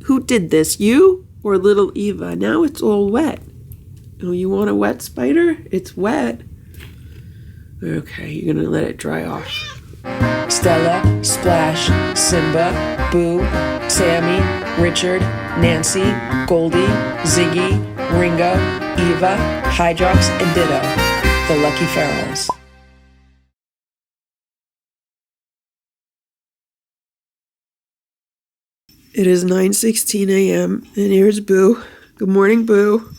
Who did this, you or little Eva? Now it's all wet. Oh, you want a wet spider? It's wet. Okay, you're gonna let it dry off. Stella, Splash, Simba, Boo, Sammy, Richard, Nancy, Goldie, Ziggy, Ringo, Eva, Hydrox, and Ditto, the Lucky Ferals. It is 9:16 a.m. and here's Boo. Good morning, Boo.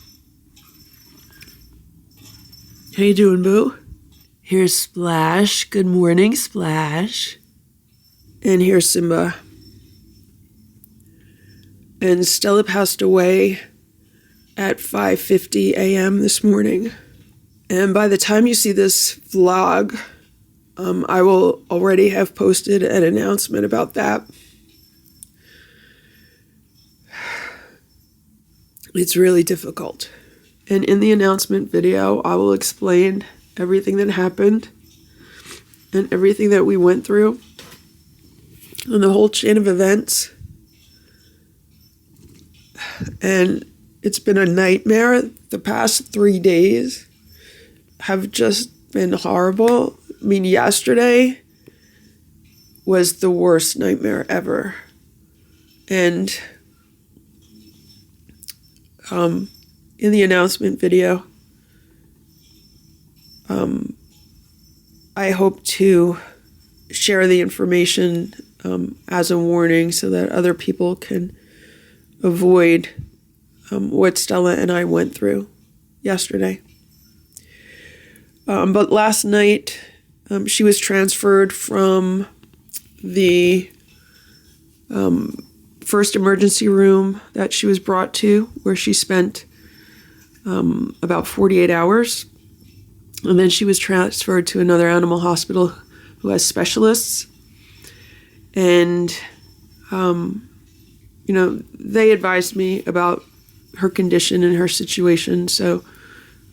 How you doing, Boo? Here's Splash. Good morning, Splash. And here's Simba. And Stella passed away at 5:50 a.m. this morning. And by the time you see this vlog, I will already have posted an announcement about that. It's really difficult. And in the announcement video, I will explain everything that happened and everything that we went through and the whole chain of events. And it's been a nightmare. The past 3 days have just been horrible. I mean, yesterday was the worst nightmare ever. And in the announcement video, I hope to share the information as a warning so that other people can avoid what Stella and I went through yesterday. But last night, she was transferred from the first emergency room that she was brought to, where she spent about 48 hours. And then she was transferred to another animal hospital who has specialists. And, they advised me about her condition and her situation. So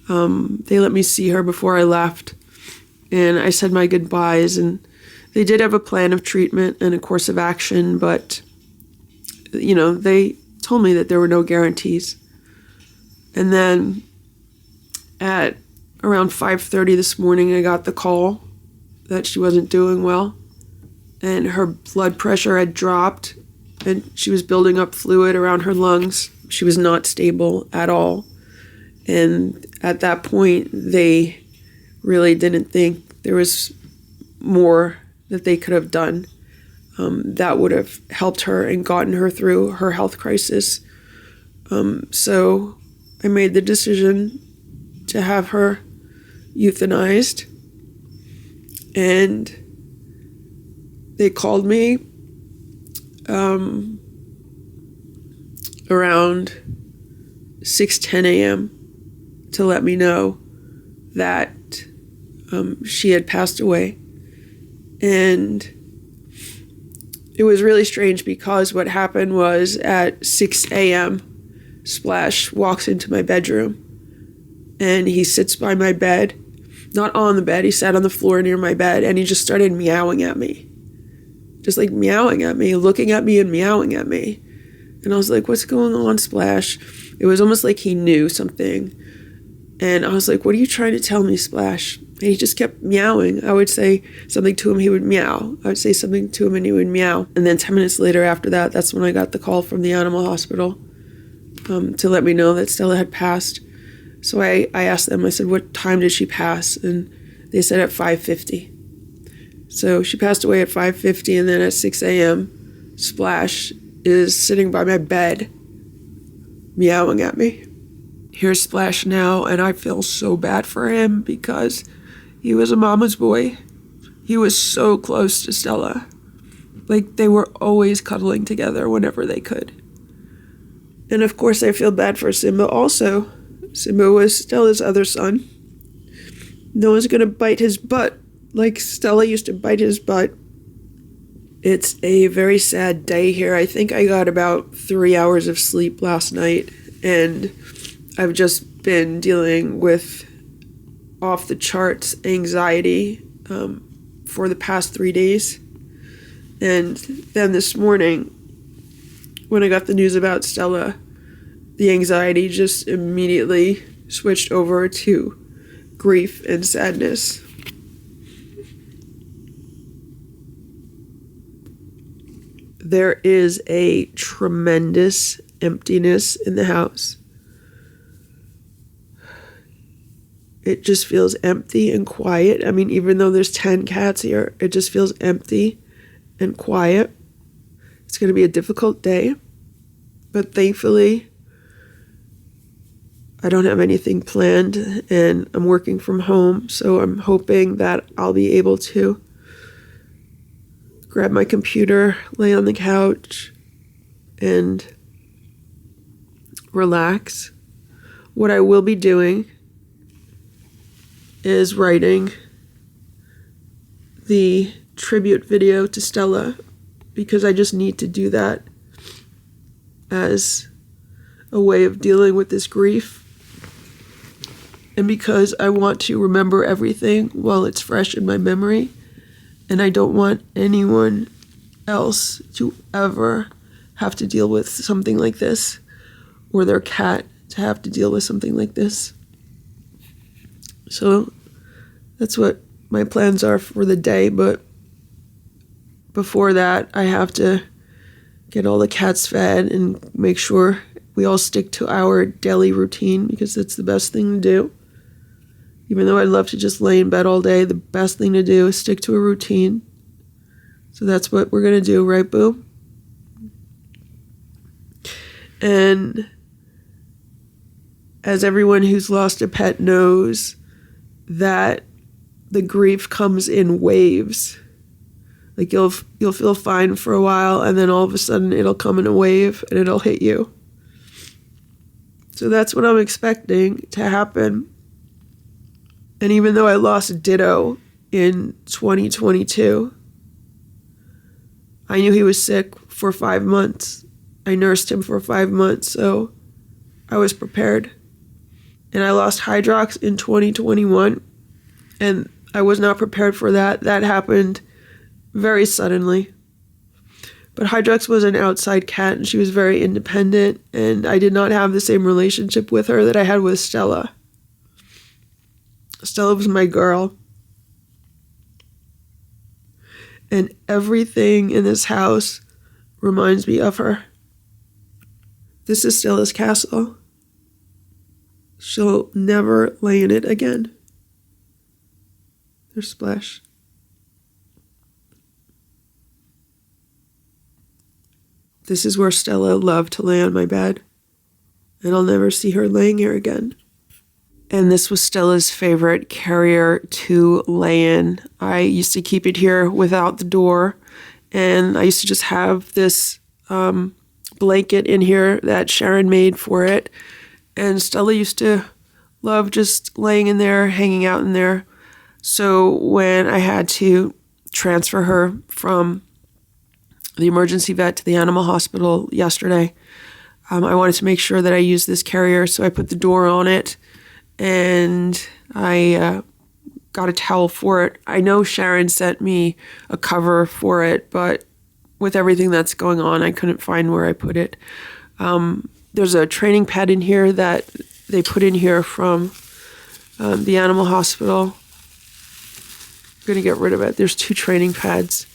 they let me see her before I left. And I said my goodbyes. And they did have a plan of treatment and a course of action, but they told me that there were no guarantees. And then at around 5:30 this morning, I got the call that she wasn't doing well and her blood pressure had dropped and she was building up fluid around her lungs. She was not stable at all. And at that point, they really didn't think there was more that they could have done that would have helped her and gotten her through her health crisis. So I made the decision to have her euthanized. And they called me around 6:10 a.m. to let me know that she had passed away. And it was really strange because what happened was at 6 a.m., Splash walks into my bedroom and he sits by my bed, not on the bed, he sat on the floor near my bed and he just started meowing at me. Just like meowing at me, looking at me and meowing at me. And I was like, what's going on, Splash? It was almost like he knew something. And I was like, what are you trying to tell me, Splash? And he just kept meowing. I would say something to him, he would meow. I would say something to him and he would meow. And then 10 minutes later after that, that's when I got the call from the animal hospital to let me know that Stella had passed. So I asked them, I said, what time did she pass? And they said at 5:50. So she passed away at 5:50 and then at 6 a.m., Splash is sitting by my bed meowing at me. Here's Splash now, and I feel so bad for him because he was a mama's boy. He was so close to Stella. Like, they were always cuddling together whenever they could. And of course, I feel bad for Simba also. Simba was Stella's other son. No one's gonna bite his butt like Stella used to bite his butt. It's a very sad day here. I think I got about 3 hours of sleep last night, and I've just been dealing with off-the-charts anxiety for the past 3 days. And then this morning, when I got the news about Stella, the anxiety just immediately switched over to grief and sadness. There is a tremendous emptiness in the house. It just feels empty and quiet. I mean, even though there's 10 cats here, it just feels empty and quiet. It's going to be a difficult day, but thankfully, I don't have anything planned and I'm working from home, so I'm hoping that I'll be able to grab my computer, lay on the couch, and relax. What I will be doing is writing the tribute video to Stella, because I just need to do that as a way of dealing with this grief, and because I want to remember everything while it's fresh in my memory, and I don't want anyone else to ever have to deal with something like this, or their cat to have to deal with something like this. So that's what my plans are for the day, but before that, I have to get all the cats fed and make sure we all stick to our daily routine, because it's the best thing to do. Even though I'd love to just lay in bed all day, the best thing to do is stick to a routine. So that's what we're going to do, right, Boo? And as everyone who's lost a pet knows, that the grief comes in waves. Like you'll feel fine for a while, and then all of a sudden it'll come in a wave and it'll hit you. So that's what I'm expecting to happen. And even though I lost Ditto in 2022, I knew he was sick for 5 months. I nursed him for 5 months, so I was prepared. And I lost Hydrox in 2021, and I was not prepared for that. That happened very suddenly. But Hydrox was an outside cat, and she was very independent, and I did not have the same relationship with her that I had with Stella. Stella was my girl. And everything in this house reminds me of her. This is Stella's castle. She'll never lay in it again. There's Splash. This is where Stella loved to lay on my bed, and I'll never see her laying here again. And this was Stella's favorite carrier to lay in. I used to keep it here without the door, and I used to just have this blanket in here that Sharon made for it. And Stella used to love just laying in there, hanging out in there. So when I had to transfer her from the emergency vet to the animal hospital yesterday, I wanted to make sure that I used this carrier, so I put the door on it, and I got a towel for it. I know Sharon sent me a cover for it, but with everything that's going on, I couldn't find where I put it. There's a training pad in here that they put in here from the animal hospital. I'm going to get rid of it. There's 2 training pads.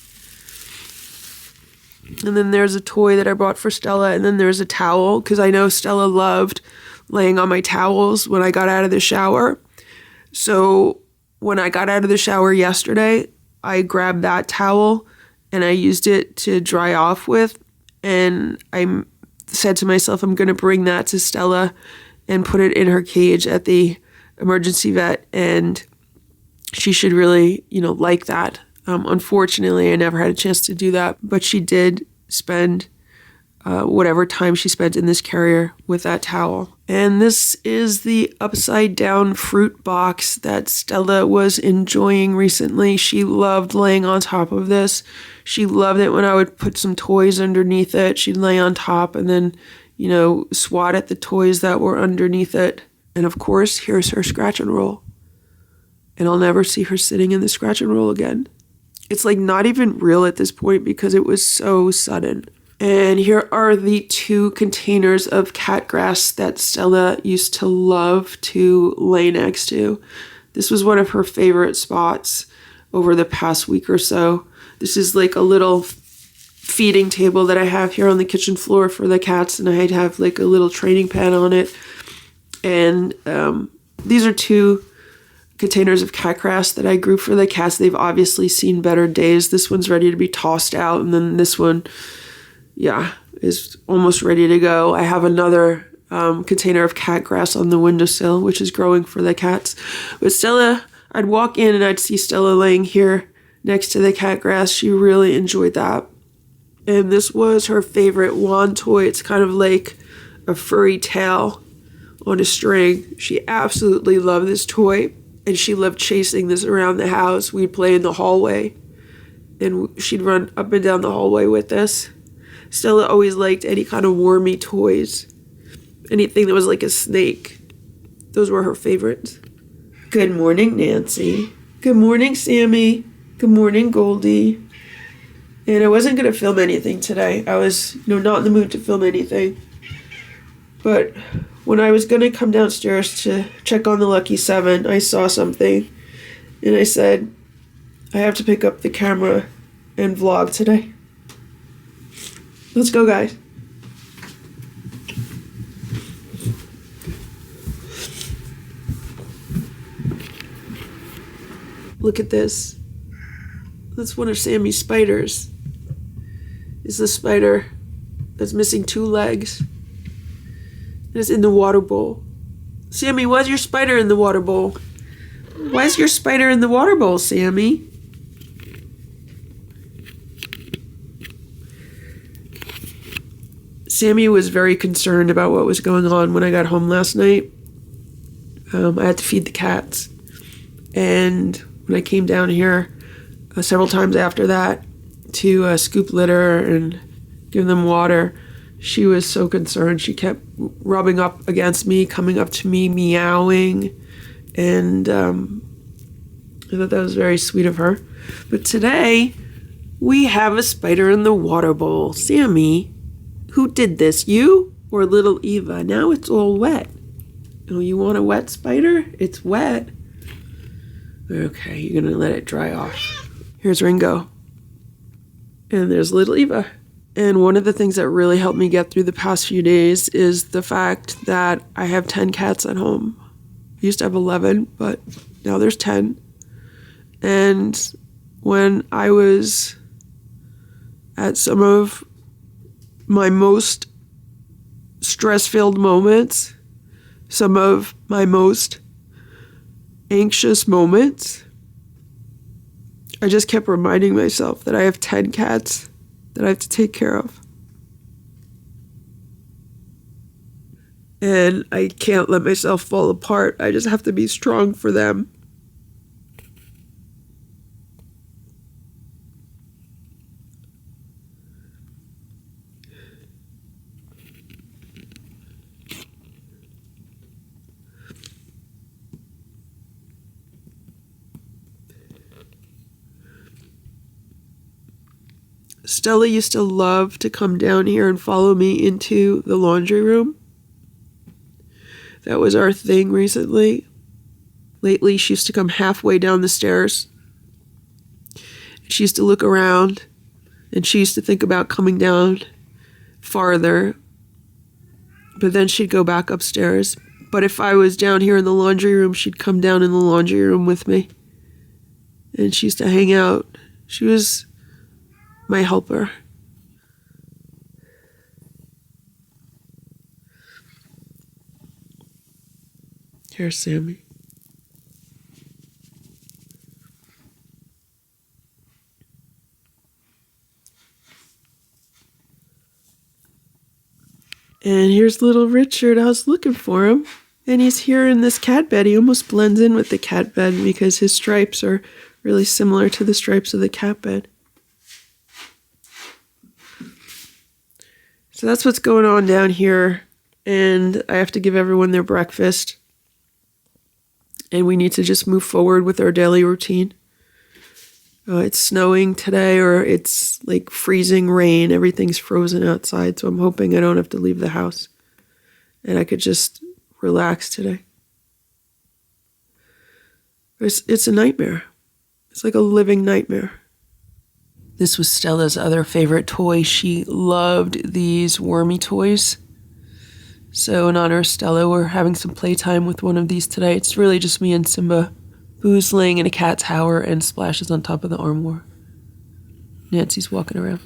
And then there's a toy that I bought for Stella, and then there's a towel, because I know Stella loved laying on my towels when I got out of the shower. So when I got out of the shower yesterday, I grabbed that towel and I used it to dry off with, and I said to myself, I'm going to bring that to Stella and put it in her cage at the emergency vet, and she should really, like that. Unfortunately, I never had a chance to do that, but she did spend whatever time she spent in this carrier with that towel. And this is the upside down fruit box that Stella was enjoying recently. She loved laying on top of this. She loved it when I would put some toys underneath it. She'd lay on top and then, swat at the toys that were underneath it. And of course, here's her scratch and roll. And I'll never see her sitting in the scratch and roll again. It's like not even real at this point because it was so sudden. And here are the 2 containers of cat grass that Stella used to love to lay next to. This was one of her favorite spots over the past week or so. This is like a little feeding table that I have here on the kitchen floor for the cats, and I'd have like a little training pad on it. And these are 2 containers of cat grass that I grew for the cats. They've obviously seen better days. This one's ready to be tossed out, and then this one, yeah, is almost ready to go. I have another container of cat grass on the windowsill, which is growing for the cats. But Stella, I'd walk in and I'd see Stella laying here next to the cat grass. She really enjoyed that. And this was her favorite wand toy. It's kind of like a furry tail on a string. She absolutely loved this toy, and she loved chasing this around the house. We'd play in the hallway, and she'd run up and down the hallway with this. Stella always liked any kind of wormy toys. Anything that was like a snake. Those were her favorites. Good morning, Nancy. Good morning, Sammy. Good morning, Goldie. And I wasn't going to film anything today. I was, not in the mood to film anything. But when I was going to come downstairs to check on the Lucky 7, I saw something. And I said, I have to pick up the camera and vlog today. Let's go, guys. Look at this. That's one of Sammy's spiders. It's the spider that's missing 2 legs. And it's in the water bowl. Sammy, why's your spider in the water bowl? Why's your spider in the water bowl, Sammy? Sammy was very concerned about what was going on when I got home last night. I had to feed the cats. And when I came down here several times after that to scoop litter and give them water, she was so concerned. She kept rubbing up against me, coming up to me, meowing. And I thought that was very sweet of her. But today, we have a spider in the water bowl. Sammy, who did this? You or little Eva? Now it's all wet. Oh, you want a wet spider? It's wet. Okay, you're going to let it dry off. Here's Ringo. And there's little Eva. And one of the things that really helped me get through the past few days is the fact that I have 10 cats at home. I used to have 11, but now there's 10. And when I was at some of my most stress-filled moments, some of my most anxious moments, I just kept reminding myself that I have 10 cats that I have to take care of. And I can't let myself fall apart. I just have to be strong for them. Stella used to love to come down here and follow me into the laundry room. That was our thing recently. Lately, she used to come halfway down the stairs. She used to look around, and she used to think about coming down farther. But then she'd go back upstairs. But if I was down here in the laundry room, she'd come down in the laundry room with me. And she used to hang out. She was my helper. Here's Sammy. And here's little Richard. I was looking for him. And he's here in this cat bed. He almost blends in with the cat bed because his stripes are really similar to the stripes of the cat bed. So that's what's going on down here. And I have to give everyone their breakfast. And we need to just move forward with our daily routine. It's snowing today, or it's like freezing rain. Everything's frozen outside, so I'm hoping I don't have to leave the house and I could just relax today. It's a nightmare. It's like a living nightmare. This was Stella's other favorite toy. She loved these wormy toys. So in honor of Stella, we're having some playtime with one of these today. It's really just me and Simba. Boo's laying in a cat tower and Splash is on top of the armoire. Nancy's walking around.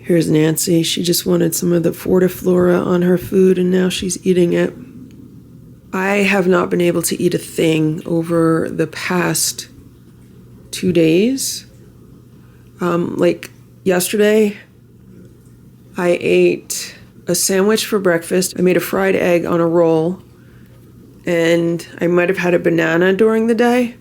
Here's Nancy. She just wanted some of the Fortiflora on her food, and now she's eating it. I have not been able to eat a thing over the past 2 days. Like yesterday, I ate a sandwich for breakfast. I made a fried egg on a roll, and I might have had a banana during the day.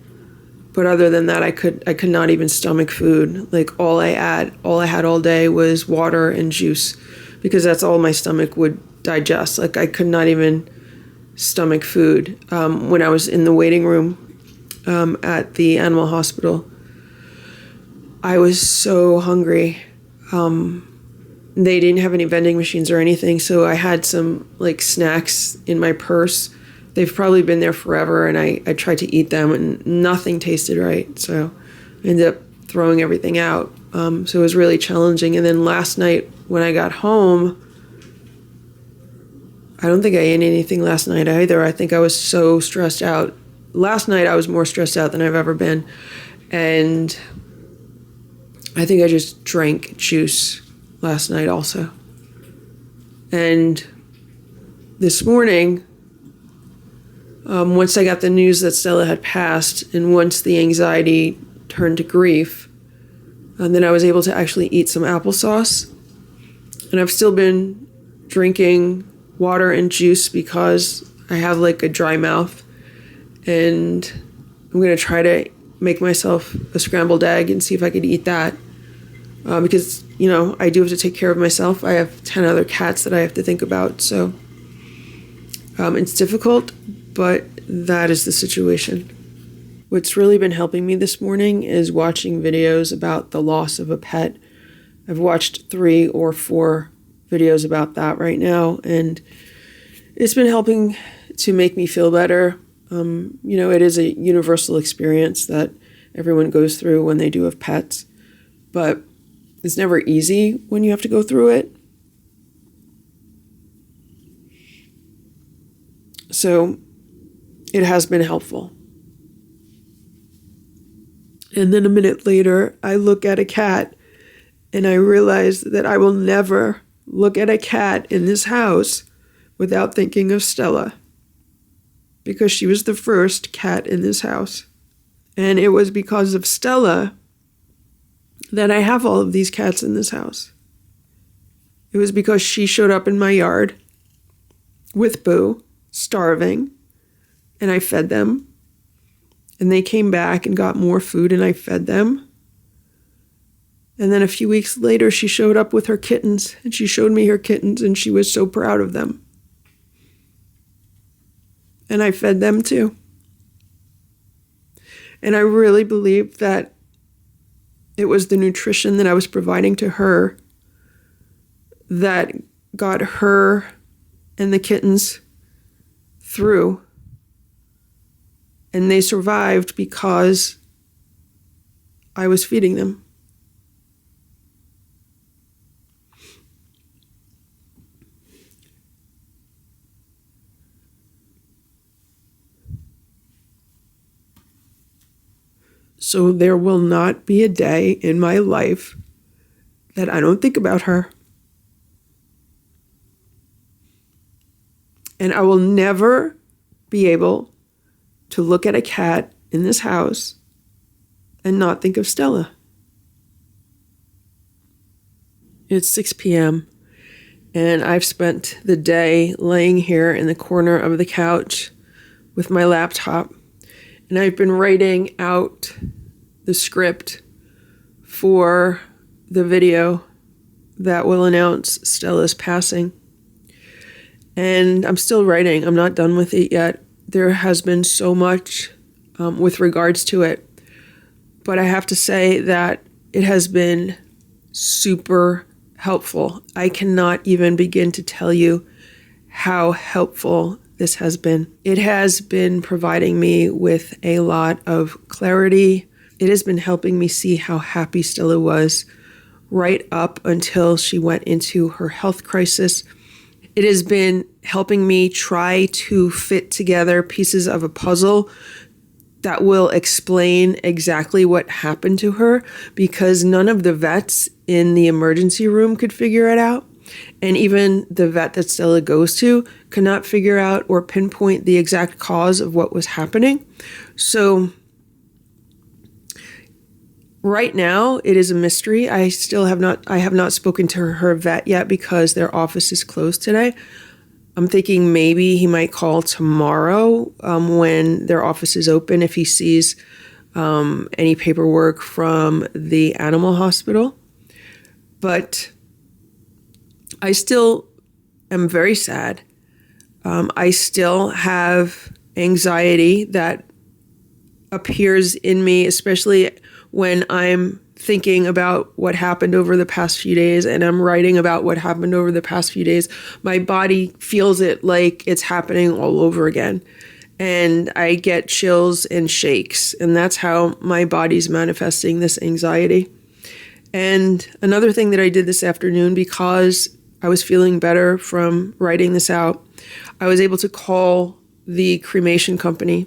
But other than that, I could not even stomach food. Like all I had all day was water and juice, because that's all my stomach would digest. Like I could not even stomach food. When I was in the waiting room at the animal hospital, I was so hungry. They didn't have any vending machines or anything, so I had some like snacks in my purse. They've probably been there forever, and I tried to eat them, and nothing tasted right. So I ended up throwing everything out. So it was really challenging. And then last night when I got home, I don't think I ate anything last night either. I think I was so stressed out. Last night I was more stressed out than I've ever been. And I think I just drank juice last night also. And this morning, once I got the news that Stella had passed, and once the anxiety turned to grief, and then I was able to actually eat some applesauce. And I've still been drinking water and juice because I have like a dry mouth. And I'm going to try to make myself a scrambled egg and see if I could eat that. Because, you know, I do have to take care of myself. I have 10 other cats that I have to think about. So it's difficult, but that is the situation. What's really been helping me this morning is watching videos about the loss of a pet. I've watched 3 or 4 videos about that right now, and it's been helping to make me feel better. You know, it is a universal experience that everyone goes through when they do have pets, but it's never easy when you have to go through it. So it has been helpful. And then a minute later, I look at a cat and I realize that I will never look at a cat in this house without thinking of Stella, because she was the first cat in this house. And it was because of Stella that I have all of these cats in this house. It was because she showed up in my yard with Boo, starving, and I fed them. And they came back and got more food, and I fed them. And then a few weeks later, she showed up with her kittens, and she showed me her kittens, and she was so proud of them. And I fed them too. And I really believe that it was the nutrition that I was providing to her that got her and the kittens through. And they survived because I was feeding them. So there will not be a day in my life that I don't think about her. And I will never be able to look at a cat in this house and not think of Stella. It's 6 p.m. and I've spent the day laying here in the corner of the couch with my laptop. And I've been writing out the script for the video that will announce Stella's passing. And I'm still writing. I'm not done with it yet. There has been so much with regards to it. But I have to say that it has been super helpful. I cannot even begin to tell you how helpful this has been. It has been providing me with a lot of clarity. It has been helping me see how happy Stella was right up until she went into her health crisis. It has been helping me try to fit together pieces of a puzzle that will explain exactly what happened to her, because none of the vets in the emergency room could figure it out. And even the vet that Stella goes to could not figure out or pinpoint the exact cause of what was happening. So right now, it is a mystery. I have not spoken to her vet yet because their office is closed today. I'm thinking maybe he might call tomorrow when their office is open if he sees any paperwork from the animal hospital. But I still am very sad. I still have anxiety that appears in me, especially when I'm thinking about what happened over the past few days and I'm writing about what happened over the past few days. My body feels it like it's happening all over again. And I get chills and shakes. And that's how my body's manifesting this anxiety. And another thing that I did this afternoon, because I was feeling better from writing this out, I was able to call the cremation company.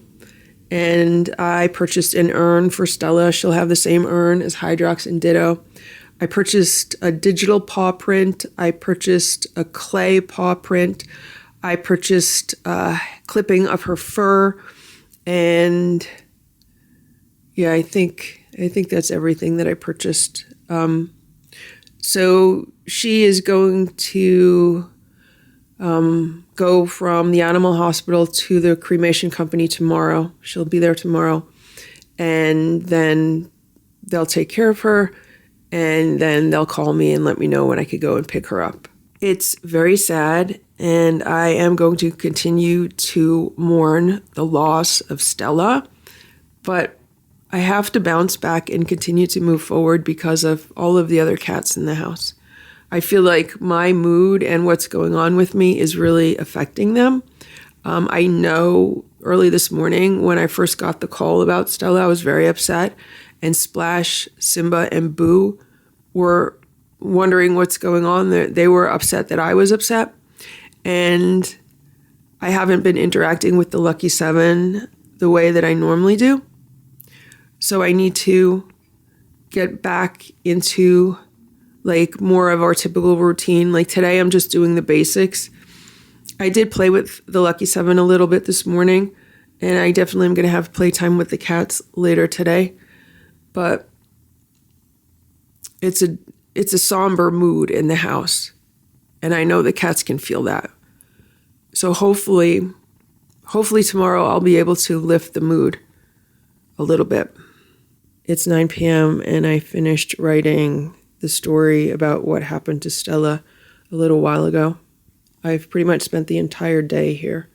And I purchased an urn for Stella. She'll have the same urn as Hydrox and Ditto. I purchased a digital paw print. I purchased a clay paw print. I purchased a clipping of her fur. And yeah, I think that's everything that I purchased. So she is going to go from the animal hospital to the cremation company tomorrow. She'll be there tomorrow. And then they'll take care of her. And then they'll call me and let me know when I could go and pick her up. It's very sad. And I am going to continue to mourn the loss of Stella. But I have to bounce back and continue to move forward because of all of the other cats in the house. I feel like my mood and what's going on with me is really affecting them. I know early this morning when I first got the call about Stella, I was very upset. And Splash, Simba, and Boo were wondering what's going on. They were upset that I was upset. And I haven't been interacting with the Lucky Seven the way that I normally do. So I need to get back into like more of our typical routine. Like today, I'm just doing the basics. I did play with the Lucky Seven a little bit this morning, and I definitely am going to have playtime with the cats later today. But it's a somber mood in the house, and I know the cats can feel that. So hopefully tomorrow I'll be able to lift the mood a little bit. It's 9 p.m. and I finished writing the story about what happened to Stella a little while ago. I've pretty much spent the entire day here.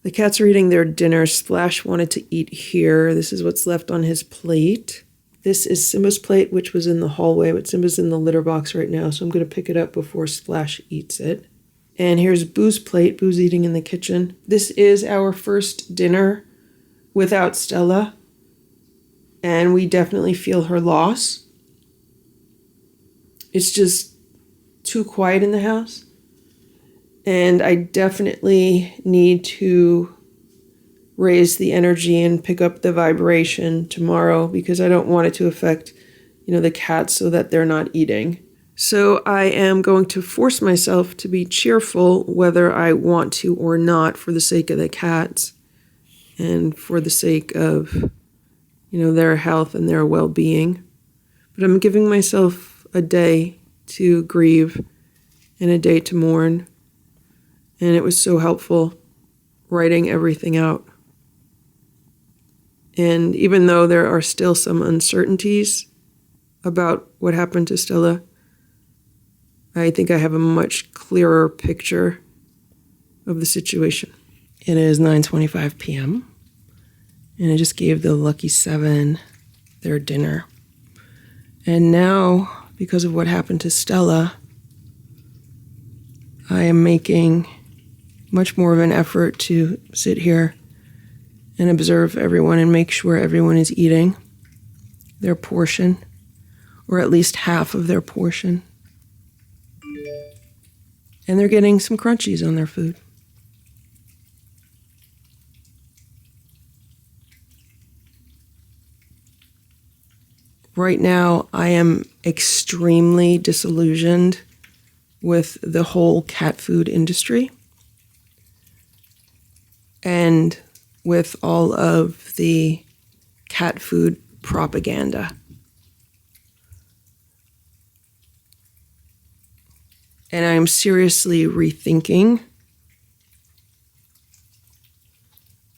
The cats are eating their dinner. Splash wanted to eat here. This is what's left on his plate. This is Simba's plate, which was in the hallway, but Simba's in the litter box right now, so I'm going to pick it up before Splash eats it. And here's Boo's plate. Boo's eating in the kitchen. This is our first dinner without Stella, and we definitely feel her loss. It's just too quiet in the house. And I definitely need to raise the energy and pick up the vibration tomorrow because I don't want it to affect, the cats so that they're not eating. So I am going to force myself to be cheerful whether I want to or not for the sake of the cats and for the sake of, their health and their well-being. But I'm giving myself a day to grieve and a day to mourn. And it was so helpful writing everything out. And even though there are still some uncertainties about what happened to Stella, I think I have a much clearer picture of the situation. It is 9:25 p.m. and I just gave the Lucky 7 their dinner. And now, because of what happened to Stella, I am making much more of an effort to sit here and observe everyone and make sure everyone is eating their portion, or at least half of their portion. And they're getting some crunchies on their food. Right now, I am extremely disillusioned with the whole cat food industry and with all of the cat food propaganda. And I am seriously rethinking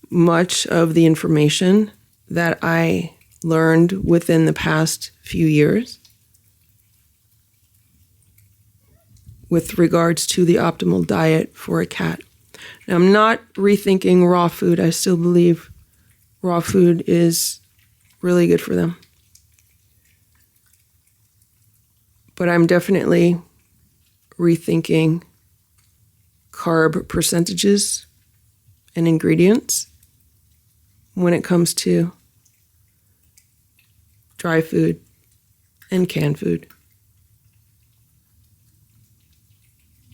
much of the information that I learned within the past few years with regards to the optimal diet for a cat. Now, I'm not rethinking raw food. I still believe raw food is really good for them. But I'm definitely rethinking carb percentages and ingredients when it comes to dry food and canned food.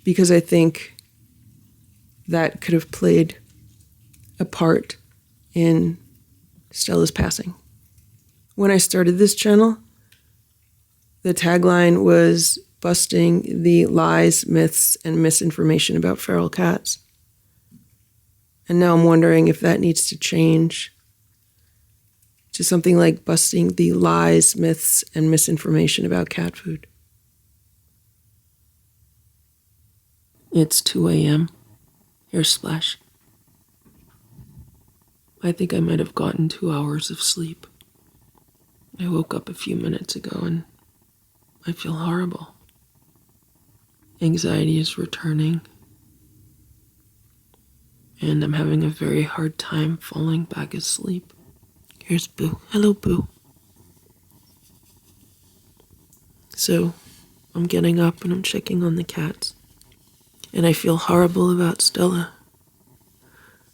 Because I think that could have played a part in Stella's passing. When I started this channel, the tagline was busting the lies, myths, and misinformation about feral cats. And now I'm wondering if that needs to change to something like busting the lies, myths, and misinformation about cat food. It's 2 a.m. Here's Splash. I think I might have gotten 2 hours of sleep. I woke up a few minutes ago and I feel horrible. Anxiety is returning. And I'm having a very hard time falling back asleep. Here's Boo. Hello, Boo. So, I'm getting up and I'm checking on the cats. And I feel horrible about Stella.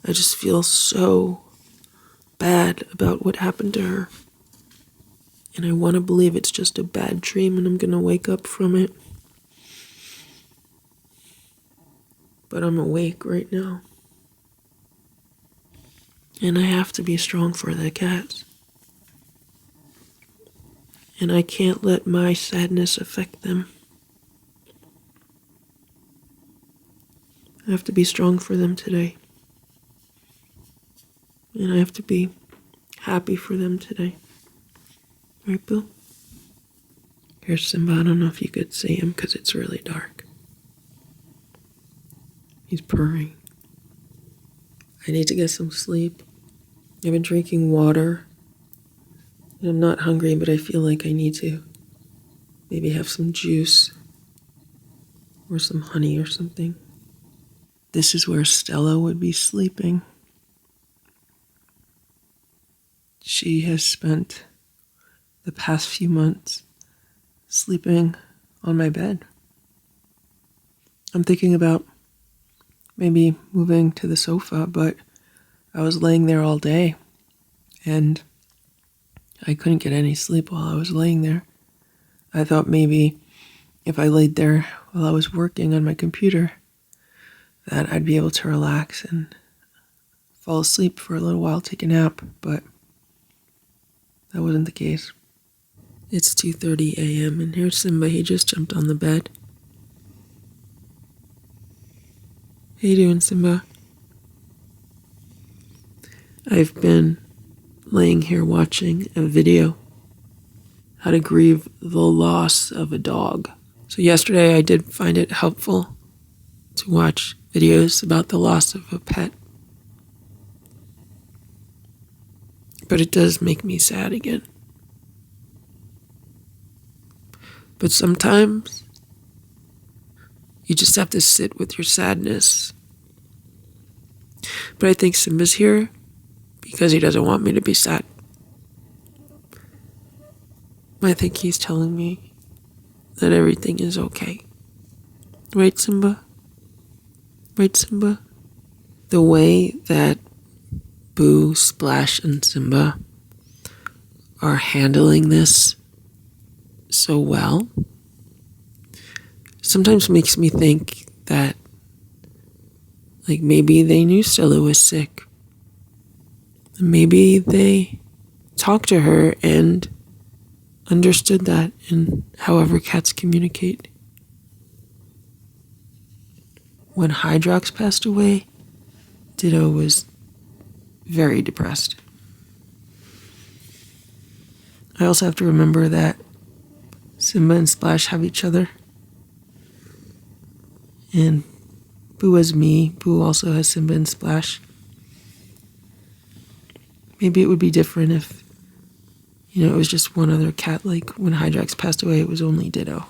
I just feel so bad about what happened to her. And I want to believe it's just a bad dream and I'm going to wake up from it. But I'm awake right now. And I have to be strong for the cats. And I can't let my sadness affect them. I have to be strong for them today. And I have to be happy for them today. Right, Boo? Here's Simba. I don't know if you could see him because it's really dark. He's purring. I need to get some sleep. I've been drinking water. And I'm not hungry, but I feel like I need to maybe have some juice or some honey or something. This is where Stella would be sleeping. She has spent the past few months sleeping on my bed. I'm thinking about maybe moving to the sofa, but I was laying there all day and I couldn't get any sleep while I was laying there. I thought maybe if I laid there while I was working on my computer, that I'd be able to relax and fall asleep for a little while, take a nap, but that wasn't the case. It's 2:30 a.m. and here's Simba. He just jumped on the bed. How you doing, Simba? I've been laying here watching a video, how to grieve the loss of a dog. So yesterday I did find it helpful to watch videos about the loss of a pet. But it does make me sad again. But sometimes you just have to sit with your sadness. But I think Simba's here because he doesn't want me to be sad. I think he's telling me that everything is okay. Right, Simba? Right, Simba? The way that Boo, Splash, and Simba are handling this so well sometimes makes me think that like maybe they knew Stella was sick. Maybe they talked to her and understood that in however cats communicate. When Hydrox passed away, Ditto was very depressed. I also have to remember that Simba and Splash have each other. And Boo has me. Boo also has Simba and Splash. Maybe it would be different if, it was just one other cat. Like when Hydrox passed away, it was only Ditto.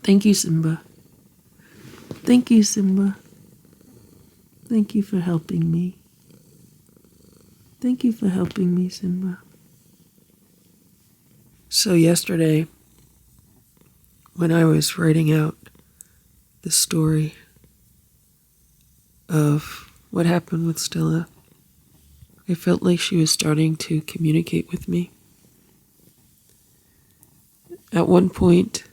Thank you, Simba. Thank you, Simba. Thank you for helping me. Thank you for helping me, Simba. So yesterday, when I was writing out the story of what happened with Stella, I felt like she was starting to communicate with me. At one point,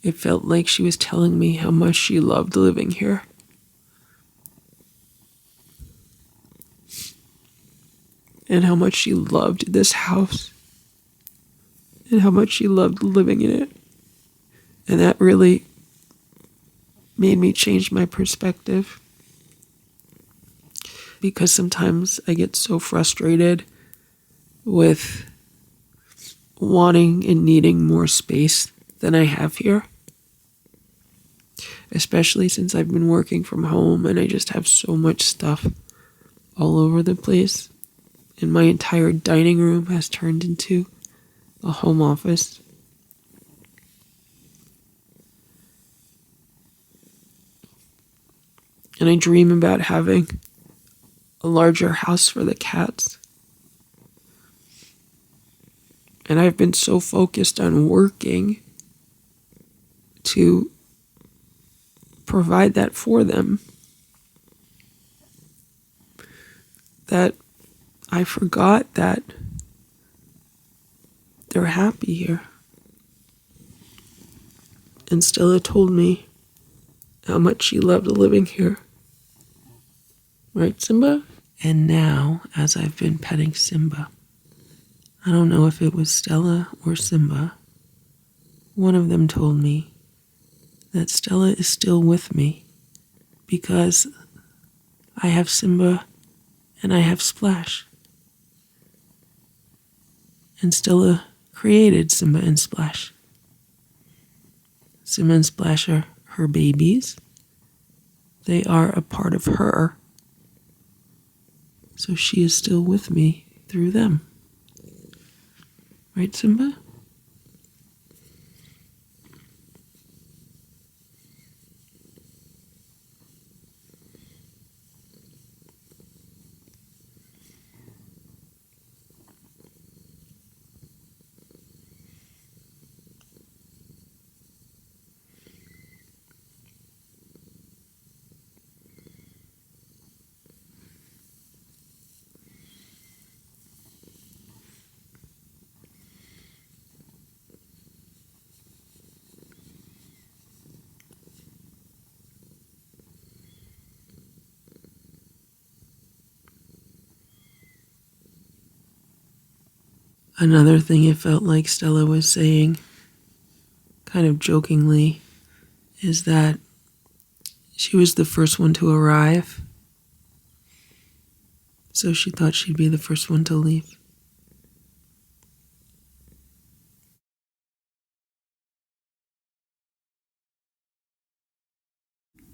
it felt like she was telling me how much she loved living here. And how much she loved this house. And how much she loved living in it. And that really made me change my perspective. Because sometimes I get so frustrated with wanting and needing more space than I have here. Especially since I've been working from home and I just have so much stuff all over the place. And my entire dining room has turned into a home office. And I dream about having a larger house for the cats. And I've been so focused on working to provide that for them that I forgot that they're happy here. And Stella told me how much she loved living here. Right, Simba? And now, as I've been petting Simba, I don't know if it was Stella or Simba, one of them told me that Stella is still with me because I have Simba and I have Splash. And Stella created Simba and Splash. Simba and Splash are her babies. They are a part of her. So she is still with me through them. Right, Simba? Another thing it felt like Stella was saying, kind of jokingly, is that she was the first one to arrive, so she thought she'd be the first one to leave.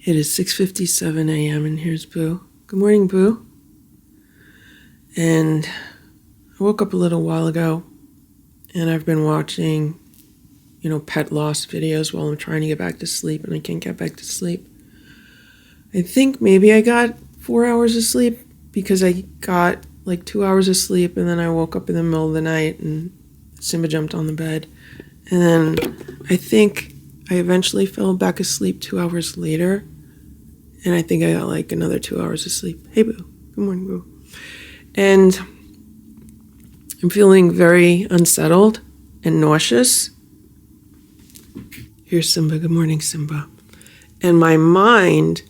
It is 6:57 a.m. and here's Boo. Good morning, Boo. And I woke up a little while ago and I've been watching, pet loss videos while I'm trying to get back to sleep and I can't get back to sleep. I think maybe I got 4 hours of sleep because I got like 2 hours of sleep and then I woke up in the middle of the night and Simba jumped on the bed. And then I think I eventually fell back asleep 2 hours later. And I think I got like another 2 hours of sleep. Hey, Boo. Good morning, Boo. And I'm feeling very unsettled and nauseous. Here's Simba. Good morning, Simba. And my mind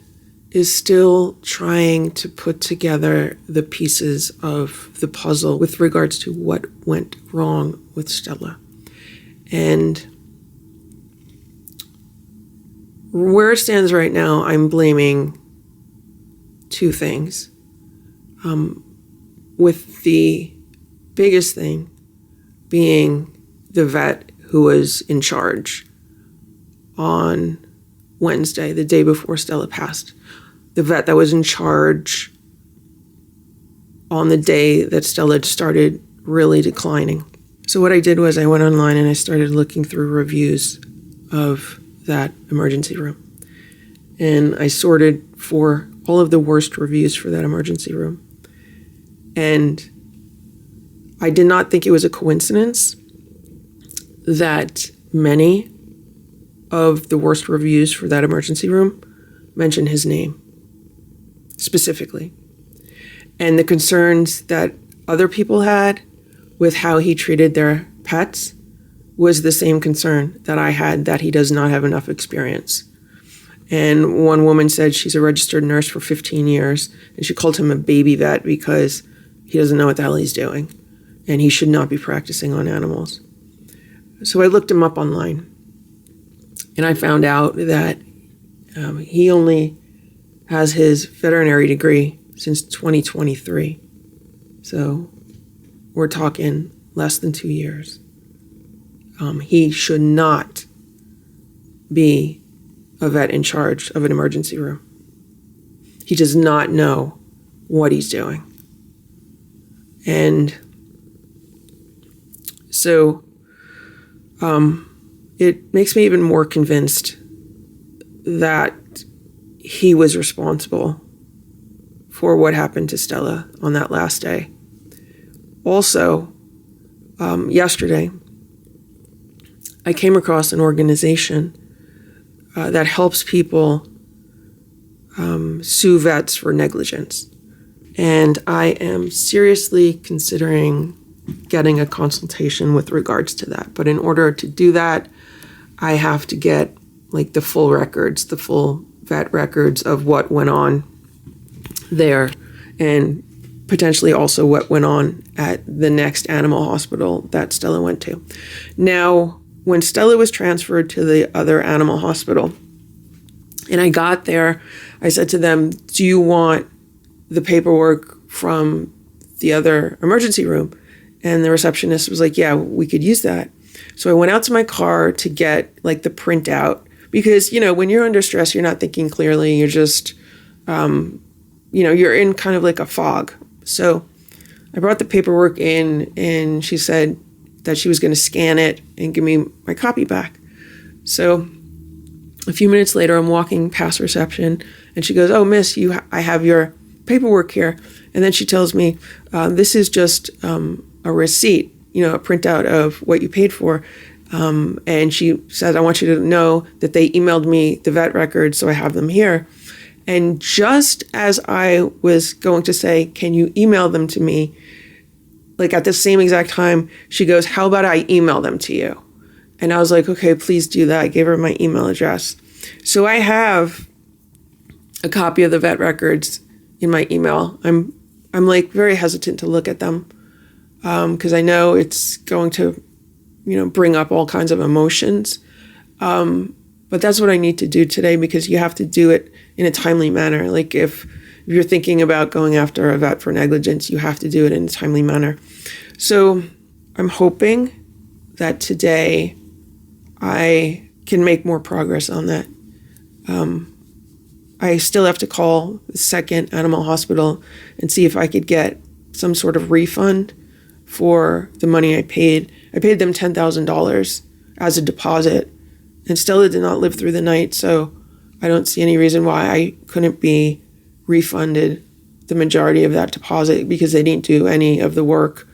is still trying to put together the pieces of the puzzle with regards to what went wrong with Stella. And where it stands right now, I'm blaming two things. With the biggest thing being the vet who was in charge on Wednesday, the day before Stella passed. The vet that was in charge on the day that Stella started really declining. So what I did was I went online and I started looking through reviews of that emergency room. And I sorted for all of the worst reviews for that emergency room. And I did not think it was a coincidence that many of the worst reviews for that emergency room mention his name specifically. And the concerns that other people had with how he treated their pets was the same concern that I had, that he does not have enough experience. And one woman said she's a registered nurse for 15 years, and she called him a baby vet because he doesn't know what the hell he's doing, and he should not be practicing on animals. So I looked him up online, and I found out that he only has his veterinary degree since 2023. So we're talking less than 2 years. He should not be a vet in charge of an emergency room. He does not know what he's doing. And so it makes me even more convinced that he was responsible for what happened to Stella on that last day. Also, yesterday, I came across an organization that helps people sue vets for negligence. And I am seriously considering getting a consultation with regards to that. But in order to do that, I have to get like the full records, the full vet records of what went on there, and potentially also what went on at the next animal hospital that Stella went to. Now, when Stella was transferred to the other animal hospital, and I got there, I said to them, do you want the paperwork from the other emergency room? And the receptionist was like, yeah, we could use that. So I went out to my car to get like the printout, because, when you're under stress, you're not thinking clearly. You're just, you're in kind of like a fog. So I brought the paperwork in, and she said that she was going to scan it and give me my copy back. So a few minutes later, I'm walking past reception, and she goes, oh, miss, I have your paperwork here. And then she tells me, this is just a receipt, a printout of what you paid for. And she said, I want you to know that they emailed me the vet records, so I have them here. And just as I was going to say, can you email them to me? Like at the same exact time, she goes, how about I email them to you? And I was like, okay, please do that. I gave her my email address. So I have a copy of the vet records in my email. I'm like very hesitant to look at them because I know it's going to, bring up all kinds of emotions. But that's what I need to do today, because you have to do it in a timely manner. Like if you're thinking about going after a vet for negligence, you have to do it in a timely manner. So I'm hoping that today I can make more progress on that. I still have to call the second animal hospital and see if I could get some sort of refund for the money I paid. I paid them $10,000 as a deposit, and Stella did not live through the night, so I don't see any reason why I couldn't be refunded the majority of that deposit, because they didn't do any of the work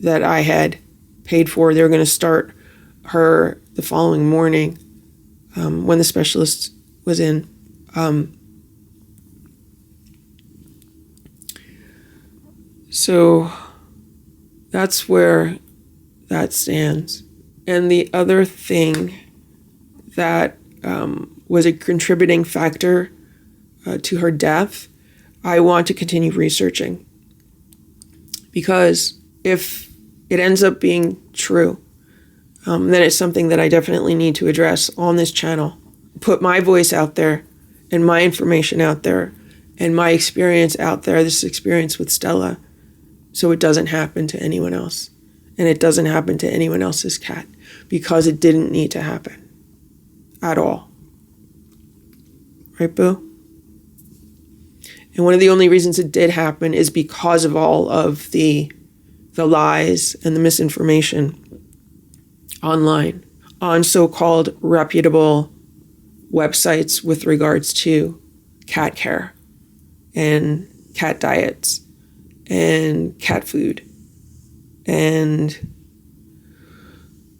that I had paid for. They were going to start her the following morning when the specialist was in. So that's where that stands. And the other thing that was a contributing factor to her death, I want to continue researching. Because if it ends up being true, then it's something that I definitely need to address on this channel. Put my voice out there and my information out there and my experience out there, this experience with Stella, so it doesn't happen to anyone else. And it doesn't happen to anyone else's cat, because it didn't need to happen at all. Right, Boo? And one of the only reasons it did happen is because of all of the lies and the misinformation online on so-called reputable websites with regards to cat care and cat diets and cat food and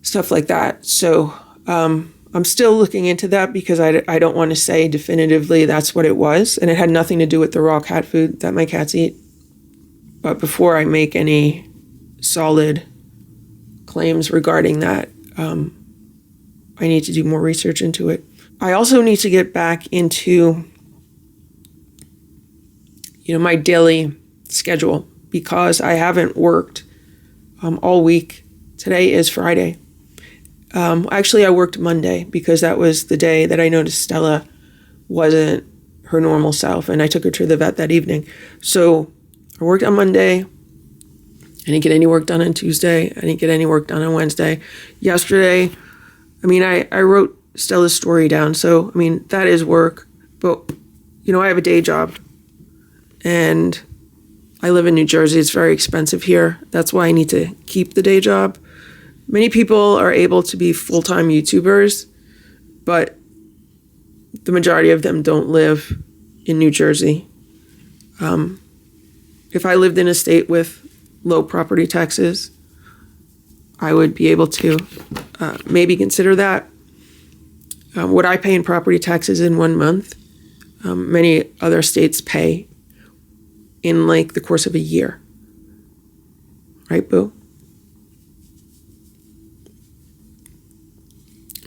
stuff like that. So I'm still looking into that, because I don't want to say definitively that's what it was. And it had nothing to do with the raw cat food that my cats eat. But before I make any solid claims regarding that, I need to do more research into it. I also need to get back into, my daily schedule, because I haven't worked all week. Today is Friday. Actually, I worked Monday, because that was the day that I noticed Stella wasn't her normal self, and I took her to the vet that evening. So I worked on Monday. I didn't get any work done on Tuesday. I didn't get any work done on Wednesday. Yesterday, I wrote Stella's story down. So, that is work. But, I have a day job. And I live in New Jersey. It's very expensive here. That's why I need to keep the day job. Many people are able to be full-time YouTubers, but the majority of them don't live in New Jersey. If I lived in a state with low property taxes, I would be able to maybe consider that. What I pay in property taxes in 1 month, many other states pay in the course of a year. Right, Boo?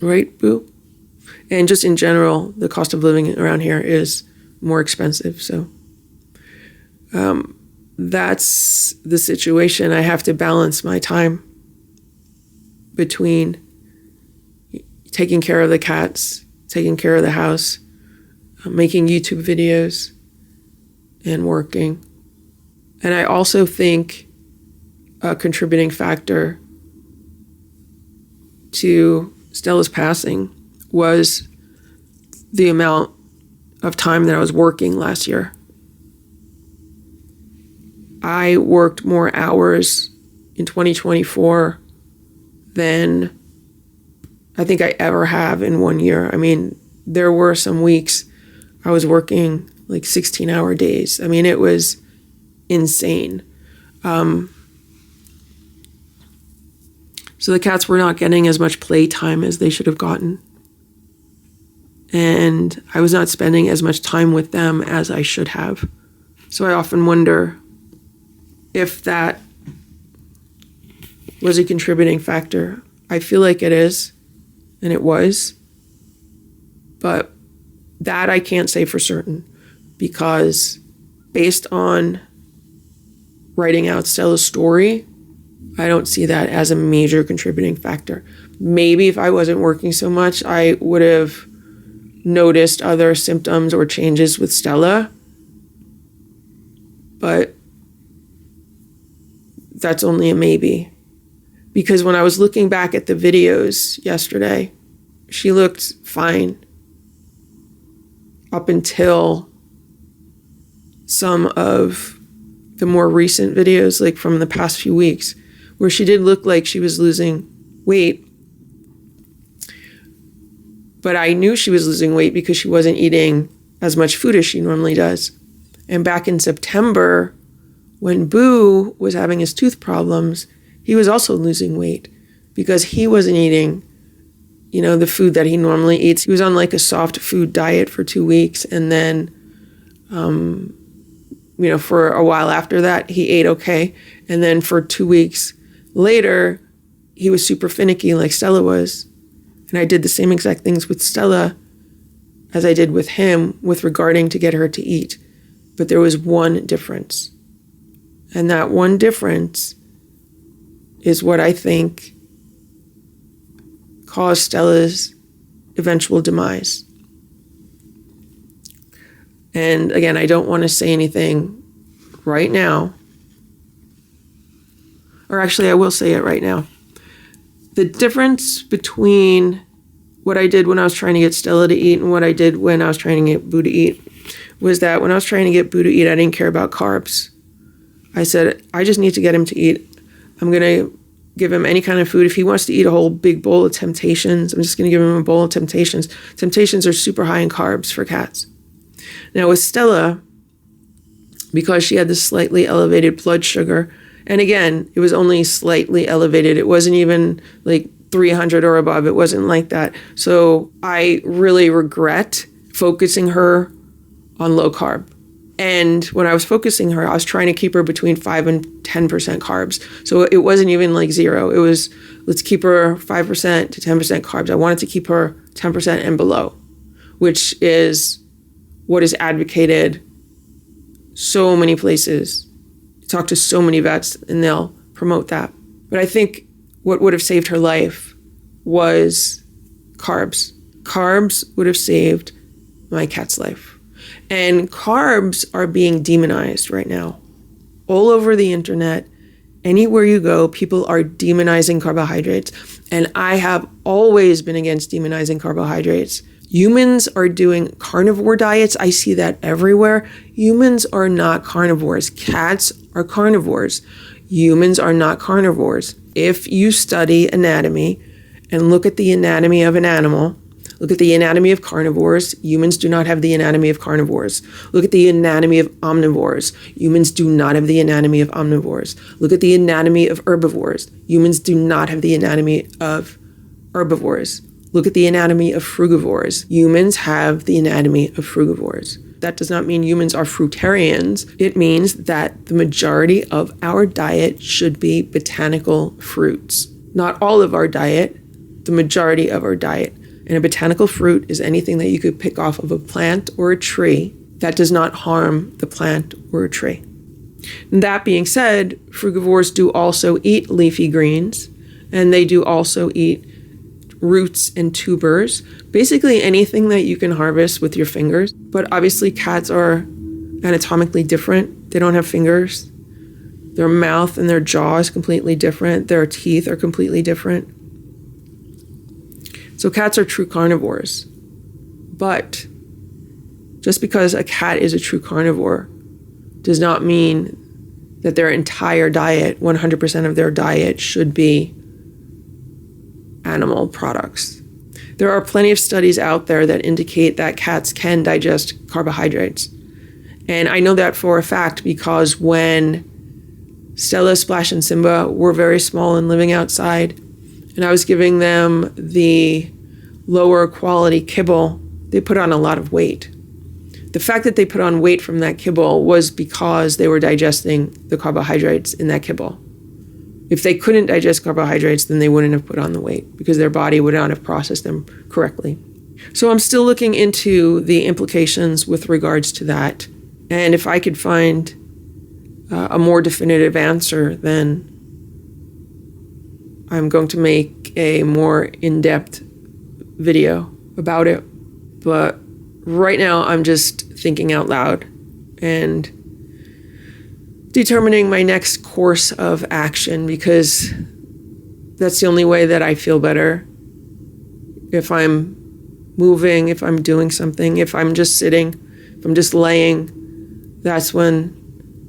Right, Boo? And just in general, the cost of living around here is more expensive. So that's the situation. I have to balance my time between taking care of the cats, taking care of the house, making YouTube videos, and working. And I also think a contributing factor to Stella's passing was the amount of time that I was working last year. I worked more hours in 2024 than I think I ever have in 1 year. There were some weeks I was working 16-hour days. It was insane. So the cats were not getting as much playtime as they should have gotten. And I was not spending as much time with them as I should have. So I often wonder if that was a contributing factor. I feel like it is, and it was. But that I can't say for certain, because based on writing out Stella's story I don't see that as a major contributing factor. Maybe if I wasn't working so much, I would have noticed other symptoms or changes with Stella. But that's only a maybe. Because when I was looking back at the videos yesterday, she looked fine up until some of the more recent videos, like from the past few weeks, where she did look like she was losing weight. But I knew she was losing weight because she wasn't eating as much food as she normally does. And back in September, when Boo was having his tooth problems, he was also losing weight because he wasn't eating, the food that he normally eats. He was on like a soft food diet for 2 weeks. And then, for a while after that, he ate okay. And then for 2 weeks later, he was super finicky like Stella was. And I did the same exact things with Stella as I did with him with regarding to get her to eat. But there was one difference. And that one difference is what I think caused Stella's eventual demise. And again, I don't want to say anything right now. Or actually, I will say it right now. The difference between what I did when I was trying to get Stella to eat and what I did when I was trying to get Boo to eat was that when I was trying to get Boo to eat, I didn't care about carbs. I said, I just need to get him to eat. I'm going to give him any kind of food. If he wants to eat a whole big bowl of Temptations, I'm just going to give him a bowl of Temptations. Temptations are super high in carbs for cats. Now with Stella, because she had this slightly elevated blood sugar, and again, it was only slightly elevated. It wasn't even like 300 or above. It wasn't like that. So I really regret focusing her on low carb. And when I was focusing her, I was trying to keep her between 5 and 10% carbs. So it wasn't even like zero. It was, let's keep her 5% to 10% carbs. I wanted to keep her 10% and below, which is what is advocated so many places. Talk to so many vets and they'll promote that. But I think what would have saved her life was carbs. Carbs would have saved my cat's life. And carbs are being demonized right now. All over the internet, anywhere you go, people are demonizing carbohydrates. And I have always been against demonizing carbohydrates. Humans are doing carnivore diets. I see that everywhere. Humans are not carnivores. Cats are carnivores. Humans are not carnivores. If you study anatomy and look at the anatomy of an animal, look at the anatomy of carnivores, humans do not have the anatomy of carnivores. Look at the anatomy of omnivores. Humans do not have the anatomy of omnivores. Look at the anatomy of herbivores. Humans do not have the anatomy of herbivores. Look at the anatomy of frugivores. Humans have the anatomy of frugivores. That does not mean humans are fruitarians. It means that the majority of our diet should be botanical fruits. Not all of our diet, the majority of our diet. And a botanical fruit is anything that you could pick off of a plant or a tree that does not harm the plant or a tree. And that being said, frugivores do also eat leafy greens, and they do also eat roots and tubers, basically anything that you can harvest with your fingers. But obviously cats are anatomically different. They don't have fingers. Their mouth and their jaw is completely different. Their teeth are completely different. So cats are true carnivores. But just because a cat is a true carnivore does not mean that their entire diet, 100% of their diet, should be animal products. There are plenty of studies out there that indicate that cats can digest carbohydrates. And I know that for a fact because when Stella, Splash, and Simba were very small and living outside, and I was giving them the lower quality kibble, they put on a lot of weight. The fact that they put on weight from that kibble was because they were digesting the carbohydrates in that kibble. If they couldn't digest carbohydrates, then they wouldn't have put on the weight because their body would not have processed them correctly. So I'm still looking into the implications with regards to that. And if I could find a more definitive answer, then I'm going to make a more in-depth video about it. But right now, I'm just thinking out loud and determining my next course of action, because that's the only way that I feel better. If I'm moving, if I'm doing something, if I'm just sitting, if I'm just laying, that's when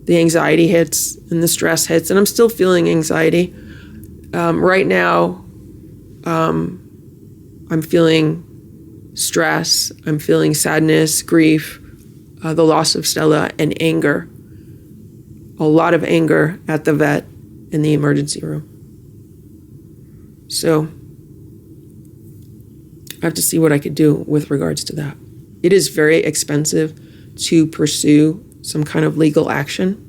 the anxiety hits and the stress hits. And I'm still feeling anxiety. Right now, I'm feeling stress, I'm feeling sadness, grief, the loss of Stella, and anger. A lot of anger at the vet in the emergency room. So I have to see what I could do with regards to that. It is very expensive to pursue some kind of legal action.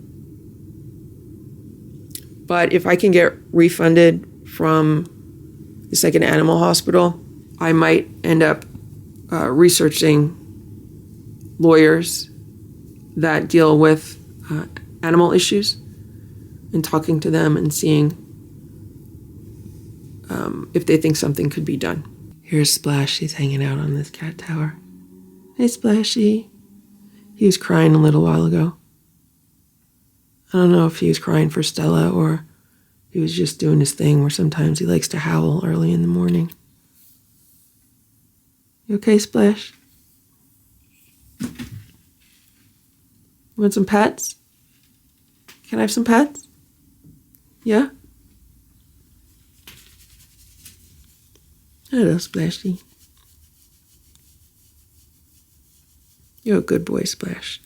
But if I can get refunded from the second animal hospital, I might end up researching lawyers that deal with animal issues and talking to them and seeing if they think something could be done. Here's Splash. He's hanging out on this cat tower. Hey, Splashy. He was crying a little while ago. I don't know if he was crying for Stella or he was just doing his thing where sometimes he likes to howl early in the morning. You okay, Splash? Want some pets? Can I have some pets? Yeah? Hello, Splashy. You're a good boy, Splash.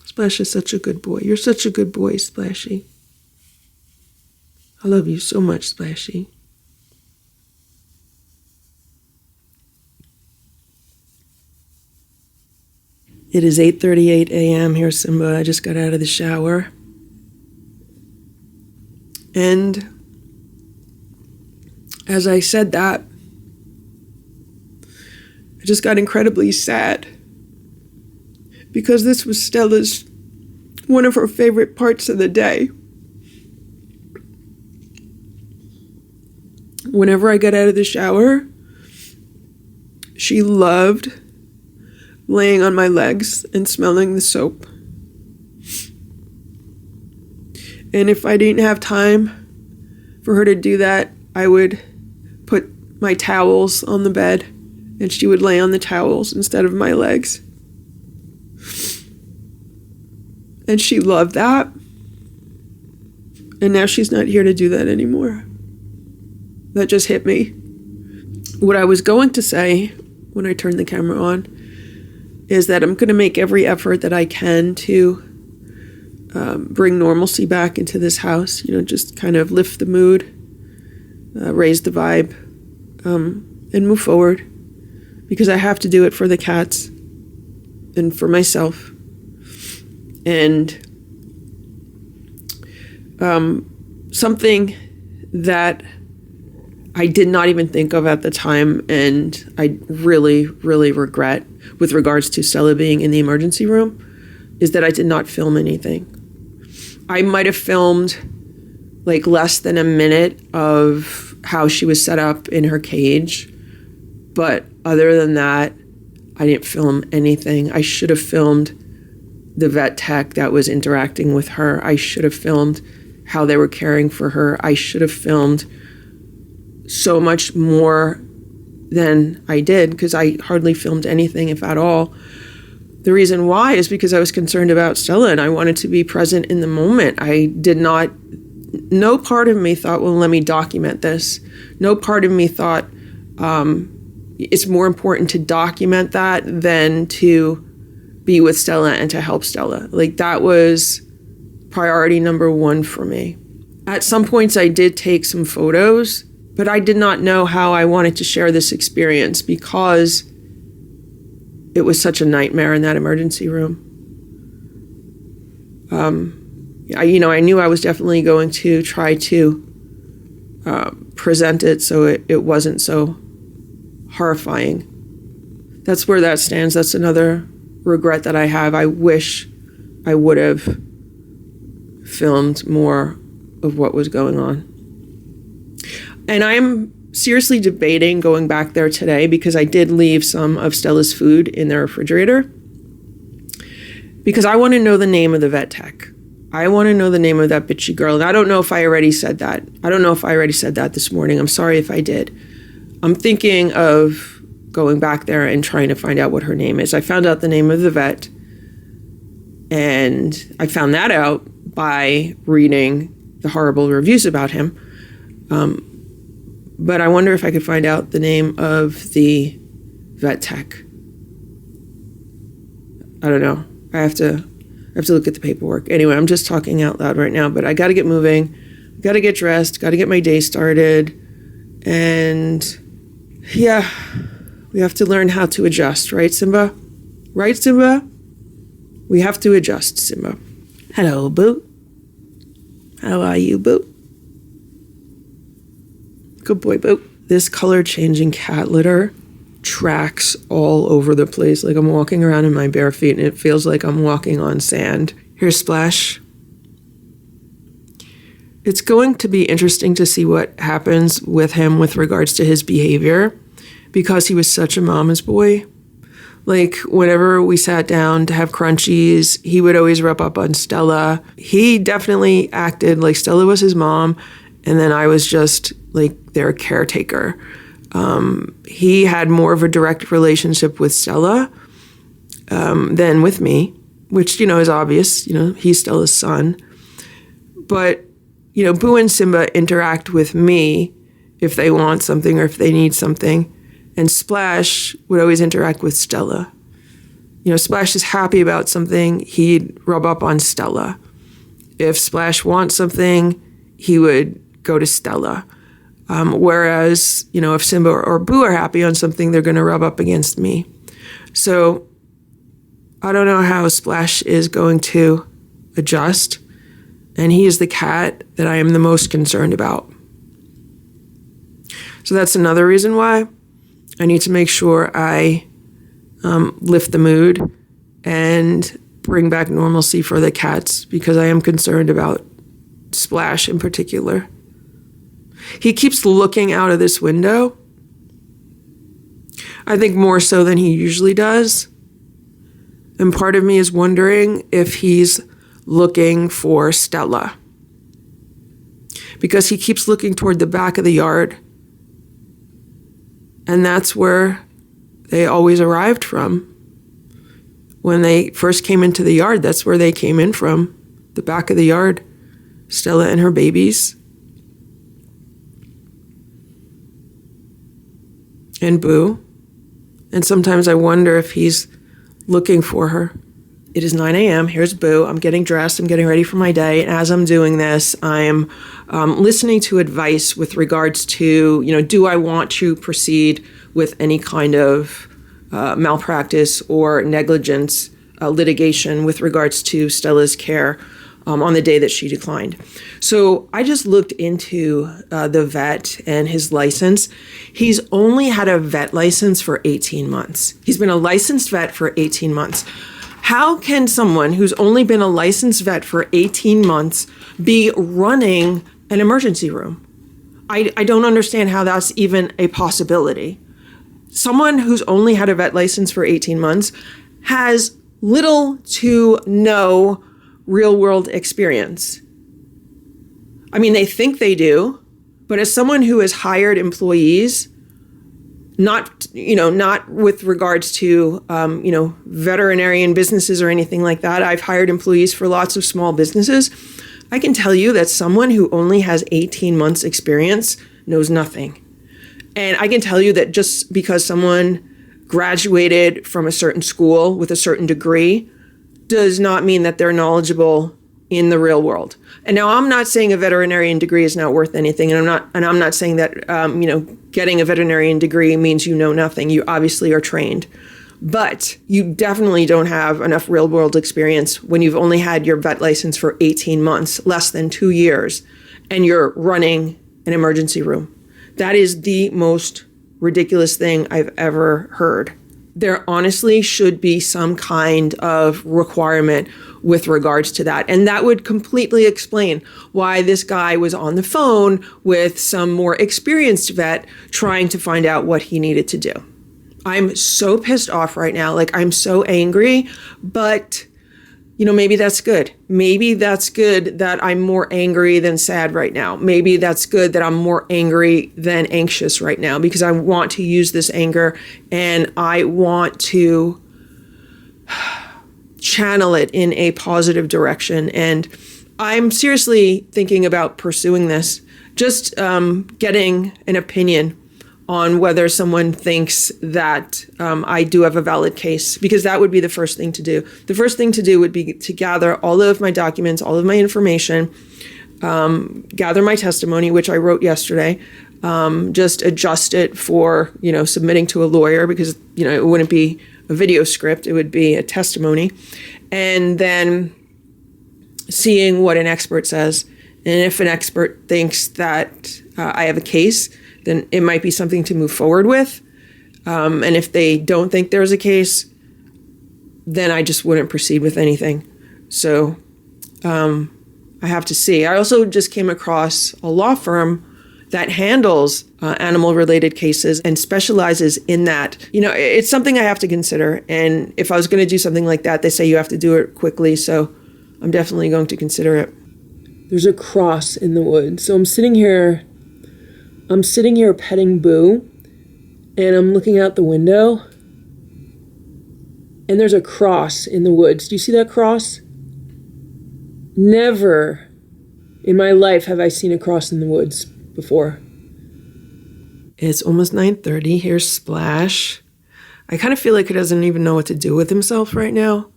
Splash is such a good boy. You're such a good boy, Splashy. I love you so much, Splashy. It is 8:38 a.m. Here's Simba. I just got out of the shower. And as I said that, I just got incredibly sad because this was Stella's, one of her favorite parts of the day. Whenever I got out of the shower, she loved laying on my legs and smelling the soap. And if I didn't have time for her to do that, I would put my towels on the bed and she would lay on the towels instead of my legs. And she loved that. And now she's not here to do that anymore. That just hit me. What I was going to say when I turned the camera on is that I'm going to make every effort that I can to bring normalcy back into this house. You know, just kind of lift the mood, raise the vibe, and move forward. Because I have to do it for the cats and for myself. And something that I did not even think of at the time, and I really, really regret with regards to Stella being in the emergency room, is that I did not film anything. I might have filmed like less than a minute of how she was set up in her cage, but other than that, I didn't film anything. I should have filmed the vet tech that was interacting with her. I should have filmed how they were caring for her. I should have filmed so much more than I did, because I hardly filmed anything, if at all. The reason why is because I was concerned about Stella and I wanted to be present in the moment. No part of me thought, well, let me document this. No part of me thought it's more important to document that than to be with Stella and to help Stella. Like, that was priority number one for me. At some points I did take some photos, but I did not know how I wanted to share this experience because it was such a nightmare in that emergency room. I knew I was definitely going to try to present it so it wasn't so horrifying. That's where that stands. That's another regret that I have. I wish I would have filmed more of what was going on. And I'm seriously debating going back there today because I did leave some of Stella's food in the refrigerator because I want to know the name of the vet tech. I want to know the name of that bitchy girl. And I don't know if I already said that. I don't know if I already said that this morning. I'm sorry if I did. I'm thinking of going back there and trying to find out what her name is. I found out the name of the vet, and I found that out by reading the horrible reviews about him. But I wonder if I could find out the name of the vet tech. I don't know. I have to look at the paperwork. Anyway, I'm just talking out loud right now, but I got to get moving. Got to get dressed. Got to get my day started. And yeah, we have to learn how to adjust, right, Simba? Right, Simba? We have to adjust, Simba. Hello, Boo. How are you, Boo? Good boy, Boo. This color-changing cat litter tracks all over the place. Like I'm walking around in my bare feet and it feels like I'm walking on sand. Here's Splash. It's going to be interesting to see what happens with him with regards to his behavior because he was such a mama's boy. Like whenever we sat down to have crunchies, he would always rub up on Stella. He definitely acted like Stella was his mom and then I was just like their caretaker. He had more of a direct relationship with Stella than with me, which, is obvious. He's Stella's son. But, Boo and Simba interact with me if they want something or if they need something. And Splash would always interact with Stella. Splash is happy about something, he'd rub up on Stella. If Splash wants something, he would go to Stella. Whereas, if Simba or Boo are happy on something, they're going to rub up against me. So I don't know how Splash is going to adjust. And he is the cat that I am the most concerned about. So that's another reason why I need to make sure I lift the mood and bring back normalcy for the cats because I am concerned about Splash in particular. He keeps looking out of this window, I think more so than he usually does. And part of me is wondering if he's looking for Stella. Because he keeps looking toward the back of the yard. And that's where they always arrived from. When they first came into the yard, that's where they came in from. The back of the yard. Stella and her babies. And Boo. And sometimes I wonder if he's looking for her. It is 9 a.m. Here's Boo. I'm getting dressed. I'm getting ready for my day. And as I'm doing this, I'm listening to advice with regards to, do I want to proceed with any kind of malpractice or negligence litigation with regards to Stella's care on the day that she declined. So I just looked into the vet and his license. He's only had a vet license for 18 months. He's been a licensed vet for 18 months. How can someone who's only been a licensed vet for 18 months be running an emergency room? I don't understand how that's even a possibility. Someone who's only had a vet license for 18 months has little to no real world experience. I mean, they think they do, but as someone who has hired employees, not with regards to, veterinarian businesses or anything like that. I've hired employees for lots of small businesses. I can tell you that someone who only has 18 months experience knows nothing. And I can tell you that just because someone graduated from a certain school with a certain degree does not mean that they're knowledgeable in the real world. And now I'm not saying a veterinarian degree is not worth anything, and I'm not saying that getting a veterinarian degree means you know nothing. You obviously are trained, but you definitely don't have enough real world experience when you've only had your vet license for 18 months, less than 2 years, and you're running an emergency room. That is the most ridiculous thing I've ever heard. there honestly should be some kind of requirement with regards to that. And that would completely explain why this guy was on the phone with some more experienced vet trying to find out what he needed to do. I'm so pissed off right now. Like, I'm so angry, but maybe that's good. Maybe that's good that I'm more angry than sad right now. Maybe that's good that I'm more angry than anxious right now, because I want to use this anger and I want to channel it in a positive direction. And I'm seriously thinking about pursuing this, just getting an opinion on whether someone thinks that I do have a valid case, because that would be the first thing to do. The first thing to do would be to gather all of my documents, all of my information, gather my testimony, which I wrote yesterday, just adjust it for, submitting to a lawyer, because, it wouldn't be a video script, it would be a testimony, and then seeing what an expert says. And if an expert thinks that I have a case, then it might be something to move forward with. And if they don't think there's a case, then I just wouldn't proceed with anything. So I have to see. I also just came across a law firm that handles animal-related cases and specializes in that. It's something I have to consider. And if I was going to do something like that, they say you have to do it quickly. So I'm definitely going to consider it. There's a cross in the woods. So I'm sitting here petting Boo, and I'm looking out the window, and there's a cross in the woods. Do you see that cross? Never in my life have I seen a cross in the woods before. It's almost 9:30. Here's Splash. I kind of feel like he doesn't even know what to do with himself right now,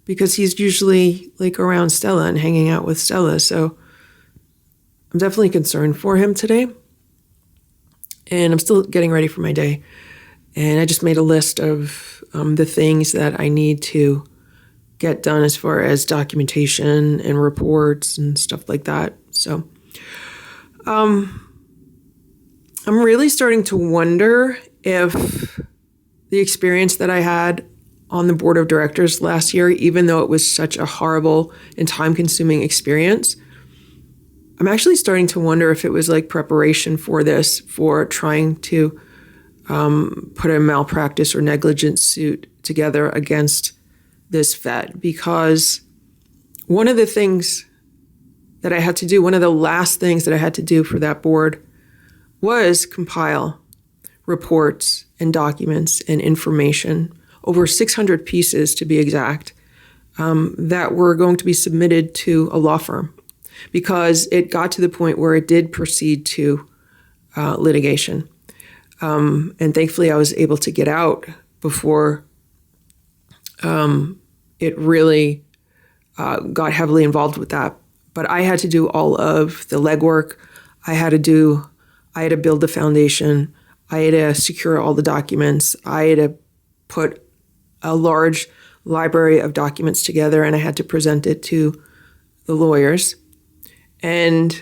because he's usually like around Stella and hanging out with Stella. So I'm definitely concerned for him today. And I'm still getting ready for my day. And I just made a list of the things that I need to get done as far as documentation and reports and stuff like that. So I'm really starting to wonder if the experience that I had on the board of directors last year, even though it was such a horrible and time-consuming experience, I'm actually starting to wonder if it was like preparation for this, for trying to put a malpractice or negligence suit together against this vet. Because one of the things that I had to do, one of the last things that I had to do for that board was compile reports and documents and information, over 600 pieces to be exact, that were going to be submitted to a law firm, because it got to the point where it did proceed to litigation. And thankfully I was able to get out before it really got heavily involved with that. But I had to do all of the legwork. I had to build the foundation. I had to secure all the documents. I had to put a large library of documents together, and I had to present it to the lawyers. And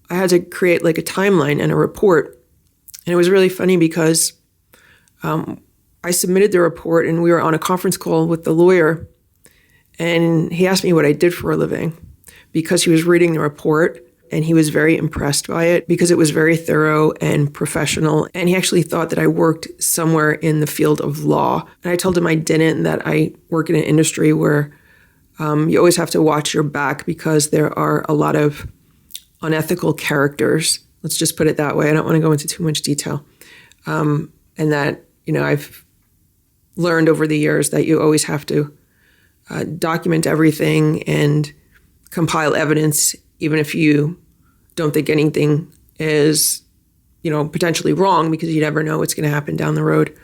I had to create like a timeline and a report. And it was really funny because I submitted the report, and we were on a conference call with the lawyer, and he asked me what I did for a living, because he was reading the report and he was very impressed by it because it was very thorough and professional. And he actually thought that I worked somewhere in the field of law. And I told him I didn't, and that I work in an industry where you always have to watch your back, because there are a lot of unethical characters. Let's just put it that way. I don't want to go into too much detail. And that, I've learned over the years that you always have to document everything and compile evidence, even if you don't think anything is, potentially wrong, because you never know what's going to happen down the road.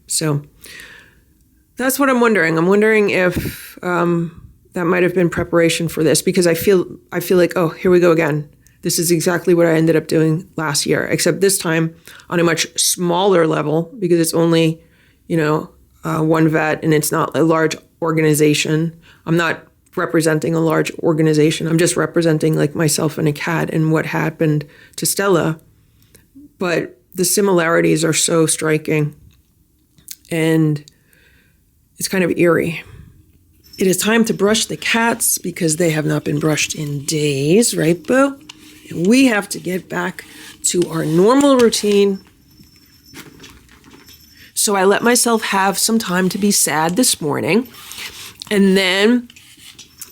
So that's what I'm wondering. I'm wondering if that might have been preparation for this, because I feel like, oh, here we go again. This is exactly what I ended up doing last year, except this time on a much smaller level, because it's only, one vet, and it's not a large organization. I'm not representing a large organization. I'm just representing like myself and a cat and what happened to Stella. But the similarities are so striking. and it's kind of eerie. It is time to brush the cats because they have not been brushed in days, right, Boo? And we have to get back to our normal routine. So I let myself have some time to be sad this morning. And then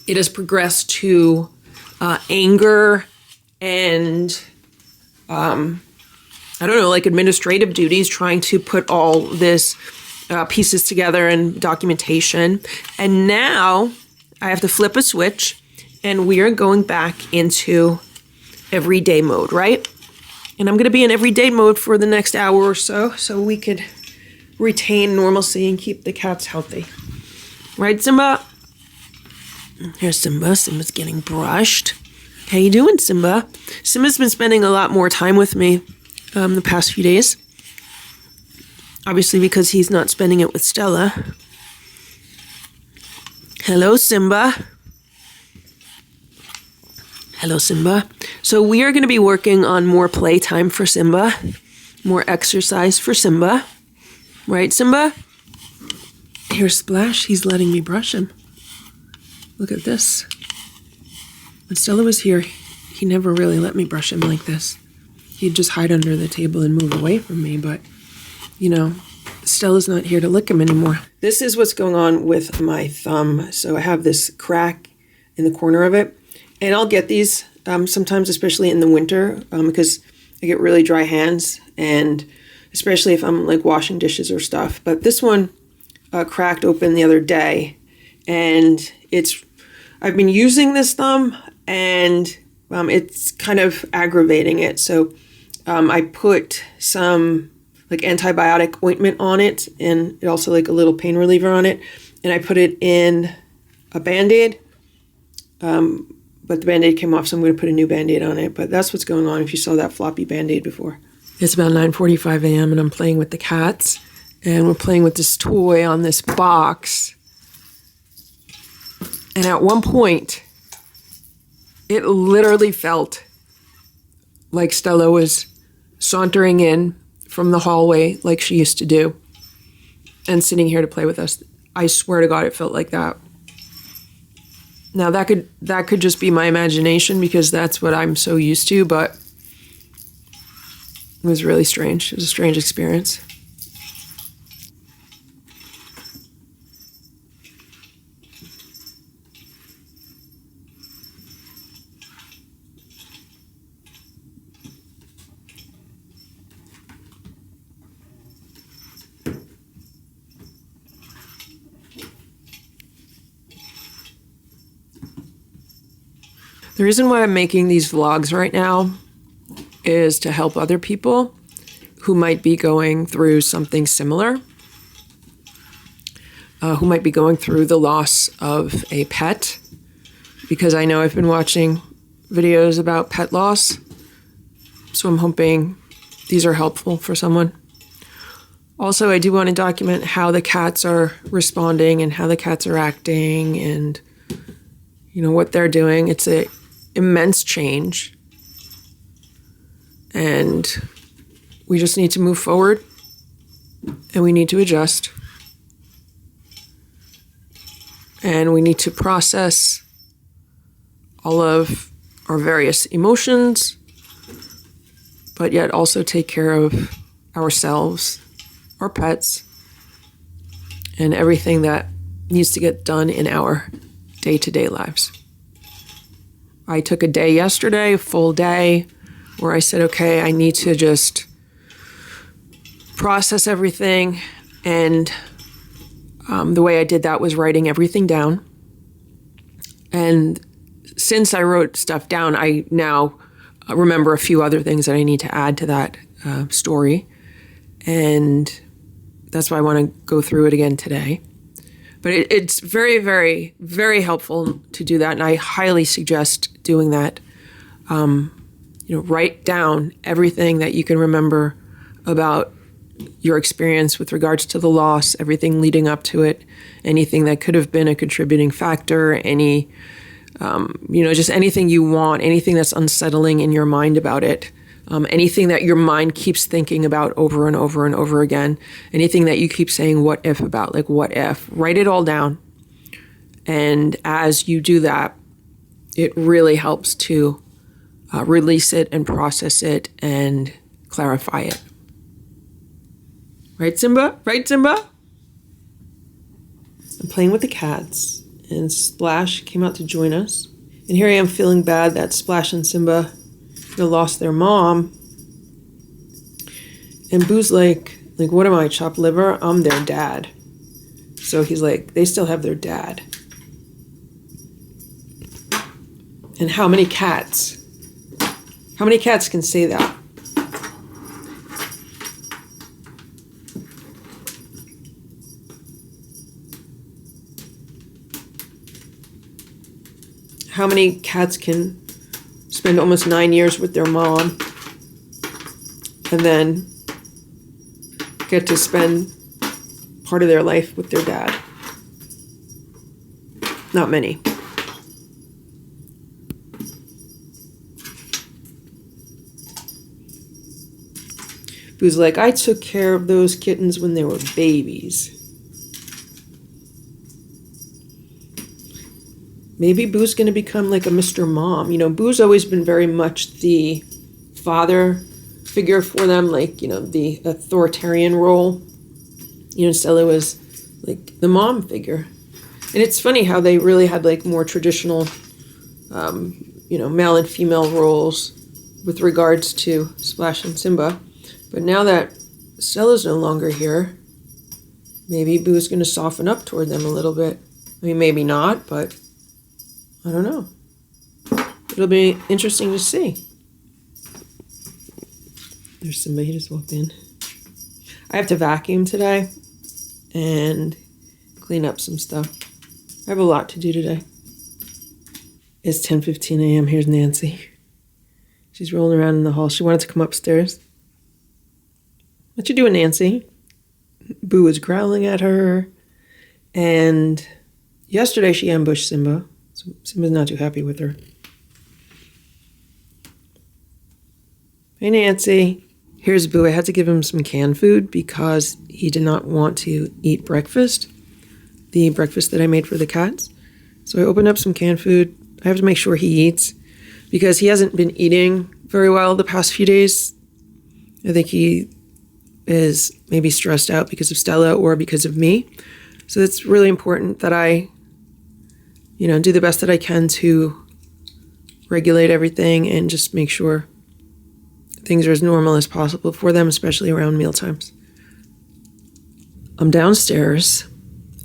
it has progressed to anger and, I don't know, like administrative duties, trying to put all this pieces together and documentation. And now I have to flip a switch and we are going back into everyday mode, right? And I'm going to be in everyday mode for the next hour or so we could retain normalcy and keep the cats healthy. Right, Simba? Here's Simba. Simba's getting brushed. How you doing, Simba? Simba's been spending a lot more time with me the past few days. Obviously because he's not spending it with Stella. Hello, Simba. Hello, Simba. So we are going to be working on more playtime for Simba, more exercise for Simba. Right, Simba? Here's Splash. He's letting me brush him. Look at this. When Stella was here, he never really let me brush him like this. He'd just hide under the table and move away from me, but you know, Stella's not here to lick him anymore. This is what's going on with my thumb. So I have this crack in the corner of it. And I'll get these sometimes, especially in the winter, because I get really dry hands. And especially if I'm like washing dishes or stuff. But this one cracked open the other day. And I've been using this thumb and it's kind of aggravating it. So I put some like antibiotic ointment on it and it also like a little pain reliever on it. And I put it in a Band-Aid, but the Band-Aid came off, so I'm going to put a new Band-Aid on it. But that's what's going on if you saw that floppy Band-Aid before. It's about 9:45 a.m. and I'm playing with the cats. And we're playing with this toy on this box. And at one point, it literally felt like Stella was sauntering in from the hallway like she used to do and sitting here to play with us. I swear to God, it felt like that. Now that could just be my imagination because that's what I'm so used to, but it was really strange. It was a strange experience. The reason why I'm making these vlogs right now is to help other people who might be going through something similar, who might be going through the loss of a pet, because I know I've been watching videos about pet loss, so I'm hoping these are helpful for someone. Also, I do want to document how the cats are responding and how the cats are acting and, you know, what they're doing. It's an immense change. And we just need to move forward and we need to adjust. And we need to process all of our various emotions, but yet also take care of ourselves, our pets, and everything that needs to get done in our day-to-day lives. I took a day yesterday, a full day, where I said, okay, I need to just process everything. And the way I did that was writing everything down. And since I wrote stuff down, I now remember a few other things that I need to add to that story. And that's why I want to go through it again today. But it's very, very, very helpful to do that. And I highly suggest doing that. Write down everything that you can remember about your experience with regards to the loss, everything leading up to it, anything that could have been a contributing factor, just anything you want, anything that's unsettling in your mind about it. anything that your mind keeps thinking about over and over and over again, anything that you keep saying what if about, like what if, write it all down. And as you do that, it really helps to release it and process it and clarify it. Right, Simba? Right, Simba? I'm playing with the cats, and Splash came out to join us. And here I am feeling bad that Splash and Simba lost their mom. And Boo's like, what am I, chopped liver? I'm their dad. So he's like, they still have their dad. And how many cats? How many cats can say that? How many cats can spend almost 9 years with their mom and then get to spend part of their life with their dad? Not many. Boo's like, I took care of those kittens when they were babies. Maybe Boo's going to become like a Mr. Mom. Boo's always been very much the father figure for them, like, the authoritarian role. Stella was like the mom figure. And it's funny how they really had like more traditional, male and female roles with regards to Splash and Simba. But now that Stella's no longer here, maybe Boo's going to soften up toward them a little bit. I mean, maybe not, but I don't know. It'll be interesting to see. There's somebody who just walked in. I have to vacuum today and clean up some stuff. I have a lot to do today. It's 10:15 a.m. Here's Nancy. She's rolling around in the hall. She wanted to come upstairs. What you doing, Nancy? Boo was growling at her. And yesterday she ambushed Simba. So Simba's not too happy with her. Hey, Nancy. Here's Boo. I had to give him some canned food because he did not want to eat breakfast. The breakfast that I made for the cats. So I opened up some canned food. I have to make sure he eats because he hasn't been eating very well the past few days. I think he is maybe stressed out because of Stella or because of me. So it's really important that I, do the best that I can to regulate everything and just make sure things are as normal as possible for them, especially around meal times. I'm downstairs.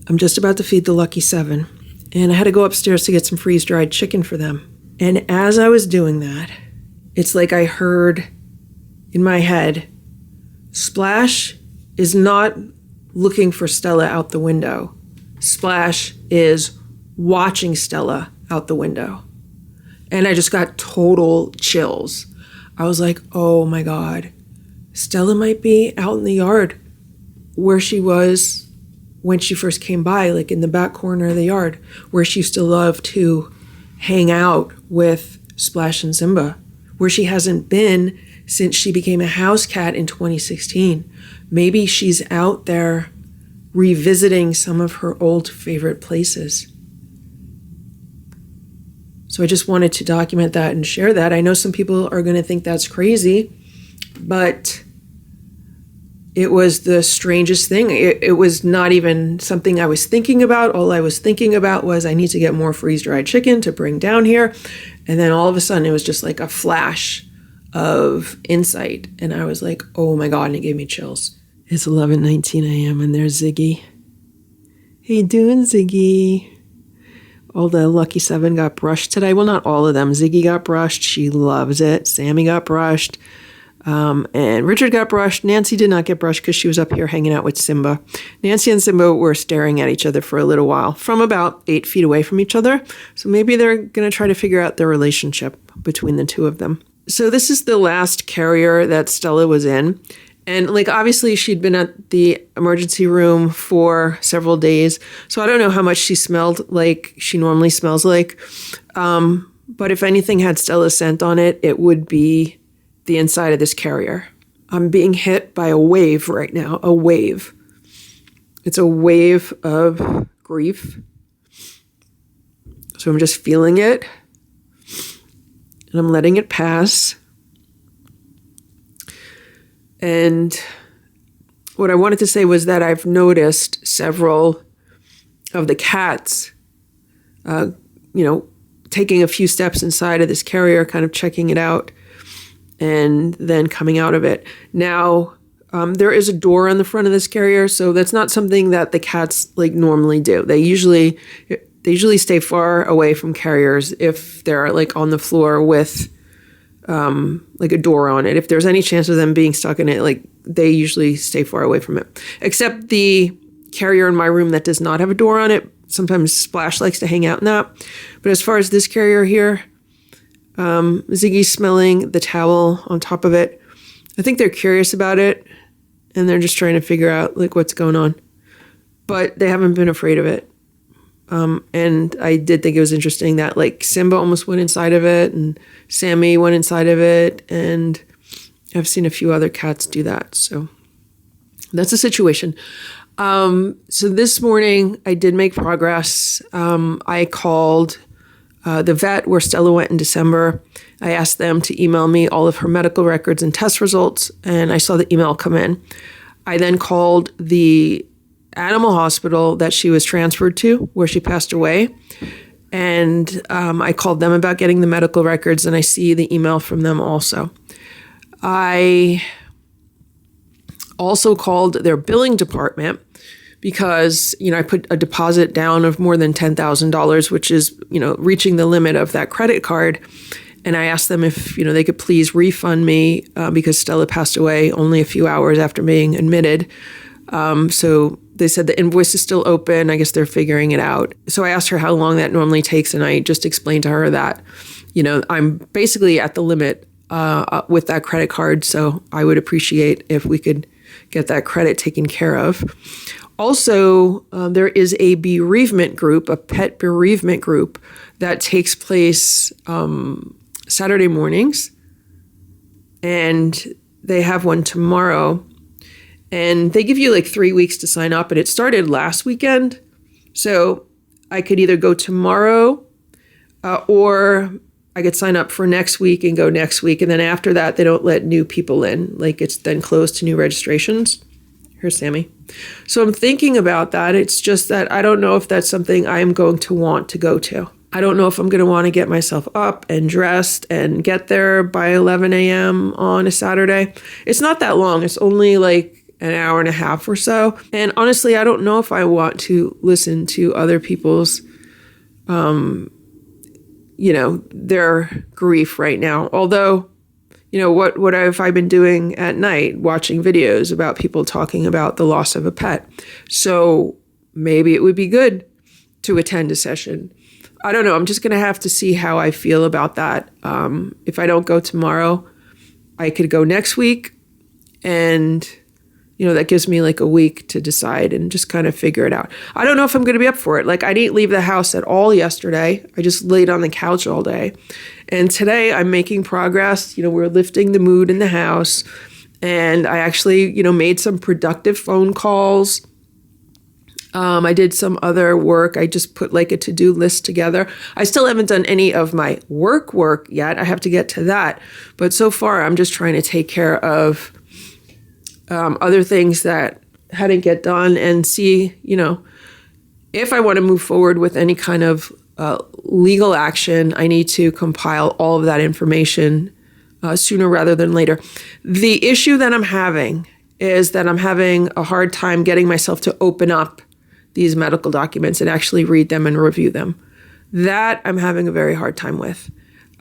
I'm just about to feed the lucky 7, and I had to go upstairs to get some freeze-dried chicken for them. And as I was doing that, it's like I heard in my head, Splash is not looking for Stella out the window. Splash is watching Stella out the window. And I just got total chills. I was like, oh my God, Stella might be out in the yard where she was when she first came by, like in the back corner of the yard, where she used to love to hang out with Splash and Simba, where she hasn't been since she became a house cat in 2016. Maybe she's out there revisiting some of her old favorite places. So I just wanted to document that and share that. I know some people are going to think that's crazy, but it was the strangest thing. It was not even something I was thinking about. All I was thinking about was I need to get more freeze-dried chicken to bring down here. And then all of a sudden it was just like a flash of insight. And I was like, oh my God, and it gave me chills. It's 11:19 a.m. and there's Ziggy. How you doing, Ziggy? All the lucky 7 got brushed today. Well, not all of them. Ziggy got brushed. She loves it. Sammy got brushed. And Richard got brushed. Nancy did not get brushed because she was up here hanging out with Simba. Nancy and Simba were staring at each other for a little while from about 8 feet away from each other. So maybe they're going to try to figure out their relationship between the two of them. So this is the last carrier that Stella was in. And obviously she'd been at the emergency room for several days. So I don't know how much she smelled like she normally smells like. But if anything had Stella's scent on it, it would be the inside of this carrier. I'm being hit by a wave right now, a wave. It's a wave of grief. So I'm just feeling it, and I'm letting it pass. And what I wanted to say was that I've noticed several of the cats, taking a few steps inside of this carrier, kind of checking it out, and then coming out of it. Now, there is a door on the front of this carrier, so that's not something that the cats normally do. They usually stay far away from carriers if they're on the floor with a door on it. If there's any chance of them being stuck in it, they usually stay far away from it. Except the carrier in my room that does not have a door on it. Sometimes Splash likes to hang out in that. But as far as this carrier here, Ziggy's smelling the towel on top of it. I think they're curious about it, and they're just trying to figure out what's going on. But they haven't been afraid of it. And I did think it was interesting that Simba almost went inside of it, and Sammy went inside of it, and I've seen a few other cats do that. So that's the situation. So this morning I did make progress. I called the vet where Stella went in December. I asked them to email me all of her medical records and test results, and I saw the email come in. I then called the animal hospital that she was transferred to, where she passed away, and I called them about getting the medical records, and I see the email from them also. I also called their billing department because, I put a deposit down of more than $10,000, which is, reaching the limit of that credit card. And I asked them if, they could please refund me because Stella passed away only a few hours after being admitted. So they said the invoice is still open. I guess they're figuring it out. So I asked her how long that normally takes, and I just explained to her that, I'm basically at the limit with that credit card, so I would appreciate if we could get that credit taken care of. Also, there is a bereavement group, a pet bereavement group that takes place Saturday mornings, and they have one tomorrow. And they give you 3 weeks to sign up, and it started last weekend. So I could either go tomorrow or I could sign up for next week and go next week. And then after that, they don't let new people in. It's then closed to new registrations. Here's Sammy. So I'm thinking about that. It's just that I don't know if that's something I'm going to want to go to. I don't know if I'm going to want to get myself up and dressed and get there by 11 a.m. on a Saturday. It's not that long. It's only an hour and a half or so. And honestly, I don't know if I want to listen to other people's, their grief right now. Although, what have I been doing at night? Watching videos about people talking about the loss of a pet. So maybe it would be good to attend a session. I don't know. I'm just going to have to see how I feel about that. If I don't go tomorrow, I could go next week, and that gives me a week to decide and just kind of figure it out. I don't know if I'm going to be up for it. I didn't leave the house at all yesterday. I just laid on the couch all day. And today I'm making progress. We're lifting the mood in the house. And I actually, made some productive phone calls. I did some other work. I just put a to-do list together. I still haven't done any of my work yet. I have to get to that. But so far, I'm just trying to take care of other things that hadn't get done and see, if I want to move forward with any kind of legal action, I need to compile all of that information sooner rather than later. The issue that I'm having is that I'm having a hard time getting myself to open up these medical documents and actually read them and review them. That I'm having a very hard time with.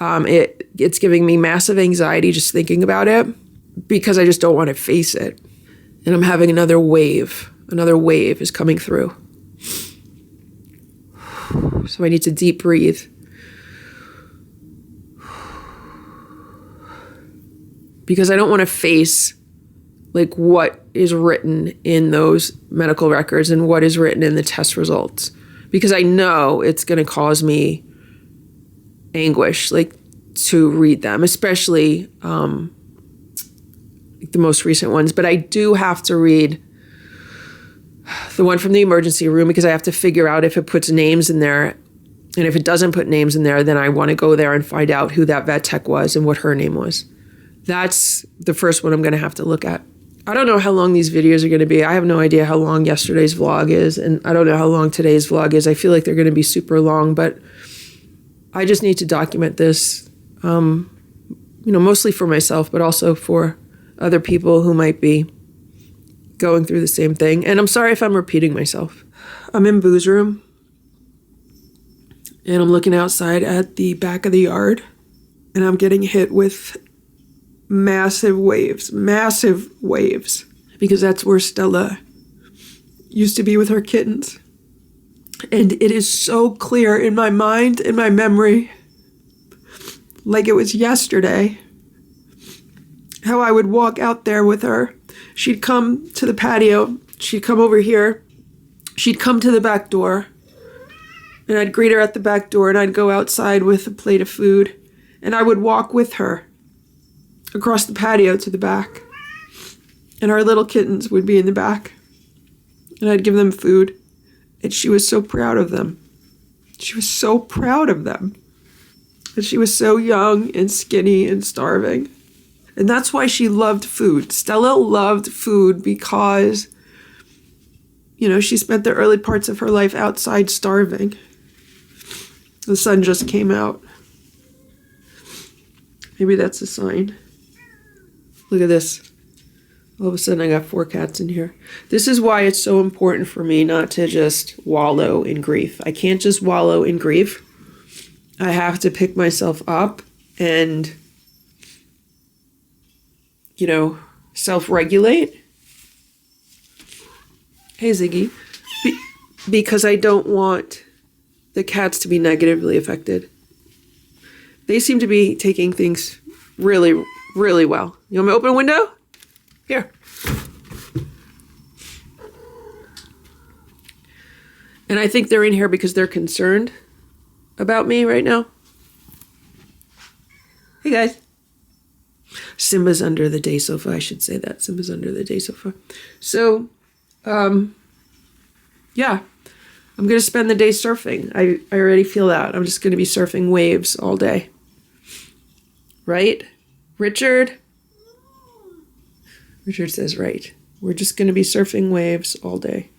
It's giving me massive anxiety just thinking about it, because I just don't want to face it. And I'm having another wave. Another wave is coming through. So I need to deep breathe. Because I don't want to face what is written in those medical records and what is written in the test results. Because I know it's going to cause me anguish, to read them, especially the most recent ones, but I do have to read the one from the emergency room because I have to figure out if it puts names in there. And if it doesn't put names in there, then I want to go there and find out who that vet tech was and what her name was. That's the first one I'm going to have to look at. I don't know how long these videos are going to be. I have no idea how long yesterday's vlog is, and I don't know how long today's vlog is. I feel like they're going to be super long, but I just need to document this, mostly for myself, but also for other people who might be going through the same thing. And I'm sorry if I'm repeating myself. I'm in Boo's room, and I'm looking outside at the back of the yard, and I'm getting hit with massive waves, because that's where Stella used to be with her kittens. And it is so clear in my mind, in my memory, like it was yesterday, how I would walk out there with her. She'd come to the patio, she'd come over here, she'd come to the back door, and I'd greet her at the back door, and I'd go outside with a plate of food, and I would walk with her across the patio to the back. And our little kittens would be in the back, and I'd give them food, and she was so proud of them. She was so proud of them. And she was so young and skinny and starving. And that's why she loved food. Stella loved food because, she spent the early parts of her life outside starving. The sun just came out. Maybe that's a sign. Look at this. All of a sudden I got 4 cats in here. This is why it's so important for me not to just wallow in grief. I can't just wallow in grief. I have to pick myself up and, self-regulate. Hey, Ziggy. Because I don't want the cats to be negatively affected. They seem to be taking things really, really well. You want me to open a window? Here. And I think they're in here because they're concerned about me right now. Hey, guys. Simba's under the day sofa. I should say that. Simba's under the day sofa. So, yeah. I'm going to spend the day surfing. I already feel that. I'm just going to be surfing waves all day. Right? Richard? Richard says, right. We're just going to be surfing waves all day.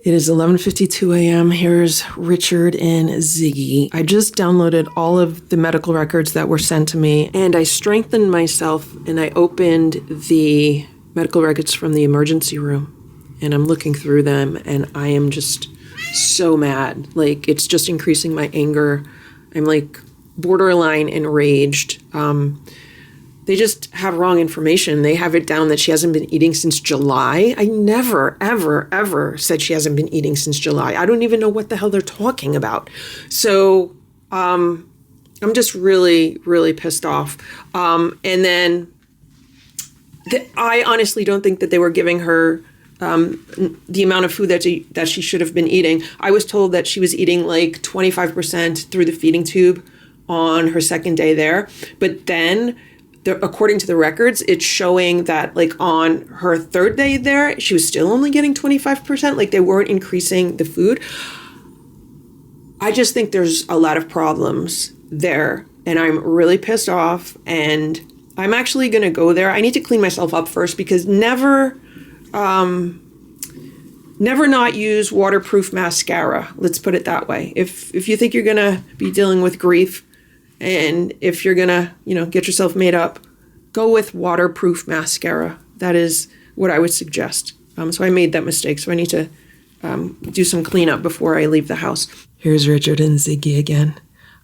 It is 11:52 a.m. Here's Richard and Ziggy. I just downloaded all of the medical records that were sent to me, and I strengthened myself, and I opened the medical records from the emergency room, and I'm looking through them, and I am just so mad. Like, it's just increasing my anger. I'm like borderline enraged. They just have wrong information. They have it down that she hasn't been eating since July. I never, ever, ever said she hasn't been eating since July. I don't even know what the hell they're talking about. So I'm just really, really pissed off. And then I honestly don't think that they were giving her the amount of food that she should have been eating. I was told that she was eating like 25% through the feeding tube on her second day there. But then, according to the records, it's showing that like on her third day there, she was still only getting 25%. Like they weren't increasing the food. I just think there's a lot of problems there, and I'm really pissed off, and I'm actually going to go there. I need to clean myself up first, because never not use waterproof mascara. Let's put it that way. If you think you're going to be dealing with grief, and if you're going to, get yourself made up, go with waterproof mascara. That is what I would suggest. So I made that mistake. So I need to do some cleanup before I leave the house. Here's Richard and Ziggy again.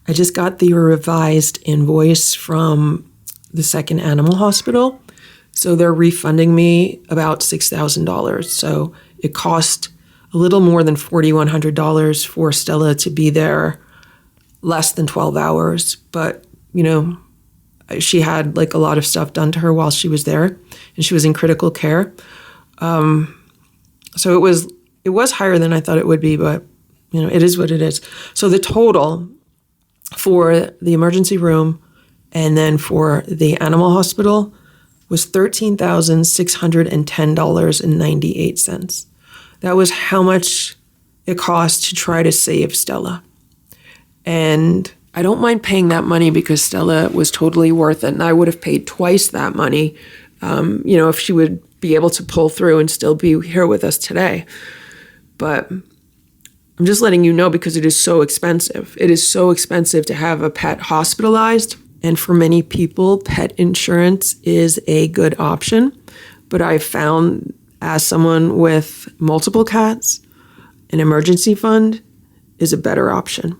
I just got the revised invoice from the second animal hospital. So they're refunding me about $6,000. So it cost a little more than $4,100 for Stella to be there less than 12 hours. But, she had like a lot of stuff done to her while she was there, and she was in critical care. So it was higher than I thought it would be, but, it is what it is. So the total for the emergency room and then for the animal hospital was $13,610.98. That was how much it cost to try to save Stella. And I don't mind paying that money because Stella was totally worth it. And I would have paid twice that money, if she would be able to pull through and still be here with us today. But I'm just letting you know because it is so expensive. It is so expensive to have a pet hospitalized. And for many people, pet insurance is a good option. But I've found, as someone with multiple cats, an emergency fund is a better option.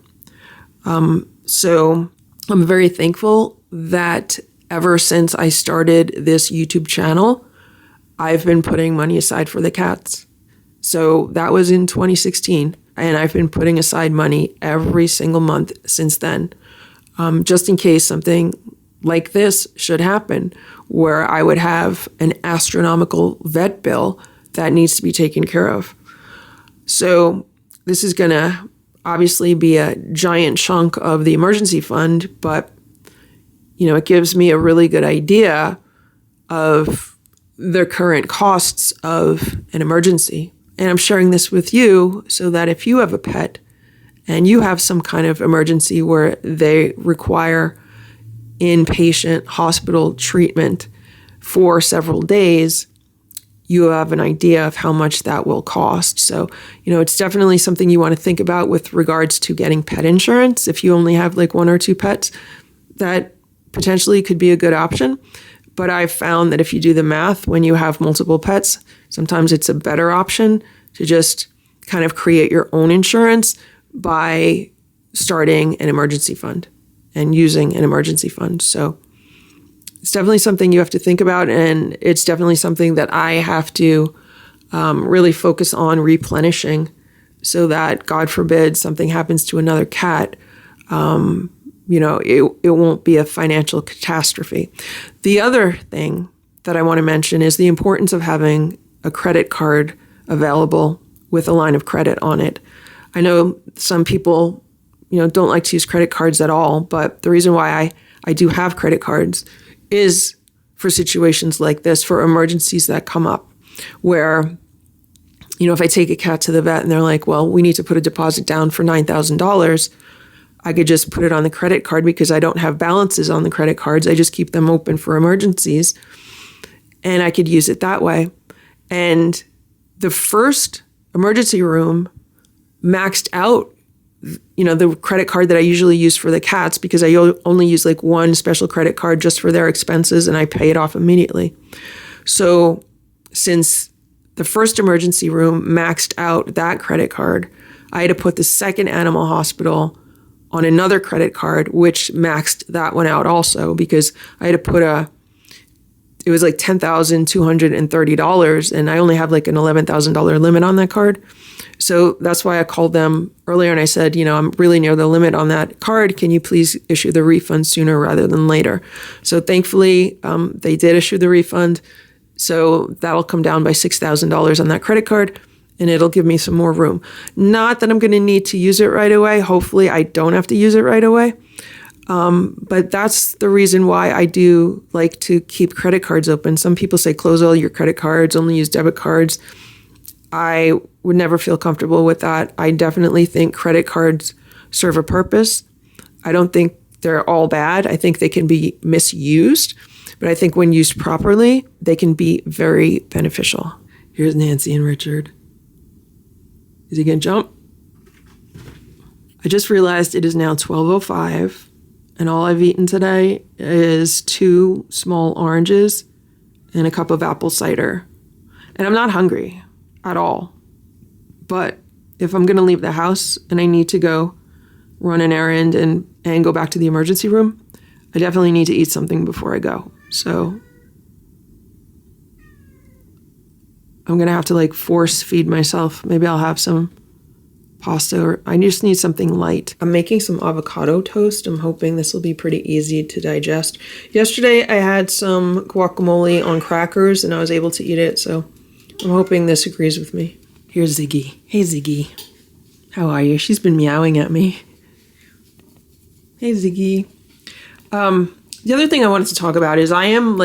So I'm very thankful that ever since I started this YouTube channel, I've been putting money aside for the cats. So that was in 2016, and I've been putting aside money every single month since then, just in case something like this should happen, where I would have an astronomical vet bill that needs to be taken care of. So this is going to obviously be a giant chunk of the emergency fund, but it gives me a really good idea of the current costs of an emergency. And I'm sharing this with you so that if you have a pet and you have some kind of emergency where they require inpatient hospital treatment for several days, you have an idea of how much that will cost. So, it's definitely something you want to think about with regards to getting pet insurance. If you only have like one or two pets, that potentially could be a good option. But I've found that if you do the math, when you have multiple pets, sometimes it's a better option to just kind of create your own insurance by starting an emergency fund and using an emergency fund. So it's definitely something you have to think about, and it's definitely something that I have to really focus on replenishing so that, God forbid, something happens to another cat, it won't be a financial catastrophe. The other thing that I want to mention is the importance of having a credit card available with a line of credit on it. I know some people, don't like to use credit cards at all, but the reason why I do have credit cards is for situations like this, for emergencies that come up where, if I take a cat to the vet and they're like, well, we need to put a deposit down for $9,000, I could just put it on the credit card because I don't have balances on the credit cards. I just keep them open for emergencies, and I could use it that way. And the first emergency room maxed out, the credit card that I usually use for the cats, because I only use like one special credit card just for their expenses, and I pay it off immediately. So since the first emergency room maxed out that credit card, I had to put the second animal hospital on another credit card, which maxed that one out also, because I had to put it was like $10,230, and I only have like an $11,000 limit on that card. So that's why I called them earlier and I said, I'm really near the limit on that card. Can you please issue the refund sooner rather than later? So thankfully, they did issue the refund. So that'll come down by $6,000 on that credit card, and it'll give me some more room. Not that I'm going to need to use it right away. Hopefully I don't have to use it right away. But that's the reason why I do like to keep credit cards open. Some people say close all your credit cards, only use debit cards. I would never feel comfortable with that. I definitely think credit cards serve a purpose. I don't think they're all bad. I think they can be misused, but I think when used properly, they can be very beneficial. Here's Nancy and Richard. Is he gonna jump? I just realized it is now 12:05, and all I've eaten today is 2 small oranges and a cup of apple cider. And I'm not hungry at all. But if I'm going to leave the house and I need to go run an errand and go back to the emergency room, I definitely need to eat something before I go. So I'm going to have to force feed myself. Maybe I'll have some pasta, or I just need something light. I'm making some avocado toast. I'm hoping this will be pretty easy to digest. Yesterday I had some guacamole on crackers and I was able to eat it, so I'm hoping this agrees with me. Here's Ziggy. Hey Ziggy. How are you? She's been meowing at me. Hey Ziggy. The other thing I wanted to talk about is I am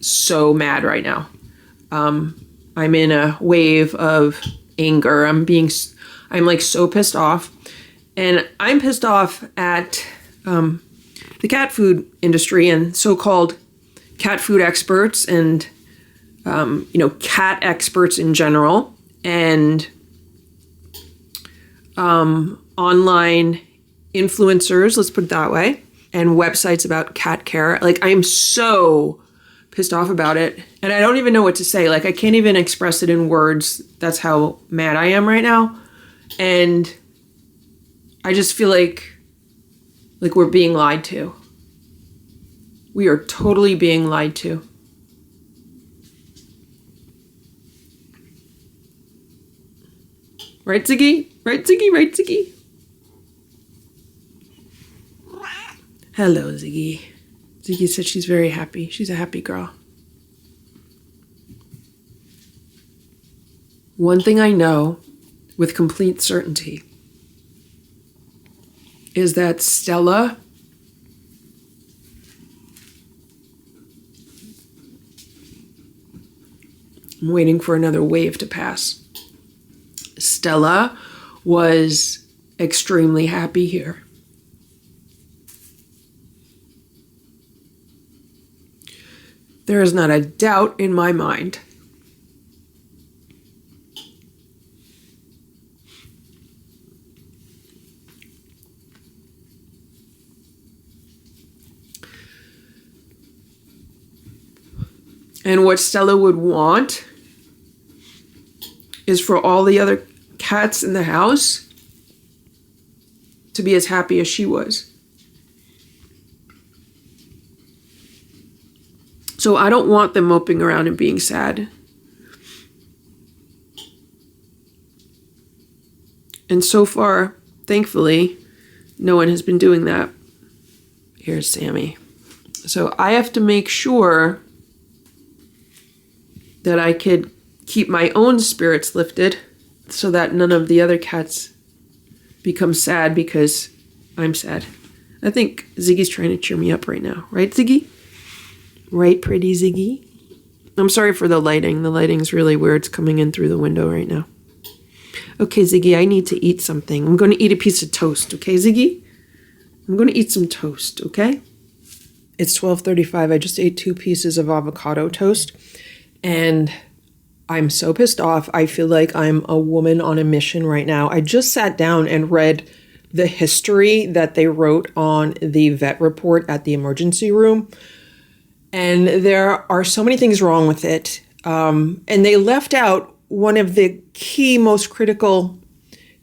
so mad right now. I'm in a wave of anger. I'm like so pissed off. And I'm pissed off at the cat food industry and so-called cat food experts and, cat experts in general, and online influencers, let's put it that way, and websites about cat care. Like, I'm so pissed off about it, and I don't even know what to say. Like, I can't even express it in words. That's how mad I am right now. And I just feel like we're being lied to. We are totally being lied to. Right, Ziggy? Right, Ziggy? Right, Ziggy? Hello, Ziggy. Ziggy said she's very happy. She's a happy girl. One thing I know with complete certainty is that Stella I'm waiting for another wave to pass. Stella was extremely happy here. There is not a doubt in my mind. And what Stella would want is for all the other cats in the house to be as happy as she was. So I don't want them moping around and being sad. And so far, thankfully, no one has been doing that. Here's Sammy. So I have to make sure that I could keep my own spirits lifted so that none of the other cats become sad because I'm sad. I think Ziggy's trying to cheer me up right now. Right, Ziggy? Right, pretty Ziggy? I'm sorry for the lighting. The lighting's really weird. It's coming in through the window right now. Okay, Ziggy, I need to eat something. I'm going to eat a piece of toast. Okay, Ziggy? I'm going to eat some toast, okay? It's 12:35. I just ate 2 pieces of avocado toast. And I'm so pissed off. I feel like I'm a woman on a mission right now. I just sat down and read the history that they wrote on the vet report at the emergency room. And there are so many things wrong with it. And they left out one of the key, most critical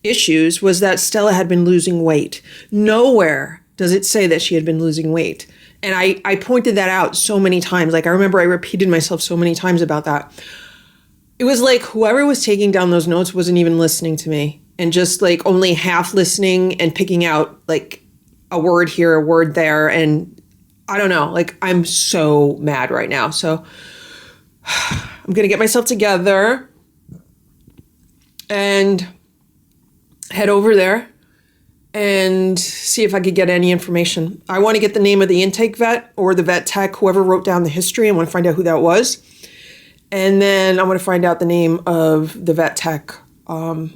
issues was that Stella had been losing weight. Nowhere does it say that she had been losing weight. And I pointed that out so many times. Like, I remember I repeated myself so many times about that. It was like whoever was taking down those notes wasn't even listening to me and just like only half listening and picking out like a word here, a word there. And I don't know, like, I'm so mad right now. So I'm going to get myself together and head over there and see if I could get any information. I want to get the name of the intake vet or the vet tech, whoever wrote down the history. I want to find out who that was. And then I want to find out the name of the vet tech on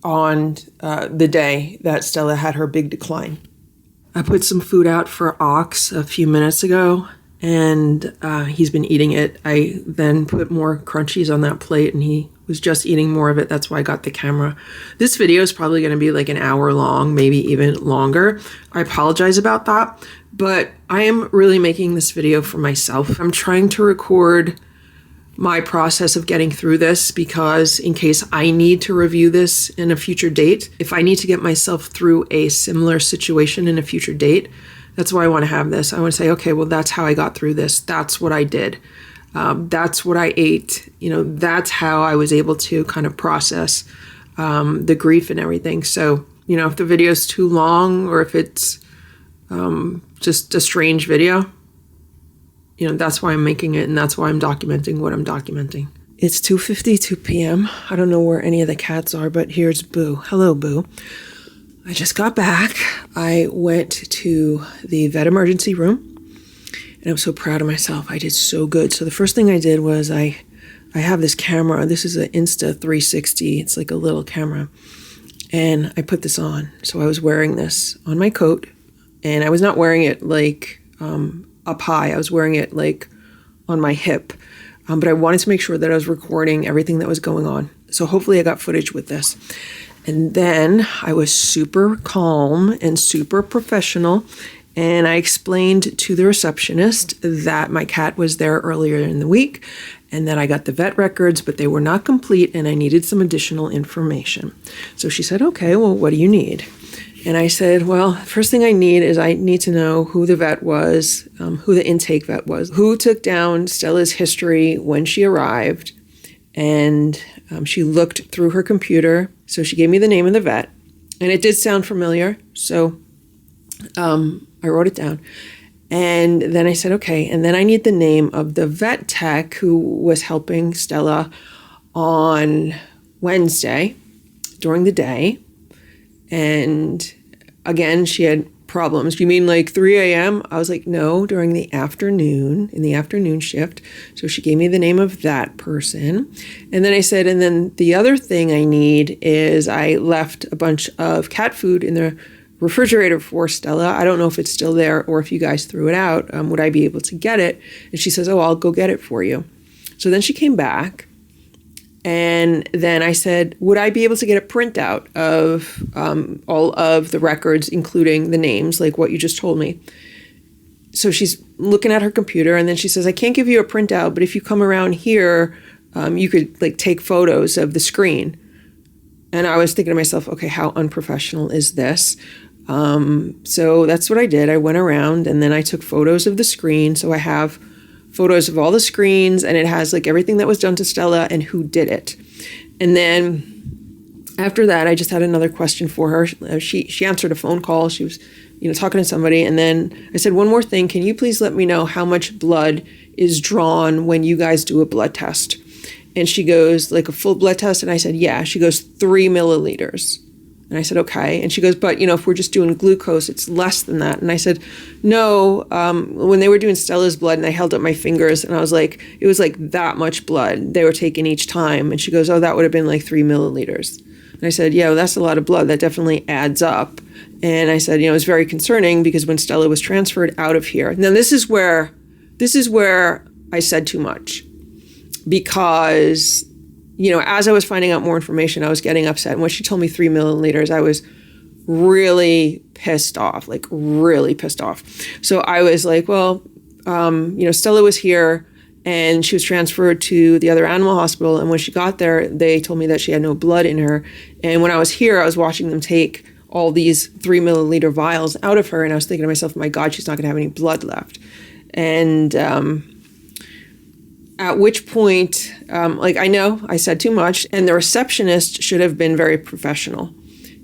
the day that Stella had her big decline. I put some food out for Ox a few minutes ago, and he's been eating it. I then put more crunchies on that plate, and he was just eating more of it. That's why I got the camera. This video is probably going to be like an hour long, maybe even longer. I apologize about that, but I am really making this video for myself. I'm trying to record my process of getting through this because in case I need to review this in a future date, if I need to get myself through a similar situation in a future date, that's why I want to have this. I want to say, okay, well, that's how I got through this. That's what I did. That's what I ate. You know, that's how I was able to kind of process the grief and everything. So, you know, if the video is too long or if it's just a strange video, you know, that's why I'm making it, and that's why I'm documenting what I'm documenting. It's 2:52 p.m. I don't know where any of the cats are, but here's Boo. Hello, Boo. I just got back. I went to the vet emergency room, And I'm so proud of myself. I did so good. So the first thing I did was I have this camera. This is an Insta360. It's like a little camera. And I put this on. So I was wearing this on my coat. And I was not wearing it like up high. I was wearing it like on my hip. But I wanted to make sure that I was recording everything that was going on. So hopefully I got footage with this. And then I was super calm and super professional. And I explained to the receptionist that my cat was there earlier in the week and that I got the vet records, but they were not complete and I needed some additional information. So she said, okay, well, what do you need? And I said, well, first thing I need is I need to know who the vet was, who the intake vet was, who took down Stella's history when she arrived. And she looked through her computer. So she gave me the name of the vet. And it did sound familiar. So I wrote it down. And then I said, okay. And then I need the name of the vet tech who was helping Stella on Wednesday during the day. And again, she had problems. You mean like 3 a.m.? I was like, no, during the afternoon, in the afternoon shift. So she gave me the name of that person. And then I said, and then the other thing I need is I left a bunch of cat food in the refrigerator for Stella. I don't know if it's still there or if you guys threw it out. Would I be able to get it? And she says, oh, I'll go get it for you. So then she came back. And then I said, would I be able to get a printout of all of the records, including the names, like what you just told me? So she's looking at her computer, and then she says, I can't give you a printout, but if you come around here, you could like take photos of the screen. And I was thinking to myself, okay, how unprofessional is this? So that's what I did. I went around, and then I took photos of the screen. So I have photos of all the screens, and it has like everything that was done to Stella and who did it. And then after that, I just had another question for her. She answered a phone call. She was, talking to somebody. And then I said, one more thing. Can you please let me know how much blood is drawn when you guys do a blood test? And she goes, like a full blood test? And I said, yeah. She goes, 3 milliliters. And I said, okay. And she goes, but, if we're just doing glucose, it's less than that. And I said, no, when they were doing Stella's blood and I held up my fingers and I was like, it was like that much blood they were taking each time. And she goes, oh, that would have been like 3 milliliters. And I said, yeah, well, that's a lot of blood. That definitely adds up. And I said, it's very concerning because when Stella was transferred out of here. Now, this is where I said too much because as I was finding out more information, I was getting upset. And when she told me 3 milliliters, I was really pissed off, like really pissed off. So I was like, well, Stella was here and she was transferred to the other animal hospital. And when she got there, they told me that she had no blood in her. And when I was here, I was watching them take all these 3 milliliter vials out of her. And I was thinking to myself, my God, she's not going to have any blood left. And at which point, I know I said too much, and the receptionist should have been very professional.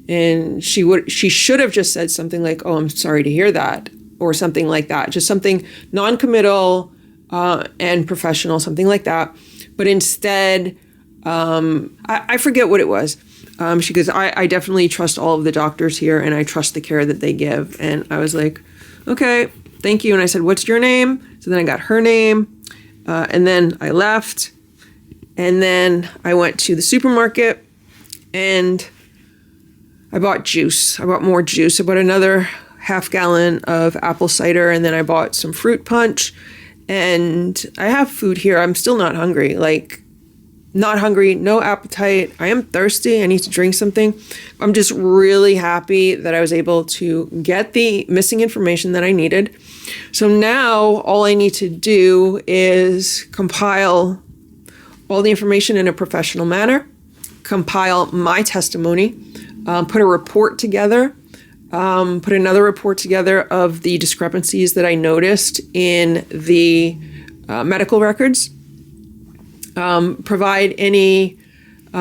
And she should have just said something like, oh, I'm sorry to hear that, or something like that. Just something non-committal and professional, something like that. But instead, I forget what it was. She goes, I definitely trust all of the doctors here, and I trust the care that they give. And I was like, okay, thank you. And I said, what's your name? So then I got her name. And then I left, and then I went to the supermarket, and I bought juice. I bought more juice. I bought another half gallon of apple cider, and then I bought some fruit punch, and I have food here. I'm still not hungry, not hungry, no appetite. I am thirsty. I need to drink something. I'm just really happy that I was able to get the missing information that I needed. So now all I need to do is compile all the information in a professional manner, compile my testimony, put a report together, put another report together of the discrepancies that I noticed in the medical records, provide any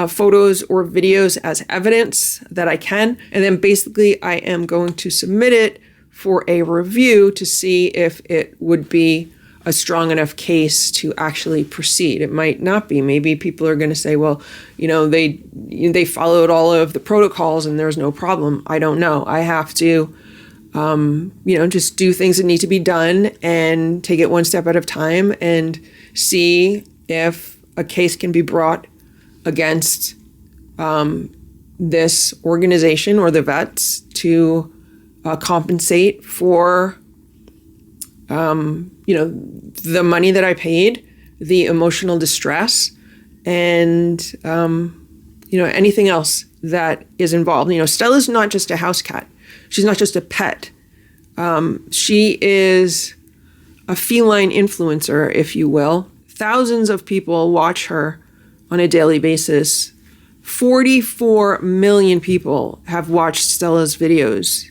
photos or videos as evidence that I can, and then basically I am going to submit it for a review to see if it would be a strong enough case to actually proceed. It might not be. Maybe people are going to say, well, they followed all of the protocols and there's no problem. I don't know. I have to just do things that need to be done and take it one step at a time and see if a case can be brought against this organization or the vets to compensate for, the money that I paid, the emotional distress, and, anything else that is involved. Stella's not just a house cat. She's not just a pet. She is a feline influencer, if you will. Thousands of people watch her on a daily basis. 44 million people have watched Stella's videos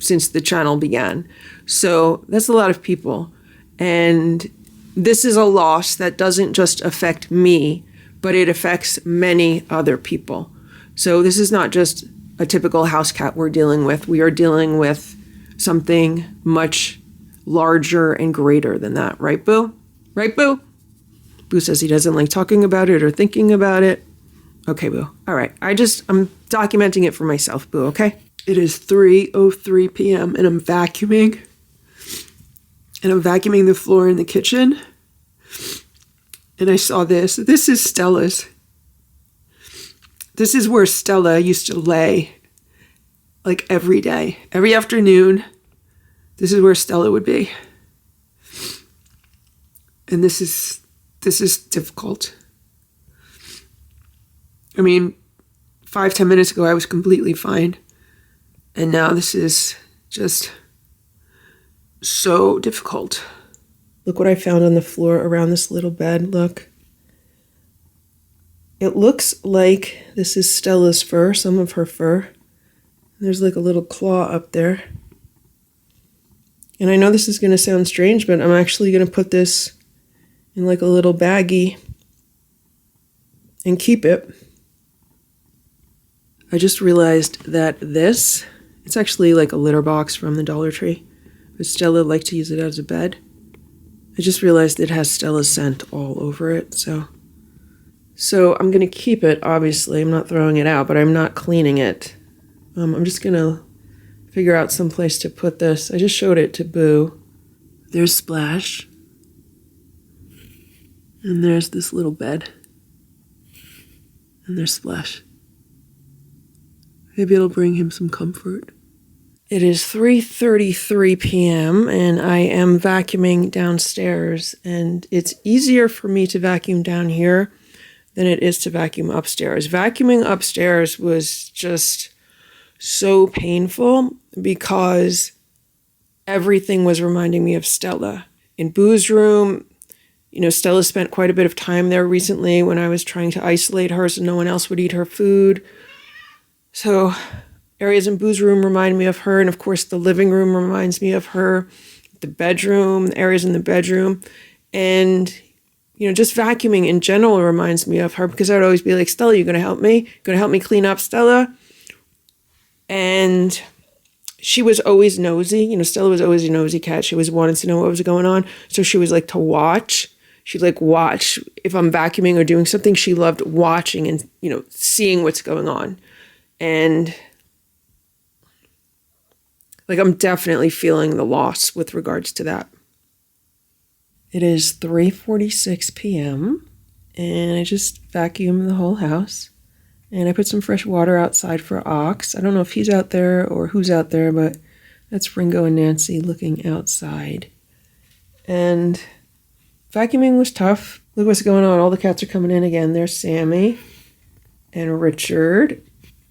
since the channel began. So that's a lot of people. And this is a loss that doesn't just affect me, but it affects many other people. So this is not just a typical house cat we're dealing with. We are dealing with something much larger and greater than that. Right, Boo? Right, Boo? Boo says he doesn't like talking about it or thinking about it. Okay, Boo. All right. I'm documenting it for myself, Boo, okay? It is 3:03 p.m. and I'm vacuuming. And I'm vacuuming the floor in the kitchen. And I saw this. This is Stella's. This is where Stella used to lay, like every day. Every afternoon, this is where Stella would be. And this is difficult. I mean, 5-10 minutes ago, I was completely fine. And now this is just so difficult. Look what I found on the floor around this little bed. Look. It looks like this is Stella's fur, some of her fur. There's like a little claw up there. And I know this is going to sound strange, but I'm actually going to put this in like a little baggie and keep it. I just realized that it's actually like a litter box from the Dollar Tree, but Stella liked to use it as a bed. I just realized it has Stella's scent all over it, so I'm going to keep it, obviously. I'm not throwing it out, but I'm not cleaning it. I'm just going to figure out some place to put this. I just showed it to Boo. There's Splash. And there's this little bed. And there's Splash. Maybe it'll bring him some comfort. It is 3:33 p.m. and I am vacuuming downstairs. And it's easier for me to vacuum down here than it is to vacuum upstairs. Vacuuming upstairs was just so painful because everything was reminding me of Stella. In Boo's room, Stella spent quite a bit of time there recently when I was trying to isolate her so no one else would eat her food. So areas in Boo's room remind me of her, and of course the living room reminds me of her, the bedroom, the areas in the bedroom, and just vacuuming in general reminds me of her because I would always be like, Stella, you gonna help me? Gonna help me clean up, Stella? And she was always nosy. Stella was always a nosy cat. She always wanted to know what was going on. So she was like to watch. She'd like watch if I'm vacuuming or doing something. She loved watching and, seeing what's going on. And like, I'm definitely feeling the loss with regards to that. It is 3:46 p.m. and I just vacuumed the whole house. And I put some fresh water outside for Ox. I don't know if he's out there or who's out there, but that's Ringo and Nancy looking outside. And vacuuming was tough. Look what's going on. All the cats are coming in again. There's Sammy and Richard.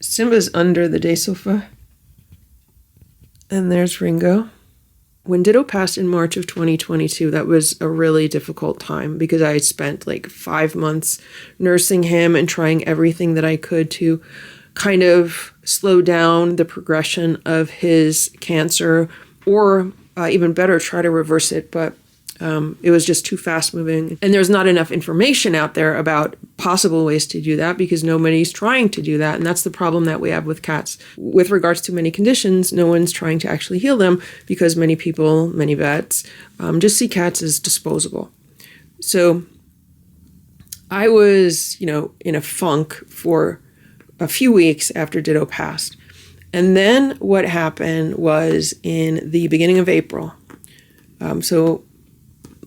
Simba's under the day sofa. And there's Ringo. When Ditto passed in March of 2022, that was a really difficult time because I had spent like 5 months nursing him and trying everything that I could to kind of slow down the progression of his cancer or even better, try to reverse it. But it was just too fast moving. And there's not enough information out there about possible ways to do that because nobody's trying to do that. And that's the problem that we have with cats. With regards to many conditions, no one's trying to actually heal them because many people, many vets, just see cats as disposable. So I was, in a funk for a few weeks after Ditto passed. And then what happened was in the beginning of April, so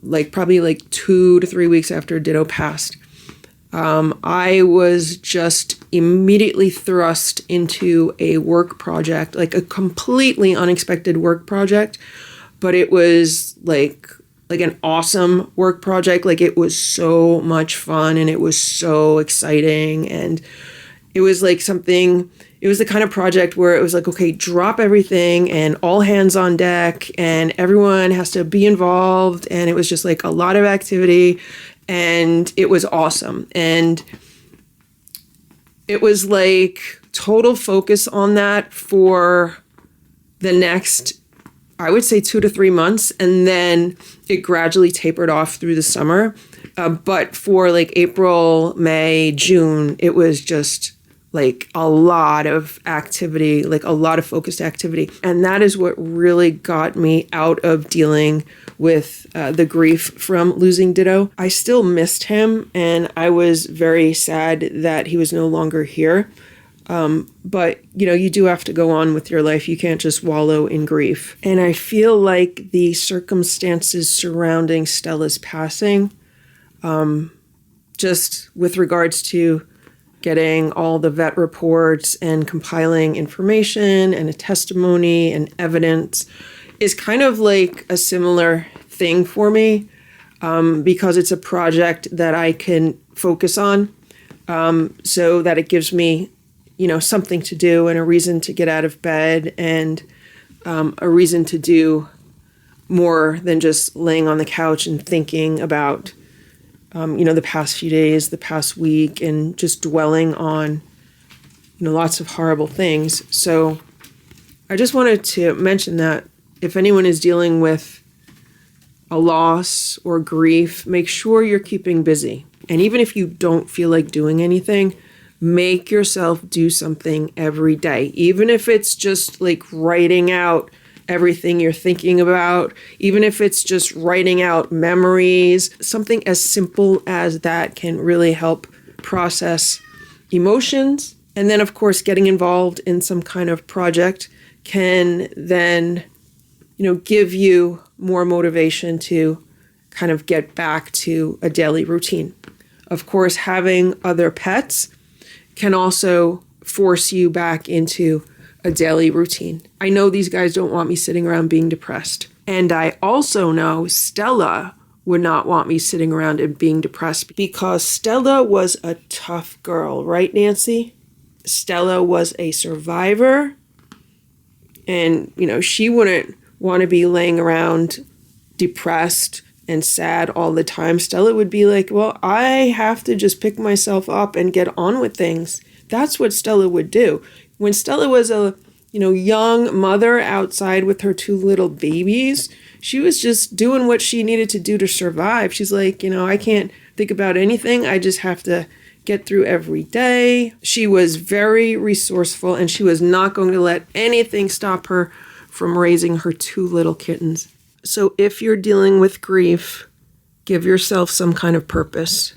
like probably like 2 to 3 weeks after Ditto passed, I was just immediately thrust into a work project, like a completely unexpected work project, but it was like an awesome work project. Like it was so much fun and it was so exciting, and it was like something, it was the kind of project where it was like, okay, drop everything and all hands on deck and everyone has to be involved, and it was just like a lot of activity. And it was awesome. And it was like total focus on that for the next, I would say 2 to 3 months. And then it gradually tapered off through the summer. But for like April, May, June, it was just like a lot of activity, like a lot of focused activity. And that is what really got me out of dealing with the grief from losing Ditto. I still missed him, and I was very sad that he was no longer here. But, you know, you do have to go on with your life. You can't just wallow in grief. And I feel like the circumstances surrounding Stella's passing, just with regards to getting all the vet reports and compiling information and a testimony and evidence, is kind of like a similar thing for me, because it's a project that I can focus on, so that it gives me, you know, something to do and a reason to get out of bed, and a reason to do more than just laying on the couch and thinking about, you know, the past few days, the past week, and just dwelling on, you know, lots of horrible things. So I just wanted to mention that if anyone is dealing with a loss or grief, make sure you're keeping busy. And even if you don't feel like doing anything, make yourself do something every day. Even if it's just like writing out everything you're thinking about, even if it's just writing out memories, something as simple as that can really help process emotions. And then, of course, getting involved in some kind of project can then, you know, give you more motivation to kind of get back to a daily routine. Of course, having other pets can also force you back into a daily routine. I know these guys don't want me sitting around being depressed. And I also know Stella would not want me sitting around and being depressed, because Stella was a tough girl, right, Nancy? Stella was a survivor, and, you know, she wouldn't want to be laying around depressed and sad all the time. Stella would be like, well, I have to just pick myself up and get on with things. That's what Stella would do. When Stella was a, you know, young mother outside with her 2 little babies, she was just doing what she needed to do to survive. She's like, you know, I can't think about anything. I just have to get through every day. She was very resourceful, and she was not going to let anything stop her from raising her 2 little kittens. So if you're dealing with grief, give yourself some kind of purpose.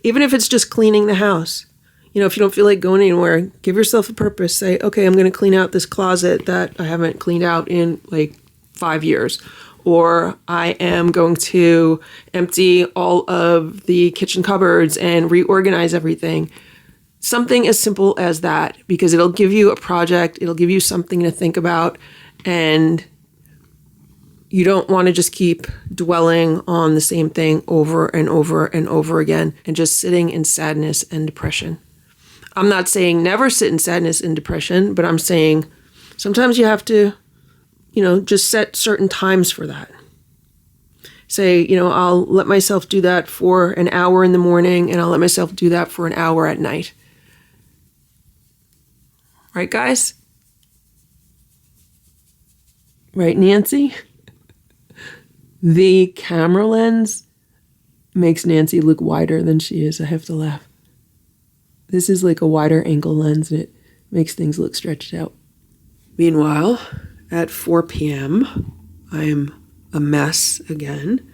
Even if it's just cleaning the house. You know, if you don't feel like going anywhere, give yourself a purpose. Say, okay, I'm going to clean out this closet that I haven't cleaned out in like 5 years. Or I am going to empty all of the kitchen cupboards and reorganize everything. Something as simple as that, because it'll give you a project, it'll give you something to think about, and you don't want to just keep dwelling on the same thing over and over and over again and just sitting in sadness and depression. I'm not saying never sit in sadness and depression, but I'm saying sometimes you have to, you know, just set certain times for that. Say, you know, I'll let myself do that for an hour in the morning, and I'll let myself do that for an hour at night. Right, guys? Right, Nancy? The camera lens makes Nancy look wider than she is. I have to laugh. This is like a wider angle lens, and it makes things look stretched out. Meanwhile, at 4 p.m., I am a mess again,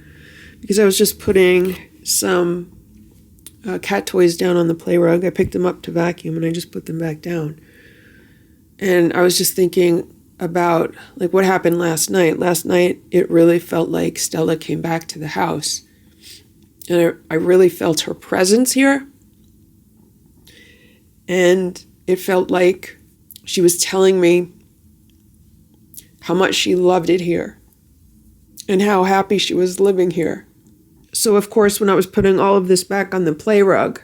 because I was just putting some cat toys down on the play rug. I picked them up to vacuum, and I just put them back down. And I was just thinking about like what happened last night. Last night, it really felt like Stella came back to the house. And I really felt her presence here. And it felt like she was telling me how much she loved it here and how happy she was living here. So, of course, when I was putting all of this back on the play rug,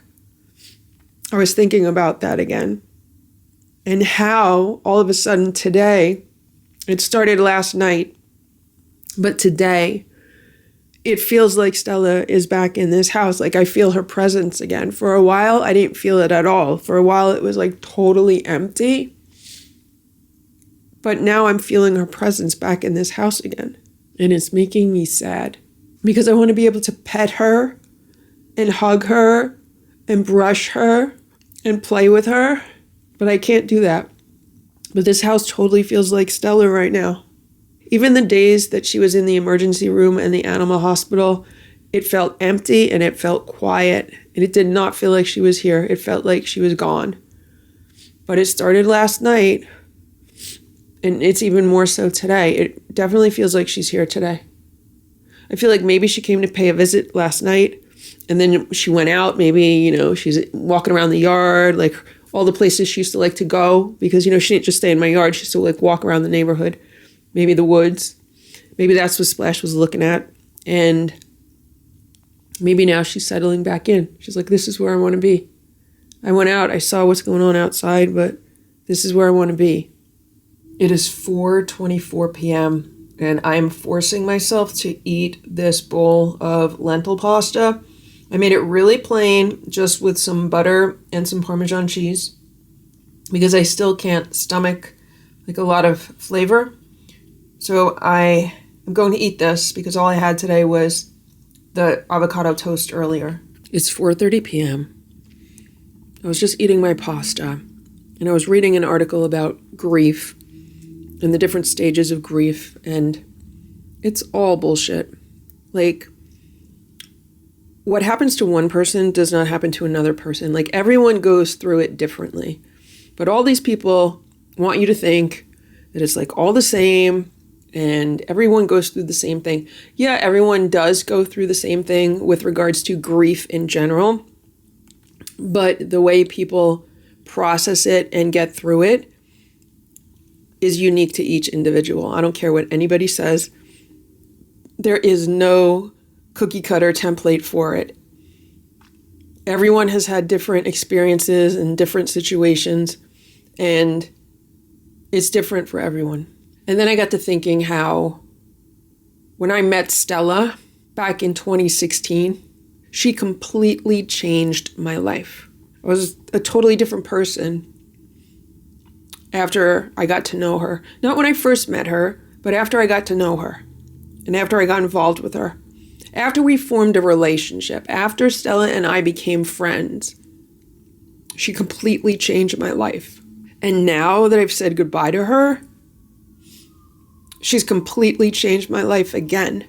I was thinking about that again. And how all of a sudden today, it started last night, but today, it feels like Stella is back in this house. Like I feel her presence again. For a while, I didn't feel it at all. For a while, it was like totally empty. But now I'm feeling her presence back in this house again. And it's making me sad because I want to be able to pet her and hug her and brush her and play with her. But I can't do that. But this house totally feels like Stella right now. Even the days that she was in the emergency room and the animal hospital, it felt empty and it felt quiet. And it did not feel like she was here. It felt like she was gone. But it started last night. And it's even more so today. It definitely feels like she's here today. I feel like maybe she came to pay a visit last night. And then she went out. Maybe, she's walking around the yard, like all the places she used to like to go. Because, she didn't just stay in my yard. She used to like walk around the neighborhood. Maybe the woods. Maybe that's what Splash was looking at. And maybe now she's settling back in. She's like, this is where I want to be. I went out. I saw what's going on outside, but this is where I want to be. It is 4:24 p.m. and I'm forcing myself to eat this bowl of lentil pasta. I made it really plain, just with some butter and some Parmesan cheese, because I still can't stomach like a lot of flavor. So I am going to eat this because all I had today was the avocado toast earlier. It's 4:30 p.m. I was just eating my pasta and I was reading an article about grief and the different stages of grief, and it's all bullshit. Like, what happens to one person does not happen to another person. Like, everyone goes through it differently. But all these people want you to think that it's like all the same and everyone goes through the same thing. Yeah, everyone does go through the same thing with regards to grief in general. But the way people process it and get through it is unique to each individual. I don't care what anybody says. There is no cookie cutter template for it. Everyone has had different experiences and different situations, and it's different for everyone. And then I got to thinking how when I met Stella back in 2016, she completely changed my life. I was a totally different person after I got to know her. Not when I first met her, but after I got to know her and after I got involved with her. After we formed a relationship, after Stella and I became friends, she completely changed my life. And now that I've said goodbye to her, she's completely changed my life again.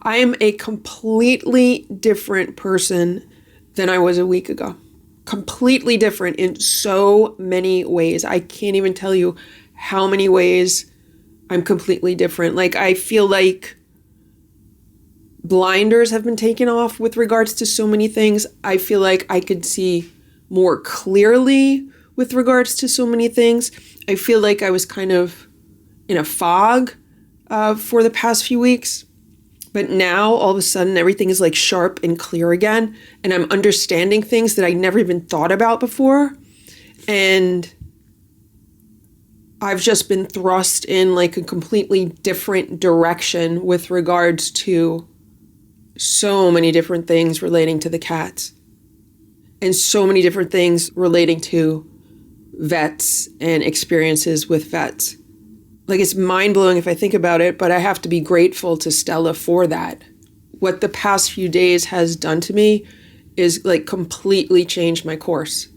I am a completely different person than I was a week ago. Completely different in so many ways. I can't even tell you how many ways I'm completely different. Like, I feel like blinders have been taken off with regards to so many things. I feel like I could see more clearly with regards to so many things. I feel like I was kind of in a fog for the past few weeks. But now, all of a sudden, everything is like sharp and clear again. And I'm understanding things that I never even thought about before. And I've just been thrust in like a completely different direction with regards to so many different things relating to the cats. And so many different things relating to vets and experiences with vets. Like, it's mind-blowing if I think about it, but I have to be grateful to Stella for that. What the past few days has done to me is like completely changed my course.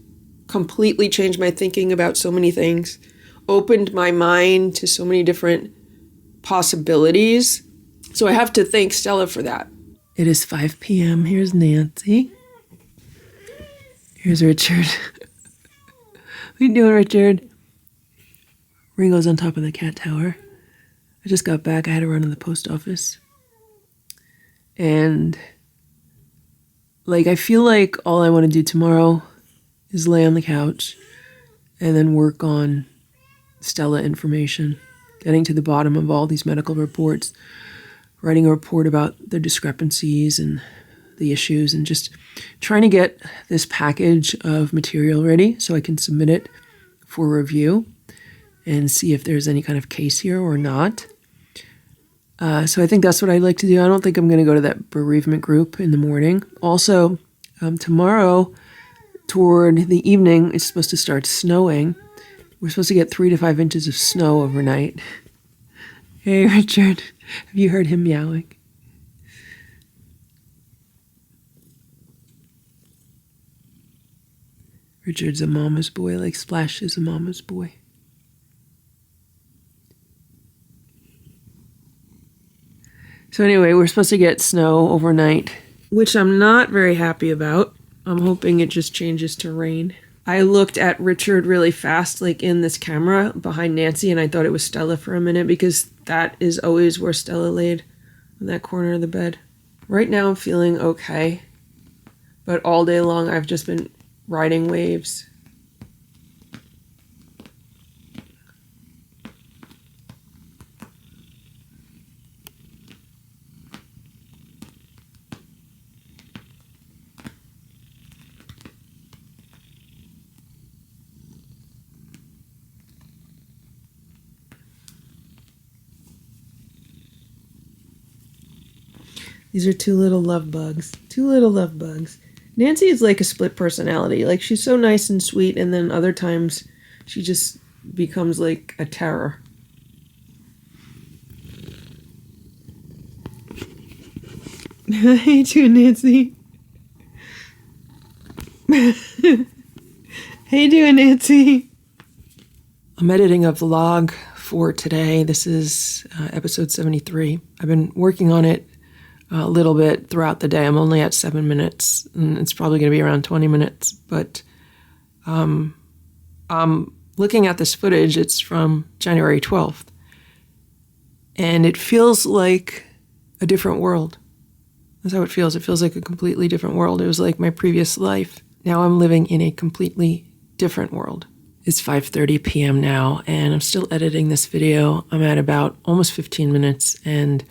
Completely changed my thinking about so many things. Opened my mind to so many different possibilities. So I have to thank Stella for that. It is 5 p.m. Here's Nancy. Here's Richard. What are you doing, Richard? Ringo's on top of the cat tower. I just got back. I had to run to the post office. And, like, I feel like all I want to do tomorrow is lay on the couch and then work on Stella information, getting to the bottom of all these medical reports, writing a report about the discrepancies and the issues, and just trying to get this package of material ready so I can submit it for review and see if there's any kind of case here or not. So I think that's what I'd like to do. I don't think I'm going to go to that bereavement group in the morning. Also, tomorrow, toward the evening, it's supposed to start snowing. We're supposed to get 3 to 5 inches of snow overnight. Hey, Richard. Have you heard him meowing? Richard's a mama's boy, like Splash is a mama's boy. So anyway, we're supposed to get snow overnight, which I'm not very happy about. I'm hoping it just changes to rain. I looked at Richard really fast, like in this camera behind Nancy, and I thought it was Stella for a minute because that is always where Stella laid, in that corner of the bed. Right now I'm feeling okay, but all day long I've just been riding waves. These are two little love bugs. Two little love bugs. Nancy is like a split personality. Like, she's so nice and sweet, and then other times she just becomes like a terror. How you doing, Nancy? How you doing, Nancy? I'm editing a vlog for today. This is episode 73. I've been working on it a little bit throughout the day. I'm only at 7 minutes, and it's probably going to be around 20 minutes. But I'm looking at this footage. It's from January 12th. And it feels like a different world. That's how it feels. It feels like a completely different world. It was like my previous life. Now I'm living in a completely different world. It's 5:30 p.m. now, and I'm still editing this video. I'm at about almost 15 minutes, and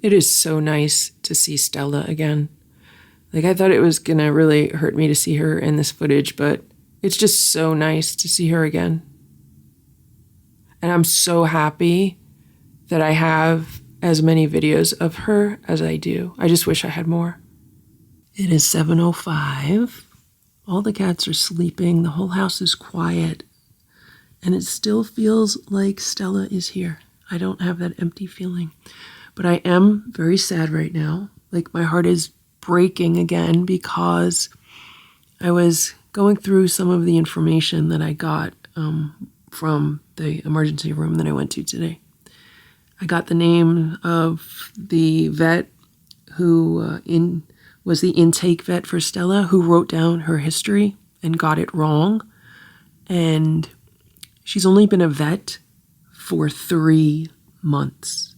it is so nice to see Stella again. Like, I thought it was gonna really hurt me to see her in this footage, but it's just so nice to see her again. And I'm so happy that I have as many videos of her as I do. I just wish I had more. It is 7:05. All the cats are sleeping. The whole house is quiet. And it still feels like Stella is here. I don't have that empty feeling. But I am very sad right now. Like, my heart is breaking again because I was going through some of the information that I got from the emergency room that I went to today. I got the name of the vet who was the intake vet for Stella, who wrote down her history and got it wrong. And she's only been a vet for 3 months.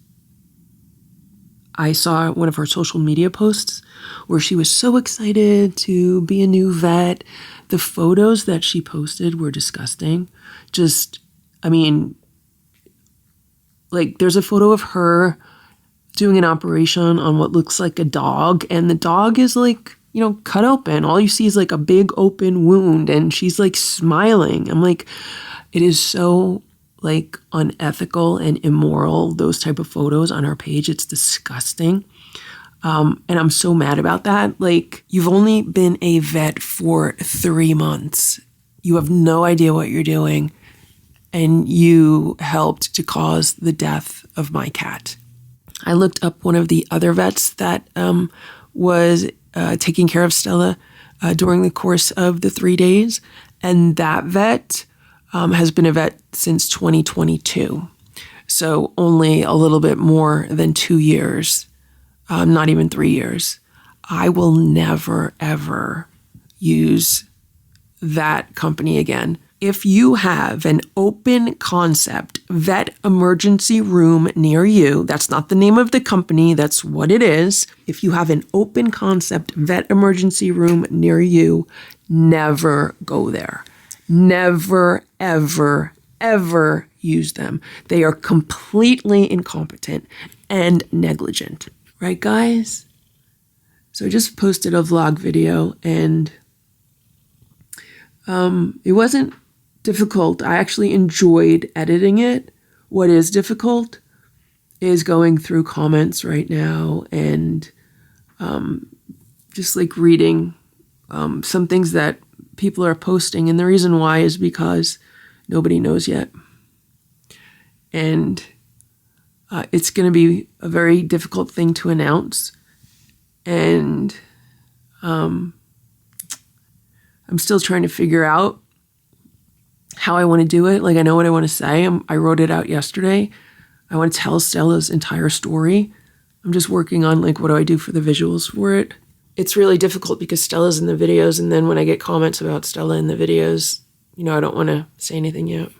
I saw one of her social media posts where she was so excited to be a new vet. The photos that she posted were disgusting. Like, there's a photo of her doing an operation on what looks like a dog, and the dog is like, cut open. All you see is like a big open wound, and she's like smiling. I'm like, it is so like unethical and immoral, those type of photos on our page. It's disgusting. And I'm so mad about that. Like, you've only been a vet for 3 months. You have no idea what you're doing. And you helped to cause the death of my cat. I looked up one of the other vets that was taking care of Stella during the course of the 3 days. And that vet has been a vet since 2022. So only a little bit more than 2 years, not even 3 years. I will never, ever use that company again. if you have an open concept vet emergency room near you, that's not the name of the company, that's what it is. If you have an open concept vet emergency room near you, never go there. Never, ever, ever use them. They are completely incompetent and negligent. Right, guys? So I just posted a vlog video, and it wasn't difficult. I actually enjoyed editing it. What is difficult is going through comments right now and just like reading some things that people are posting. And the reason why is because nobody knows yet. And it's going to be a very difficult thing to announce. And I'm still trying to figure out how I want to do it. Like, I know what I want to say. I wrote it out yesterday. I want to tell Stella's entire story. I'm just working on, like, what do I do for the visuals for it? It's really difficult because Stella's in the videos, and then when I get comments about Stella in the videos, you know, I don't want to say anything yet.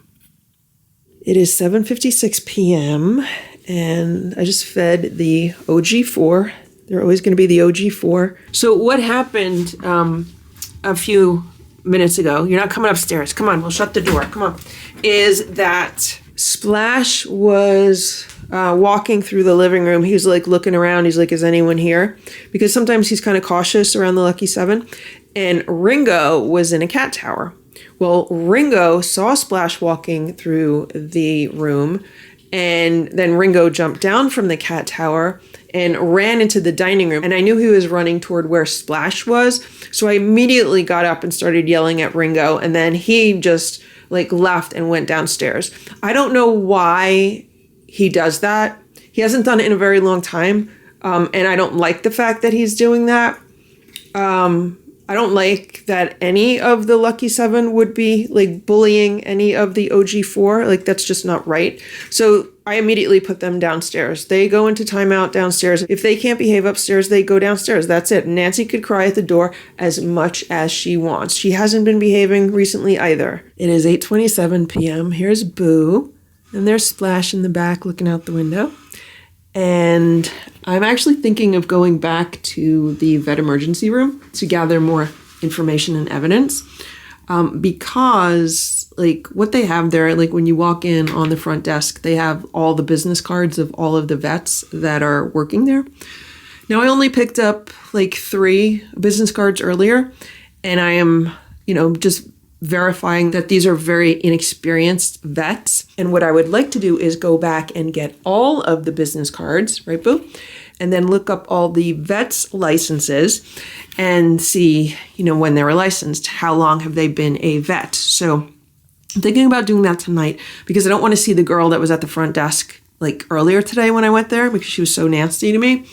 It is 7:56 p.m., and I just fed the OG4. They're always going to be the OG4. So what happened a few minutes ago, you're not coming upstairs, come on, we'll shut the door, come on, is that Splash was walking through the living room. He was like looking around. He's like, is anyone here? Because sometimes he's kind of cautious around the Lucky Seven. And Ringo was in a cat tower. Well, Ringo saw Splash walking through the room, and then Ringo jumped down from the cat tower and ran into the dining room. And I knew he was running toward where Splash was. So I immediately got up and started yelling at Ringo. And then he just like left and went downstairs. I don't know why he does that. He hasn't done it in a very long time. And I don't like the fact that he's doing that. I don't like that any of the Lucky Seven would be like bullying any of the OG4. Like, that's just not right. So I immediately put them downstairs. They go into timeout downstairs. If they can't behave upstairs, they go downstairs. That's it. Nancy could cry at the door as much as she wants. She hasn't been behaving recently either. It is 8:27 p.m. Here's Boo. And there's Splash in the back looking out the window. And I'm actually thinking of going back to the vet emergency room to gather more information and evidence. Because like what they have there, like when you walk in on the front desk, they have all the business cards of all of the vets that are working there. Now, I only picked up like 3 business cards earlier, and I am, just verifying that these are very inexperienced vets. And what I would like to do is go back and get all of the business cards, right, Boo? And then look up all the vets' licenses and see, when they were licensed, how long have they been a vet. So I'm thinking about doing that tonight because I don't want to see the girl that was at the front desk like earlier today when I went there because she was so nasty to me.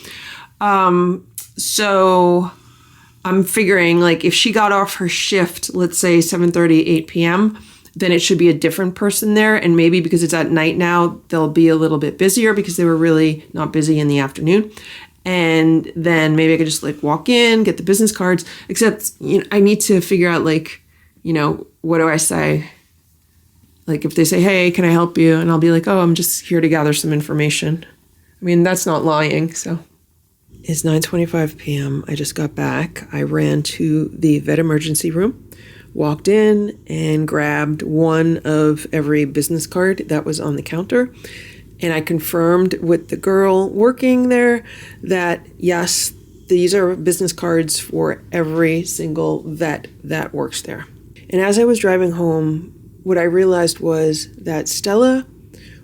So I'm figuring like if she got off her shift, let's say 7:30, 8 p.m., then it should be a different person there. And maybe because it's at night now, they'll be a little bit busier because they were really not busy in the afternoon. And then maybe I could just like walk in, get the business cards, except, I need to figure out like, what do I say? Like if they say, hey, can I help you? And I'll be like, oh, I'm just here to gather some information. I mean, that's not lying. So it's 9:25 p.m. I just got back. I ran to the vet emergency room, walked in and grabbed one of every business card that was on the counter. And I confirmed with the girl working there that, yes, these are business cards for every single vet that works there. And as I was driving home, what I realized was that Stella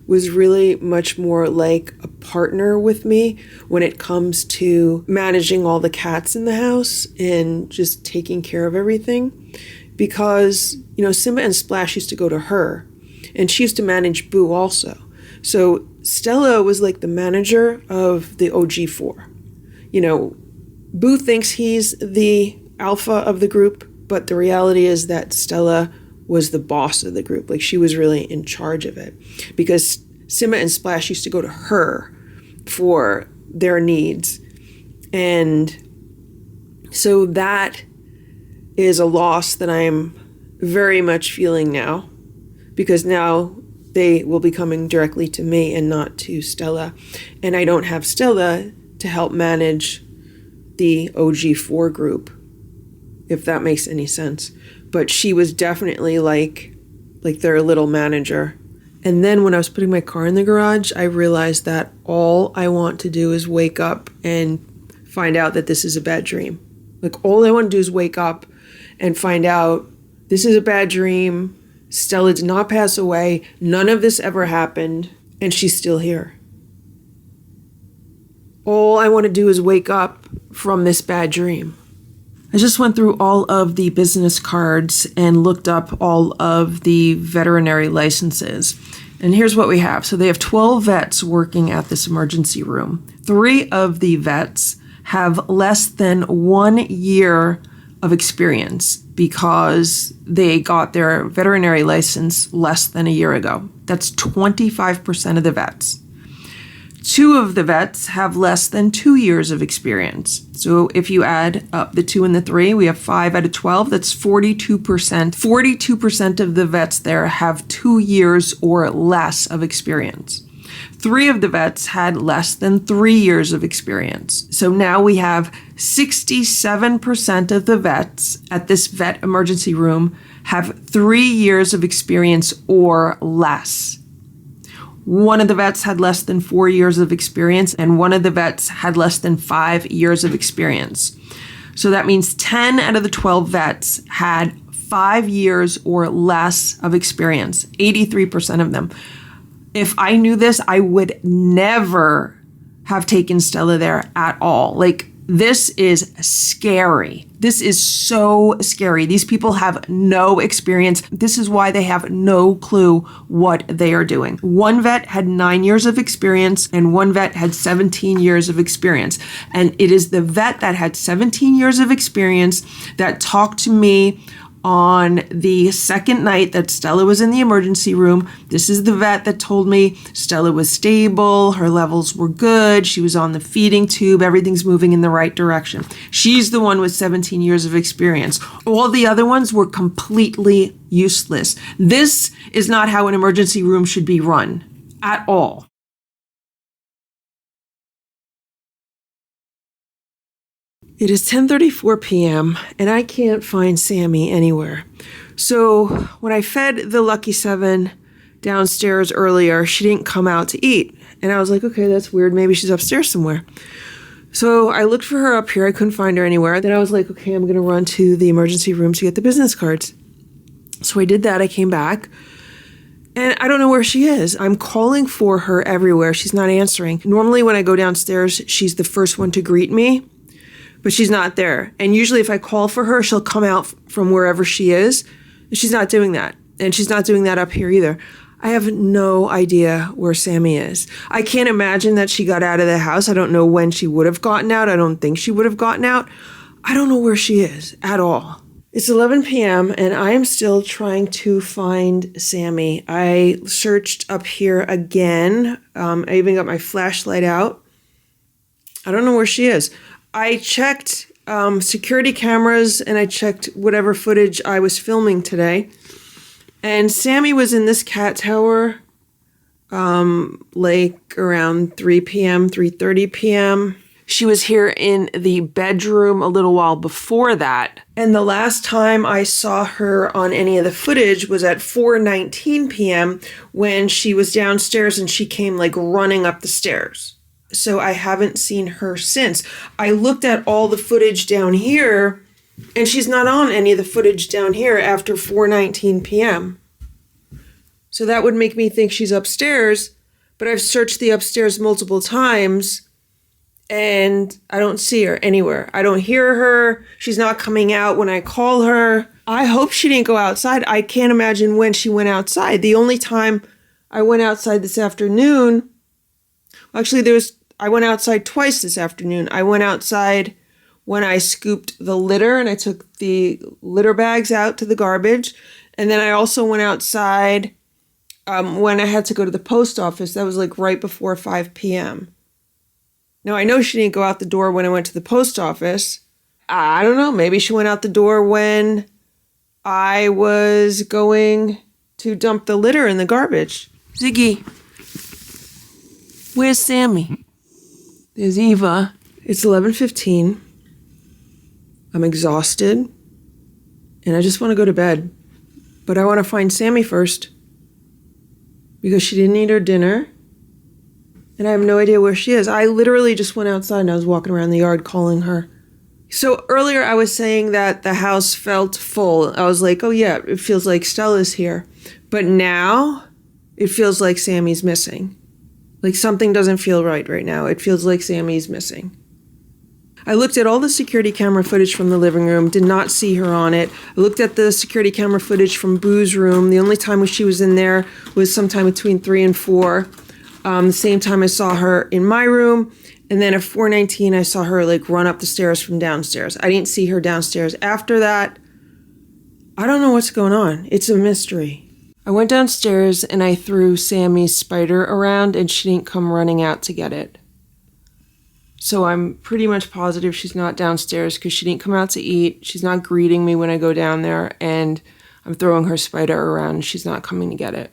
was really much more like a partner with me when it comes to managing all the cats in the house and just taking care of everything. Because, Simba and Splash used to go to her, and she used to manage Boo also. So Stella was like the manager of the OG4. Boo thinks he's the alpha of the group, but the reality is that Stella was the boss of the group. Like, she was really in charge of it because Simba and Splash used to go to her for their needs. And so that is a loss that I'm very much feeling now, because now they will be coming directly to me and not to Stella. And I don't have Stella to help manage the OG4 group, if that makes any sense. But she was definitely like their little manager. And then when I was putting my car in the garage, I realized that all I want to do is wake up and find out that this is a bad dream. Like, all I want to do is wake up and find out this is a bad dream. Stella did not pass away. None of this ever happened. And she's still here. All I want to do is wake up from this bad dream. I just went through all of the business cards and looked up all of the veterinary licenses. And here's what we have. So they have 12 vets working at this emergency room. 3 of the vets have less than 1 year of experience because they got their veterinary license less than a year ago. That's 25% of the vets. 2 of the vets have less than 2 years of experience. So if you add up the 2 and the 3, we have 5 out of 12. That's 42%. 42% of the vets there have 2 years or less of experience. 3 of the vets had less than 3 years of experience. So now we have 67% of the vets at this vet emergency room have 3 years of experience or less. 1 of the vets had less than 4 years of experience, and 1 of the vets had less than 5 years of experience. So that means 10 out of the 12 vets had 5 years or less of experience, 83% of them. If I knew this, I would never have taken Stella there at all. Like, this is scary. This is so scary. These people have no experience. This is why they have no clue what they are doing. 1 vet had 9 years of experience and 1 vet had 17 years of experience. And it is the vet that had 17 years of experience that talked to me on the second night that Stella was in the emergency room. This is the vet that told me Stella was stable, her levels were good, she was on the feeding tube, everything's moving in the right direction. She's the one with 17 years of experience. All the other ones were completely useless. This is not how an emergency room should be run at all. It is 10:34 p.m. and I can't find Sammy anywhere. So when I fed the Lucky 7 downstairs earlier, she didn't come out to eat. And I was like, okay, that's weird. Maybe she's upstairs somewhere. So I looked for her up here. I couldn't find her anywhere. Then I was like, okay, I'm going to run to the emergency room to get the business cards. So I did that. I came back. And I don't know where she is. I'm calling for her everywhere. She's not answering. Normally when I go downstairs, she's the first one to greet me. But she's not there. And usually if I call for her, she'll come out from wherever she is. She's not doing that. And she's not doing that up here either. I have no idea where Sammy is. I can't imagine that she got out of the house. I don't know when she would have gotten out. I don't think she would have gotten out. I don't know where she is at all. It's 11 p.m. and I am still trying to find Sammy. I searched up here again. I even got my flashlight out. I don't know where she is. I checked security cameras and I checked whatever footage I was filming today. And Sammy was in this cat tower like around 3 p.m., 3:30 p.m. She was here in the bedroom a little while before that. And the last time I saw her on any of the footage was at 4:19 p.m. when she was downstairs and she came like running up the stairs. So I haven't seen her since. I looked at all the footage down here, and she's not on any of the footage down here after 4:19 p.m. So that would make me think she's upstairs, but I've searched the upstairs multiple times, and I don't see her anywhere. I don't hear her. She's not coming out when I call her. I hope she didn't go outside. I can't imagine when she went outside. The only time I went outside this afternoon, actually I went outside twice this afternoon. I went outside when I scooped the litter and I took the litter bags out to the garbage. And then I also went outside when I had to go to the post office. That was like right before 5 p.m. Now, I know she didn't go out the door when I went to the post office. I don't know. Maybe she went out the door when I was going to dump the litter in the garbage. Ziggy, where's Sammy? There's Eva. It's 11:15. I'm exhausted, and I just want to go to bed. But I want to find Sammy first, because she didn't eat her dinner, and I have no idea where she is. I literally just went outside and I was walking around the yard calling her. So earlier I was saying that the house felt full. I was like, oh yeah, it feels like Stella's here. But now it feels like Sammy's missing. Like something doesn't feel right now. It feels like Sammy's missing. I looked at all the security camera footage from the living room, did not see her on it. I looked at the security camera footage from Boo's room. The only time she was in there was sometime between 3 and 4. The same time I saw her in my room. And then at 4:19, I saw her like run up the stairs from downstairs. I didn't see her downstairs after that. I don't know what's going on. It's a mystery. I went downstairs and I threw Sammy's spider around and she didn't come running out to get it. So I'm pretty much positive she's not downstairs because she didn't come out to eat. She's not greeting me when I go down there, and I'm throwing her spider around and she's not coming to get it.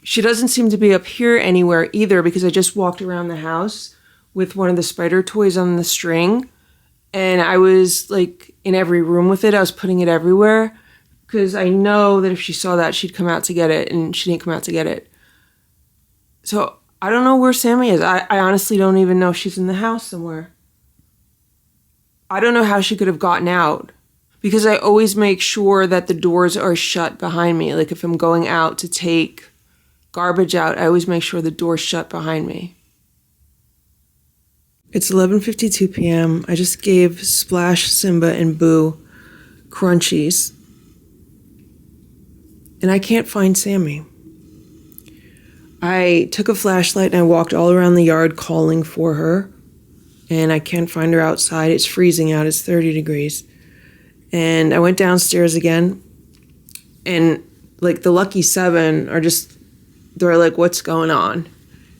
She doesn't seem to be up here anywhere either, because I just walked around the house with one of the spider toys on the string, and I was like in every room with it. I was putting it everywhere because I know that if she saw that, she'd come out to get it, and she didn't come out to get it. So I don't know where Sammy is. I honestly don't even know if she's in the house somewhere. I don't know how she could have gotten out, because I always make sure that the doors are shut behind me. Like if I'm going out to take garbage out, I always make sure the door's shut behind me. It's 11:52 p.m. I just gave Splash, Simba, and Boo crunchies. And I can't find Sammy. I took a flashlight and I walked all around the yard calling for her. And I can't find her outside. It's freezing out. It's 30 degrees. And I went downstairs again. And like the lucky 7 are just, they're like, what's going on?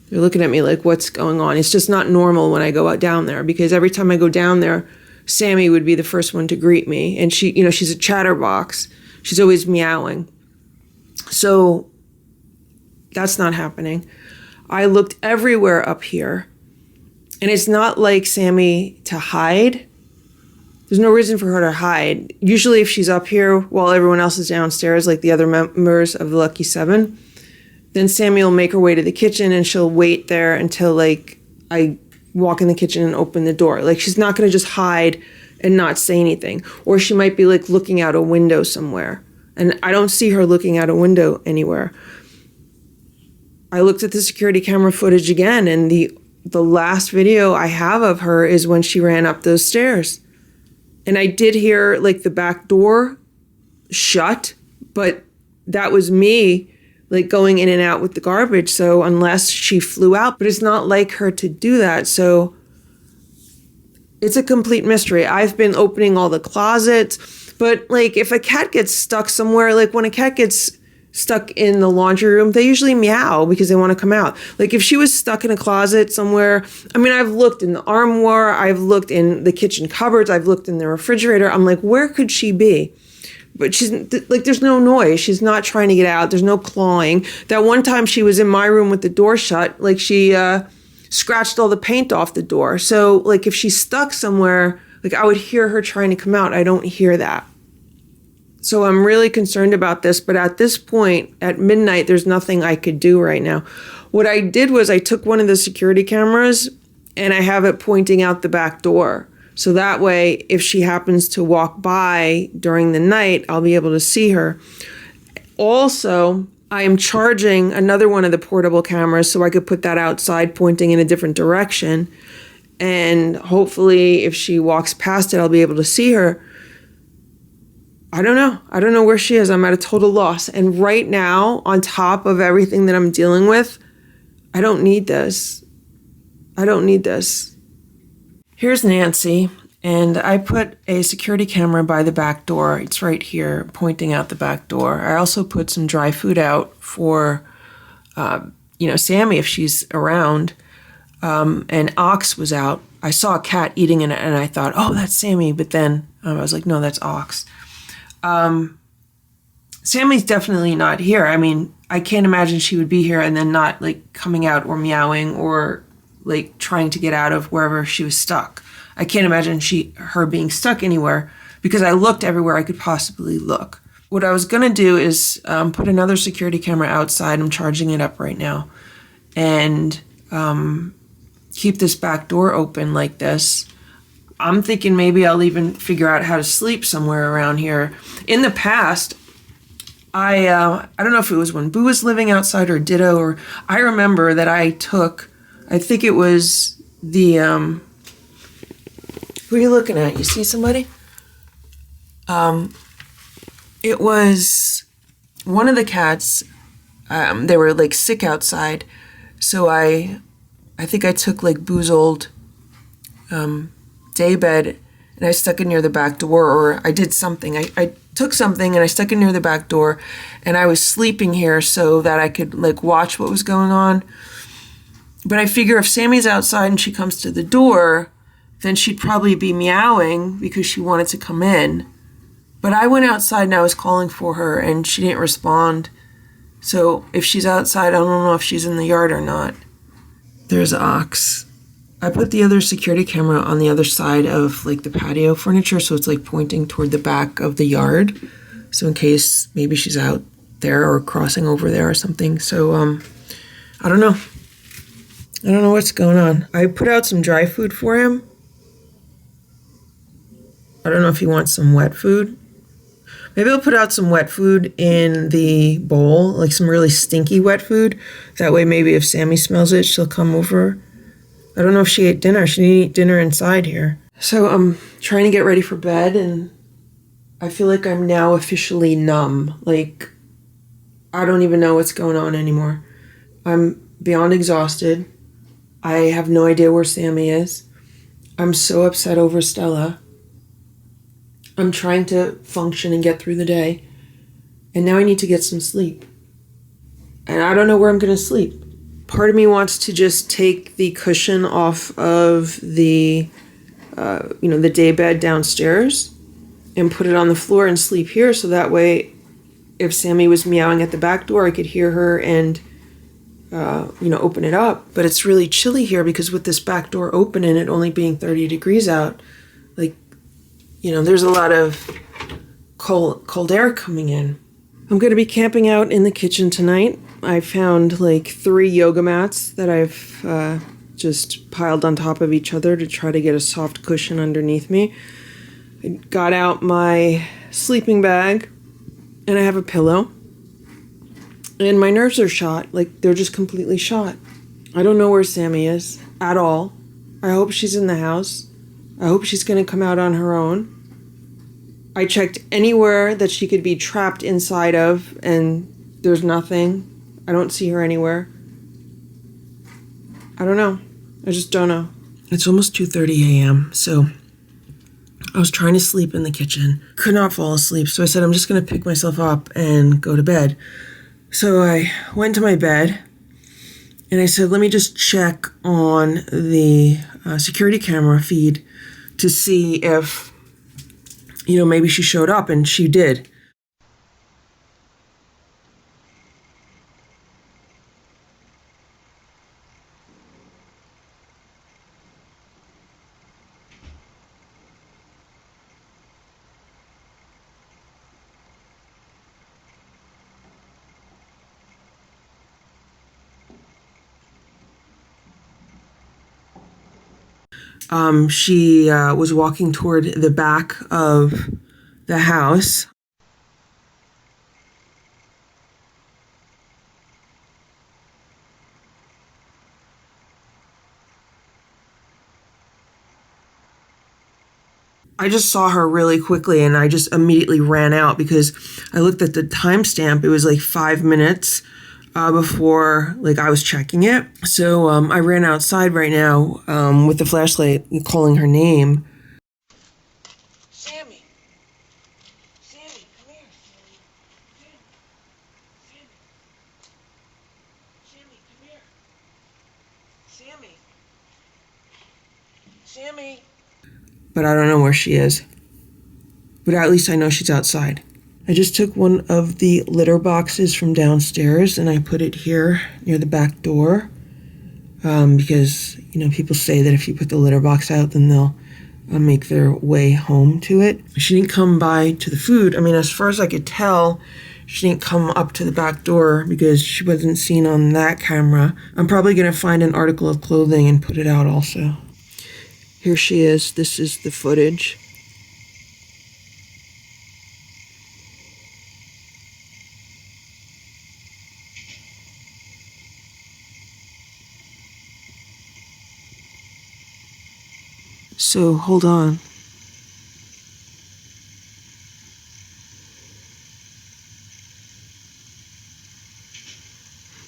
They're looking at me like, what's going on? It's just not normal when I go out down there, because every time I go down there, Sammy would be the first one to greet me. And she, you know, she's a chatterbox. She's always meowing. So that's not happening. I looked everywhere up here, and it's not like Sammy to hide. There's no reason for her to hide. Usually if she's up here while everyone else is downstairs, like the other members of the Lucky 7, then Sammy will make her way to the kitchen and she'll wait there until like I walk in the kitchen and open the door. Like she's not going to just hide and not say anything. Or she might be like looking out a window somewhere. And I don't see her looking out a window anywhere. I looked at the security camera footage again, and the last video I have of her is when she ran up those stairs. And I did hear like the back door shut, but that was me like going in and out with the garbage. So unless she flew out, but it's not like her to do that. So it's a complete mystery. I've been opening all the closets, but like if a cat gets stuck somewhere, like when a cat gets stuck in the laundry room, they usually meow because they want to come out. Like if she was stuck in a closet somewhere, I mean, I've looked in the armoire, I've looked in the kitchen cupboards, I've looked in the refrigerator. I'm like, where could she be? But she's like, there's no noise. She's not trying to get out. There's no clawing. That one time she was in my room with the door shut, like she scratched all the paint off the door. So like if she's stuck somewhere, like I would hear her trying to come out. I don't hear that. So I'm really concerned about this. But at this point, at midnight, there's nothing I could do right now. What I did was I took one of the security cameras and I have it pointing out the back door. So that way, if she happens to walk by during the night, I'll be able to see her. Also, I am charging another one of the portable cameras so I could put that outside pointing in a different direction. And hopefully, if she walks past it, I'll be able to see her. I don't know. I don't know where she is. I'm at a total loss. And right now, on top of everything that I'm dealing with, I don't need this. I don't need this. Here's Nancy, and I put a security camera by the back door. It's right here, pointing out the back door. I also put some dry food out for, Sammy if she's around. And Ox was out. I saw a cat eating in it, and I thought, oh, that's Sammy. But then I was like, no, that's Ox. Sammy's definitely not here. I mean, I can't imagine she would be here and then not like coming out or meowing or like trying to get out of wherever she was stuck. I can't imagine her being stuck anywhere because I looked everywhere I could possibly look. What I was gonna do is put another security camera outside. I'm charging it up right now, and keep this back door open like this. I'm thinking maybe I'll even figure out how to sleep somewhere around here. In the past, I don't know if it was when Boo was living outside or Ditto, or I remember that I think it was the, who are you looking at? You see somebody? It was one of the cats, they were like sick outside, so I think I took like Boo's old day bed and I stuck it near the back door, or I did something. I took something and I stuck it near the back door, and I was sleeping here so that I could like watch what was going on. But I figure if Sammy's outside and she comes to the door, then she'd probably be meowing because she wanted to come in. But I went outside and I was calling for her and she didn't respond. So if she's outside, I don't know if she's in the yard or not. There's Ox. I put the other security camera on the other side of like the patio furniture, so it's like pointing toward the back of the yard. So in case maybe she's out there or crossing over there or something. So I don't know. I don't know what's going on. I put out some dry food for him. I don't know if he wants some wet food. Maybe I'll put out some wet food in the bowl, like some really stinky wet food. That way maybe if Sammy smells it, she'll come over. I don't know if she ate dinner. She didn't eat dinner inside here. So I'm trying to get ready for bed, and I feel like I'm now officially numb. Like, I don't even know what's going on anymore. I'm beyond exhausted. I have no idea where Sammy is. I'm so upset over Stella. I'm trying to function and get through the day, and now I need to get some sleep. And I don't know where I'm going to sleep. Part of me wants to just take the cushion off of the, the day bed downstairs and put it on the floor and sleep here, so that way if Sammy was meowing at the back door, I could hear her and, open it up. But it's really chilly here because with this back door open and it only being 30 degrees out, there's a lot of cold air coming in. I'm going to be camping out in the kitchen tonight. I found like 3 yoga mats that I've just piled on top of each other to try to get a soft cushion underneath me. I got out my sleeping bag and I have a pillow. And my nerves are shot. Like, they're just completely shot. I don't know where Sammy is at all. I hope she's in the house. I hope she's going to come out on her own. I checked anywhere that she could be trapped inside of, and there's nothing. I don't see her anywhere. I don't know. I just don't know. It's almost 2:30 a.m., so I was trying to sleep in the kitchen. Could not fall asleep, so I said I'm just going to pick myself up and go to bed. So I went to my bed, and I said, let me just check on the security camera feed to see if, maybe she showed up, and she did. She was walking toward the back of the house. I just saw her really quickly and I just immediately ran out because I looked at the timestamp. It was like 5 minutes before I was checking it. So I ran outside right now with the flashlight calling her name. Sammy. Sammy, come here. Sammy, come here. Sammy. But I don't know where she is. But at least I know she's outside. I just took one of the litter boxes from downstairs and I put it here near the back door because, people say that if you put the litter box out, then they'll make their way home to it. She didn't come by to the food. As far as I could tell, she didn't come up to the back door because she wasn't seen on that camera. I'm probably going to find an article of clothing and put it out also. Here she is. This is the footage. So, hold on.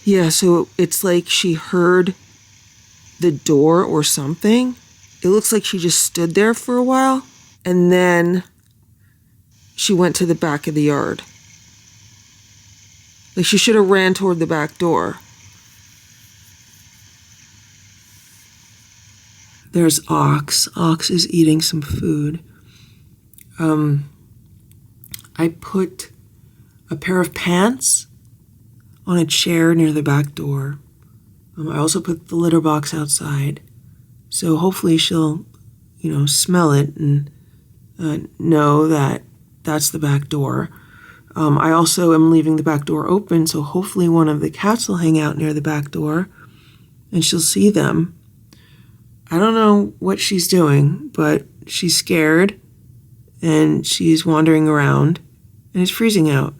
Yeah, so it's like she heard the door or something. It looks like she just stood there for a while, and then she went to the back of the yard. Like, she should have ran toward the back door. There's Ox. Ox is eating some food. I put a pair of pants on a chair near the back door. I also put the litter box outside. So hopefully she'll, smell it and know that that's the back door. I also am leaving the back door open, so hopefully one of the cats will hang out near the back door and she'll see them. I don't know what she's doing, but she's scared and she's wandering around and it's freezing out.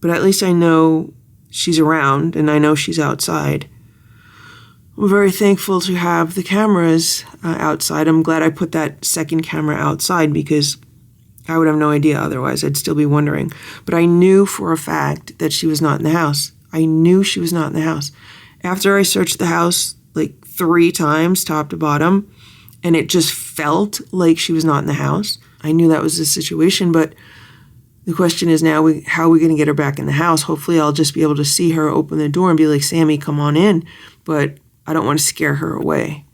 But at least I know she's around and I know she's outside. I'm very thankful to have the cameras outside. I'm glad I put that second camera outside because I would have no idea otherwise. I'd still be wondering. But I knew for a fact that she was not in the house. I knew she was not in the house. After I searched the house like 3 times, top to bottom, and it just felt like she was not in the house, I knew that was the situation. But the question is now, how are we going to get her back in the house? Hopefully I'll just be able to see her open the door and be like, Sammy, come on in. But I don't want to scare her away.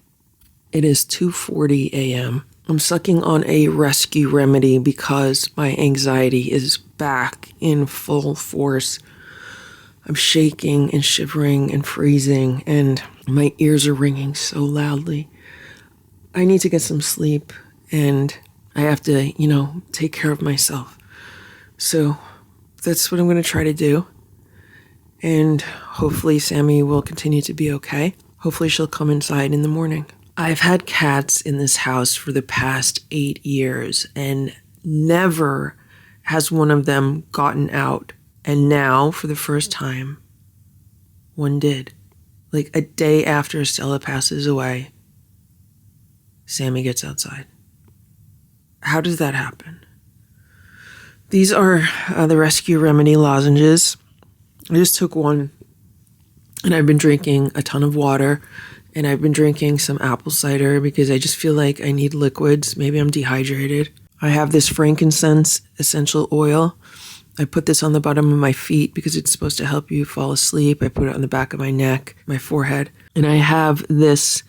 It is 2:40 a.m. I'm sucking on a rescue remedy because my anxiety is back in full force. I'm shaking and shivering and freezing, and my ears are ringing so loudly. I need to get some sleep, and I have to, take care of myself. So that's what I'm going to try to do. And hopefully Sammy will continue to be okay. Hopefully she'll come inside in the morning. I've had cats in this house for the past 8 years, and never has one of them gotten out. And now, for the first time, one did. Like a day after Stella passes away, Sammy gets outside. How does that happen? These are the Rescue Remedy lozenges. I just took one, and I've been drinking a ton of water, and I've been drinking some apple cider because I just feel like I need liquids. Maybe I'm dehydrated. I have this frankincense essential oil. I put this on the bottom of my feet because it's supposed to help you fall asleep. I put it on the back of my neck, my forehead. And I have this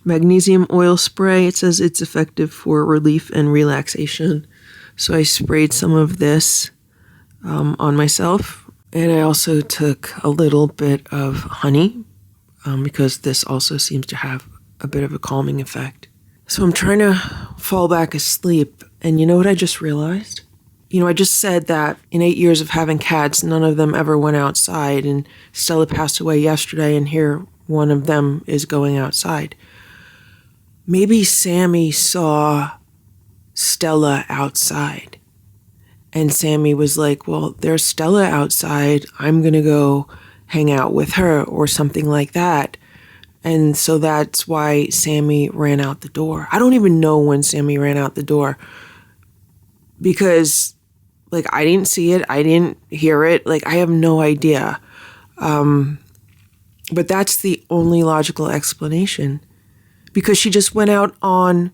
magnesium oil spray. It says it's effective for relief and relaxation. So I sprayed some of this on myself. And I also took a little bit of honey because this also seems to have a bit of a calming effect. So I'm trying to fall back asleep. And you know what I just realized? I just said that in 8 years of having cats, none of them ever went outside. And Stella passed away yesterday, and here one of them is going outside. Maybe Sammy saw Stella outside. And Sammy was like, well, there's Stella outside. I'm going to go hang out with her or something like that. And so that's why Sammy ran out the door. I don't even know when Sammy ran out the door because, I didn't see it. I didn't hear it. I have no idea. But that's the only logical explanation because she just went out on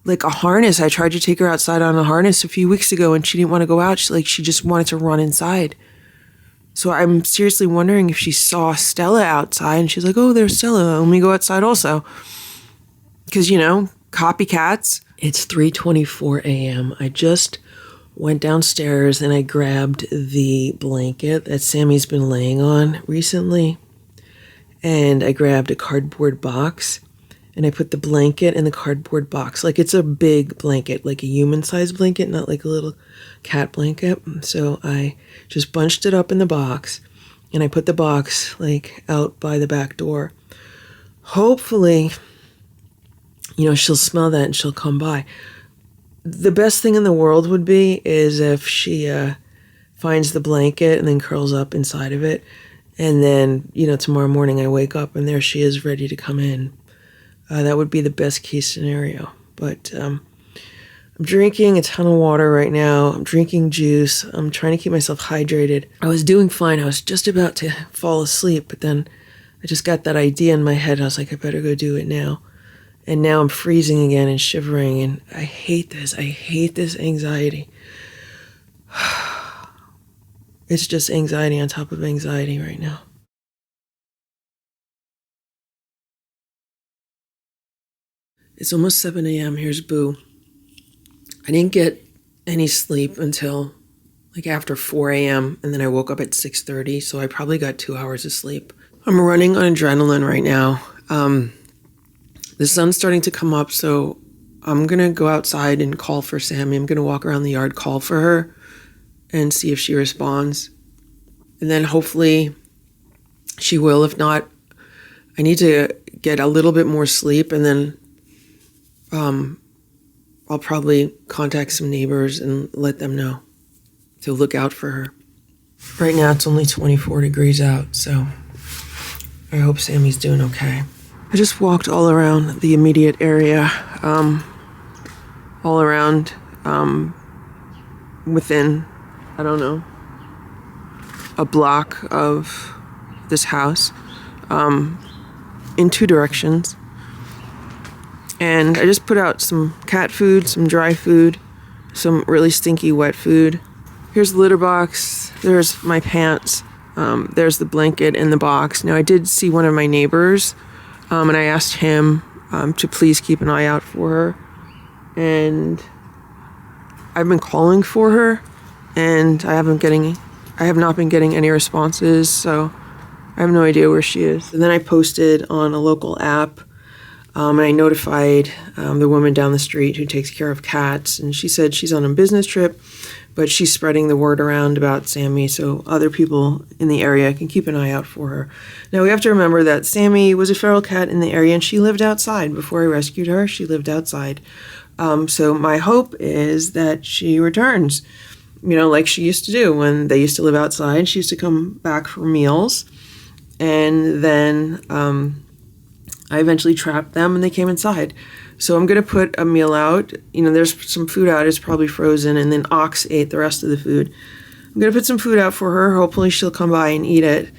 a harness. I tried to take her outside on a harness a few weeks ago and she didn't want to go out. She just wanted to run inside. So I'm seriously wondering if she saw Stella outside and she's like, oh, there's Stella. Let me go outside also. Because, copycats. It's 3:24 a.m. I just went downstairs and I grabbed the blanket that Sammy's been laying on recently. And I grabbed a cardboard box and I put the blanket in the cardboard box. Like it's a big blanket, like a human-sized blanket, not like a little cat blanket. So I just bunched it up in the box and I put the box like out by the back door. Hopefully, she'll smell that and she'll come by. The best thing in the world would be is if she finds the blanket and then curls up inside of it. And then, tomorrow morning I wake up and there she is ready to come in. That would be the best case scenario. But I'm drinking a ton of water right now. I'm drinking juice. I'm trying to keep myself hydrated. I was doing fine. I was just about to fall asleep, but then I just got that idea in my head. I was like, I better go do it now. And now I'm freezing again and shivering, and I hate this. I hate this anxiety. It's just anxiety on top of anxiety right now. It's almost 7 a.m. Here's Boo. I didn't get any sleep until like after 4 a.m. and then I woke up at 6:30, so I probably got 2 hours of sleep. I'm running on adrenaline right now. The sun's starting to come up, so I'm going to go outside and call for Sammy. I'm going to walk around the yard, call for her, and see if she responds. And then hopefully she will. If not, I need to get a little bit more sleep, and then I'll probably contact some neighbors and let them know to look out for her. Right now it's only 24 degrees out, so I hope Sammy's doing okay. I just walked all around the immediate area, all around within, I don't know, a block of this house in two directions. And I just put out some cat food, some dry food, some really stinky wet food. Here's the litter box. There's my pants. There's the blanket in the box. Now, I did see one of my neighbors, and I asked him to please keep an eye out for her. And I've been calling for her, and I have not been getting any responses, so I have no idea where she is. And then I posted on a local app, and I notified the woman down the street who takes care of cats, and she said she's on a business trip, but she's spreading the word around about Sammy so other people in the area can keep an eye out for her. Now, we have to remember that Sammy was a feral cat in the area, and she lived outside. Before I rescued her, she lived outside. So my hope is that she returns, like she used to do when they used to live outside. She used to come back for meals, and then I eventually trapped them and they came inside. So I'm going to put a meal out. There's some food out. It's probably frozen, and then Ox ate the rest of the food. I'm going to put some food out for her. Hopefully she'll come by and eat it.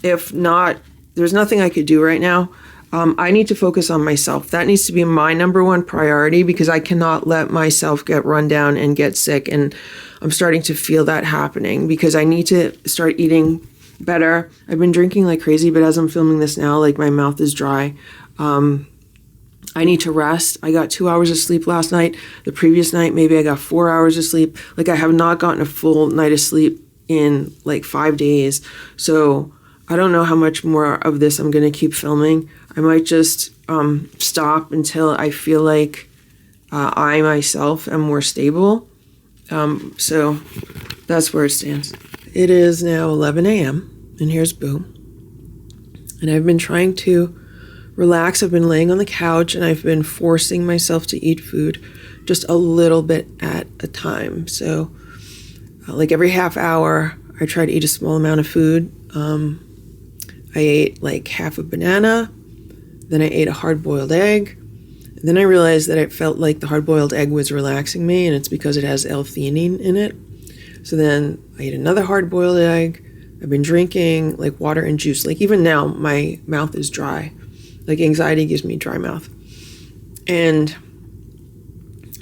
If not, there's nothing I could do right now. I need to focus on myself. That needs to be my number one priority, because I cannot let myself get run down and get sick. And I'm starting to feel that happening, because I need to start eating better. I've been drinking like crazy, but as I'm filming this now, like my mouth is dry. I need to rest. I got 2 hours of sleep last night. The previous night, maybe I got 4 hours of sleep. Like, I have not gotten a full night of sleep in like 5 days. So I don't know how much more of this I'm going to keep filming. I might just stop until I feel like I myself am more stable. So that's where it stands. It is now 11 a.m. and here's Boo. And I've been trying to relax. I've been laying on the couch and I've been forcing myself to eat food just a little bit at a time. So like every half hour, I try to eat a small amount of food. I ate like half a banana, then I ate a hard-boiled egg. And then I realized that it felt like the hard-boiled egg was relaxing me, and it's because it has L-theanine in it. So then I ate another hard-boiled egg. I've been drinking like water and juice. Like even now, my mouth is dry. Like anxiety gives me dry mouth. And,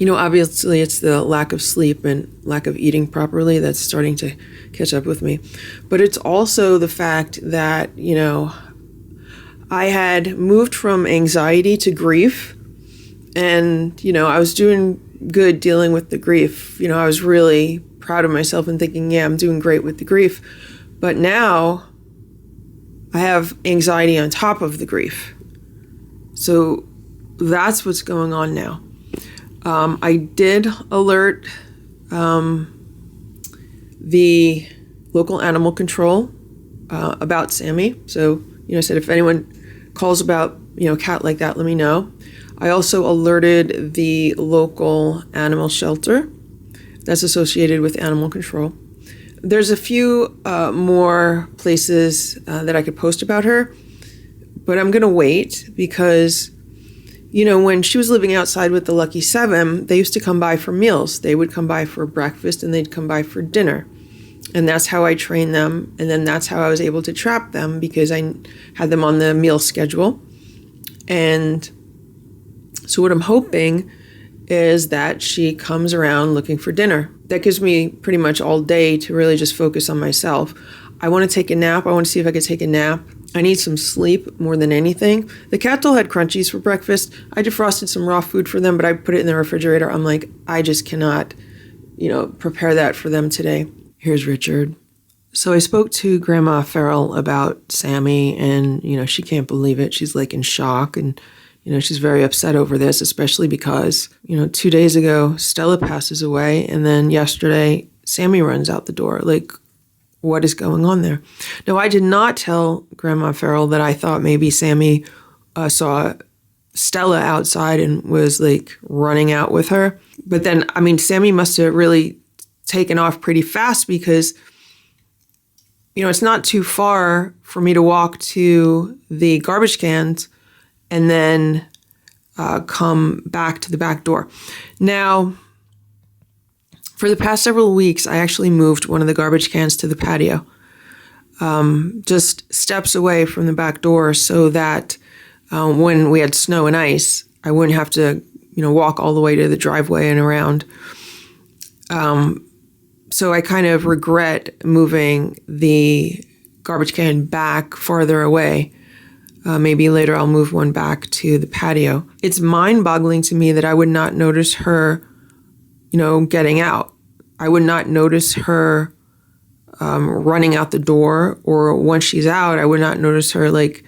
obviously it's the lack of sleep and lack of eating properly that's starting to catch up with me. But it's also the fact that, I had moved from anxiety to grief. And, I was doing good dealing with the grief. I was really proud of myself and thinking, yeah, I'm doing great with the grief. But now I have anxiety on top of the grief. So that's what's going on now. I did alert the local animal control about Sammy. So, I said if anyone calls about, a cat like that, let me know. I also alerted the local animal shelter that's associated with animal control. There's a few more places that I could post about her, but I'm going to wait because, when she was living outside with the Lucky Seven, they used to come by for meals. They would come by for breakfast and they'd come by for dinner. And that's how I trained them. And then that's how I was able to trap them because I had them on the meal schedule. And so what I'm hoping is that she comes around looking for dinner. That gives me pretty much all day to really just focus on myself. I want to take a nap. I want to see if I could take a nap. I need some sleep more than anything. The cat doll had crunchies for breakfast. I defrosted some raw food for them, but I put it in the refrigerator. I'm like, I just cannot, prepare that for them today. Here's Richard. So I spoke to Grandma Farrell about Sammy, and, she can't believe it. She's like in shock, and, she's very upset over this, especially because, 2 days ago, Stella passes away, and then yesterday, Sammy runs out the door. Like, what is going on there? No, I did not tell Grandma Farrell that I thought maybe Sammy saw Stella outside and was like running out with her. But then, Sammy must have really taken off pretty fast because, it's not too far for me to walk to the garbage cans and then come back to the back door. Now, for the past several weeks, I actually moved one of the garbage cans to the patio, just steps away from the back door so that when we had snow and ice, I wouldn't have to, walk all the way to the driveway and around. So I kind of regret moving the garbage can back farther away. Maybe later I'll move one back to the patio. It's mind-boggling to me that I would not notice her getting out. I would not notice her running out the door, or once she's out, I would not notice her like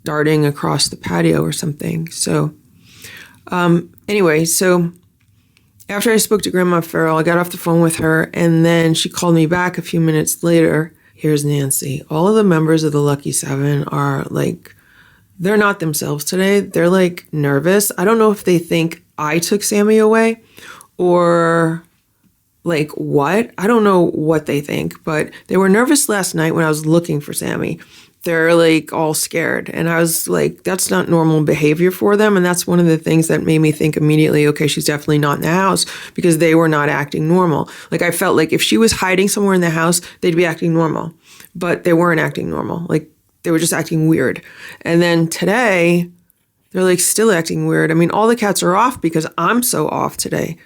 darting across the patio or something. So anyway, so after I spoke to Grandma Farrell, I got off the phone with her, and then she called me back a few minutes later. Here's Nancy. All of the members of the Lucky Seven are like, they're not themselves today. They're like nervous. I don't know if they think I took Sammy away or like what? I don't know what they think, but they were nervous last night when I was looking for Sammy. They're like all scared. And I was like, that's not normal behavior for them. And that's one of the things that made me think immediately, okay, she's definitely not in the house, because they were not acting normal. Like I felt like if she was hiding somewhere in the house, they'd be acting normal, but they weren't acting normal. Like they were just acting weird. And then today they're like still acting weird. All the cats are off because I'm so off today.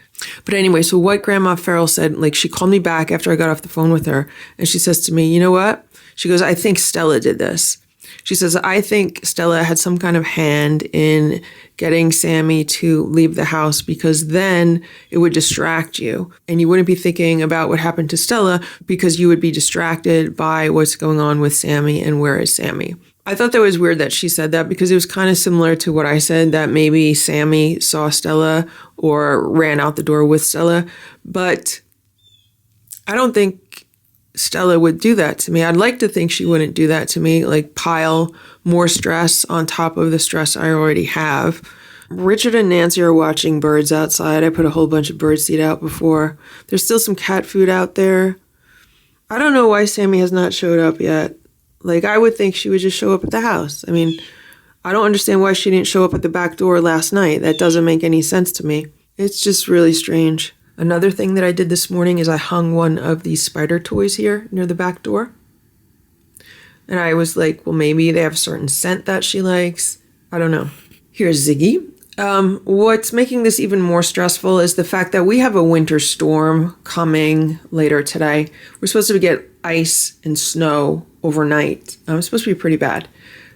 But anyway, so what Grandma Farrell said, like she called me back after I got off the phone with her, and she says to me, you know what? She goes, I think Stella did this. She says, I think Stella had some kind of hand in getting Sammy to leave the house, because then it would distract you and you wouldn't be thinking about what happened to Stella, because you would be distracted by what's going on with Sammy and where is Sammy. I thought that was weird that she said that, because it was kind of similar to what I said, that maybe Sammy saw Stella or ran out the door with Stella. But I don't think Stella would do that to me. I'd like to think she wouldn't do that to me, like pile more stress on top of the stress I already have. Richard and Nancy are watching birds outside. I put a whole bunch of birdseed out before. There's still some cat food out there. I don't know why Sammy has not showed up yet. Like, I would think she would just show up at the house. I don't understand why she didn't show up at the back door last night. That doesn't make any sense to me. It's just really strange. Another thing that I did this morning is I hung one of these spider toys here near the back door. And I was like, well, maybe they have a certain scent that she likes. I don't know. Here's Ziggy. What's making this even more stressful is the fact that we have a winter storm coming later today. We're supposed to get ice and snow overnight. It's supposed to be pretty bad.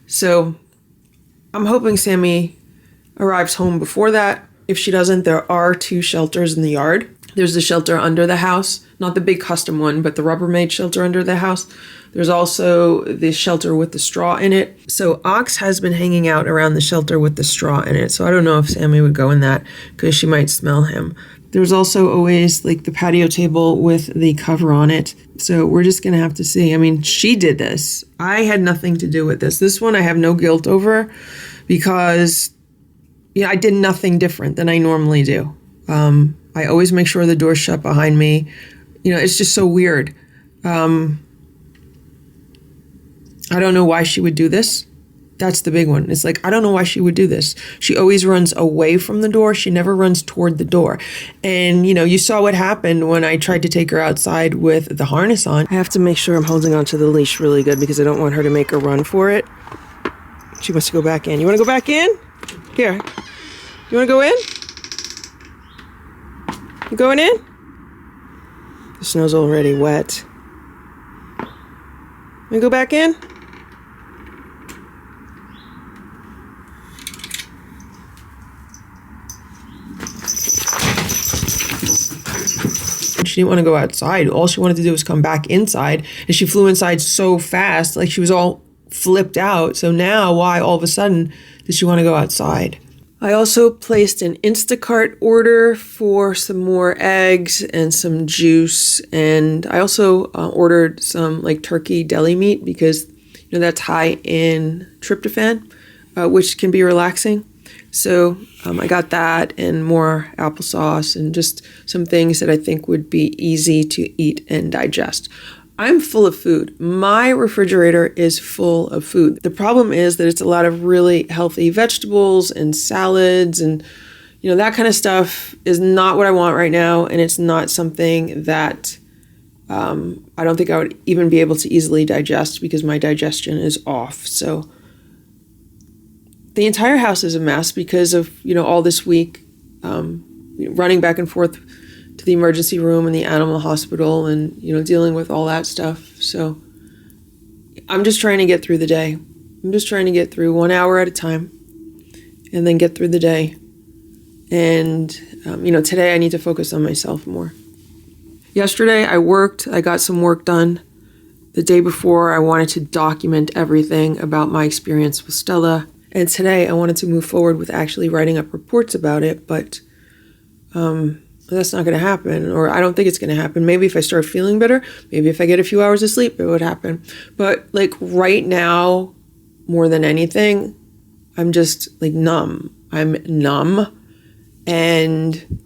So I'm hoping Sammy arrives home before that. If she doesn't, there are 2 shelters in the yard. There's the shelter under the house, not the big custom one, but the Rubbermaid shelter under the house. There's also the shelter with the straw in it. So Ox has been hanging out around the shelter with the straw in it. So I don't know if Sammy would go in that because she might smell him. There's also always like the patio table with the cover on it. So we're just going to have to see. I mean, she did this. I had nothing to do with this. This one I have no guilt over because I did nothing different than I normally do. I always make sure the door's shut behind me. It's just so weird. I don't know why she would do this. That's the big one. It's like, I don't know why she would do this. She always runs away from the door. She never runs toward the door. And, you saw what happened when I tried to take her outside with the harness on. I have to make sure I'm holding onto the leash really good because I don't want her to make a run for it. She wants to go back in. You want to go back in? Here. You want to go in? You going in? The snow's already wet. You go back in? She didn't want to go outside. All she wanted to do was come back inside. And she flew inside so fast, like she was all flipped out. So now why all of a sudden did she want to go outside? I also placed an Instacart order for some more eggs and some juice. And I also ordered some like turkey deli meat because that's high in tryptophan, which can be relaxing. So I got that and more applesauce and just some things that I think would be easy to eat and digest. I'm full of food. My refrigerator is full of food. The problem is that it's a lot of really healthy vegetables and salads and, that kind of stuff is not what I want right now. And it's not something that I don't think I would even be able to easily digest because my digestion is off. So the entire house is a mess because of, all this week running back and forth to the emergency room and the animal hospital and, dealing with all that stuff. So I'm just trying to get through the day. I'm just trying to get through 1 hour at a time and then get through the day. And, today I need to focus on myself more. Yesterday I worked, I got some work done. The day before I wanted to document everything about my experience with Stella. And today I wanted to move forward with actually writing up reports about it, but that's not going to happen, or I don't think it's going to happen. Maybe if I start feeling better, maybe if I get a few hours of sleep, it would happen. But like right now, more than anything, I'm just like numb. I'm numb. And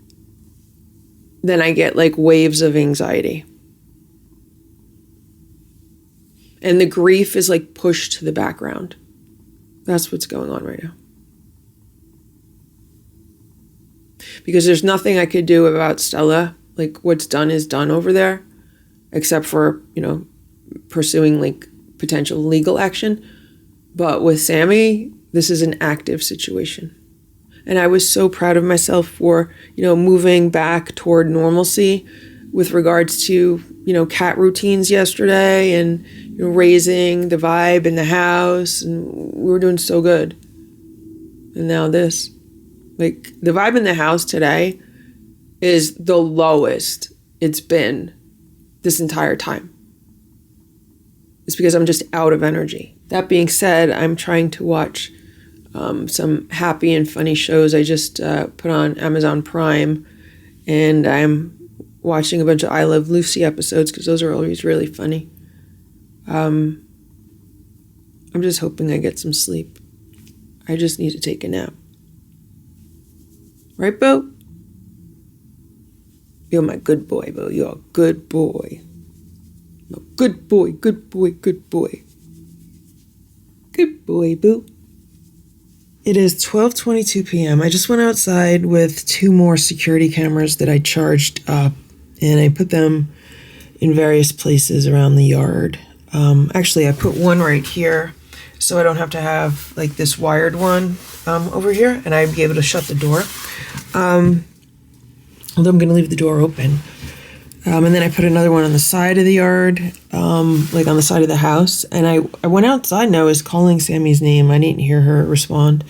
then I get like waves of anxiety. And the grief is like pushed to the background. That's what's going on right now. Because there's nothing I could do about Stella. Like what's done is done over there, except for, pursuing like potential legal action. But with Sammy, this is an active situation. And I was so proud of myself for, moving back toward normalcy with regards to, cat routines yesterday and raising the vibe in the house. And we were doing so good. And now this. Like, the vibe in the house today is the lowest it's been this entire time. It's because I'm just out of energy. That being said, I'm trying to watch some happy and funny shows. I just put on Amazon Prime, and I'm watching a bunch of I Love Lucy episodes because those are always really funny. I'm just hoping I get some sleep. I just need to take a nap. Right, Bo? You're my good boy, Bo. You're a good boy. Good boy, good boy, good boy. Good boy, Boo. It is 12:22 p.m. I just went outside with 2 more security cameras that I charged up, and I put them in various places around the yard. Actually, I put one right here, so I don't have to have like this wired one over here, and I'd be able to shut the door. Although I'm going to leave the door open. And then I put another one on the side of the yard, like on the side of the house. And I went outside and I was calling Sammy's name. I didn't hear her respond.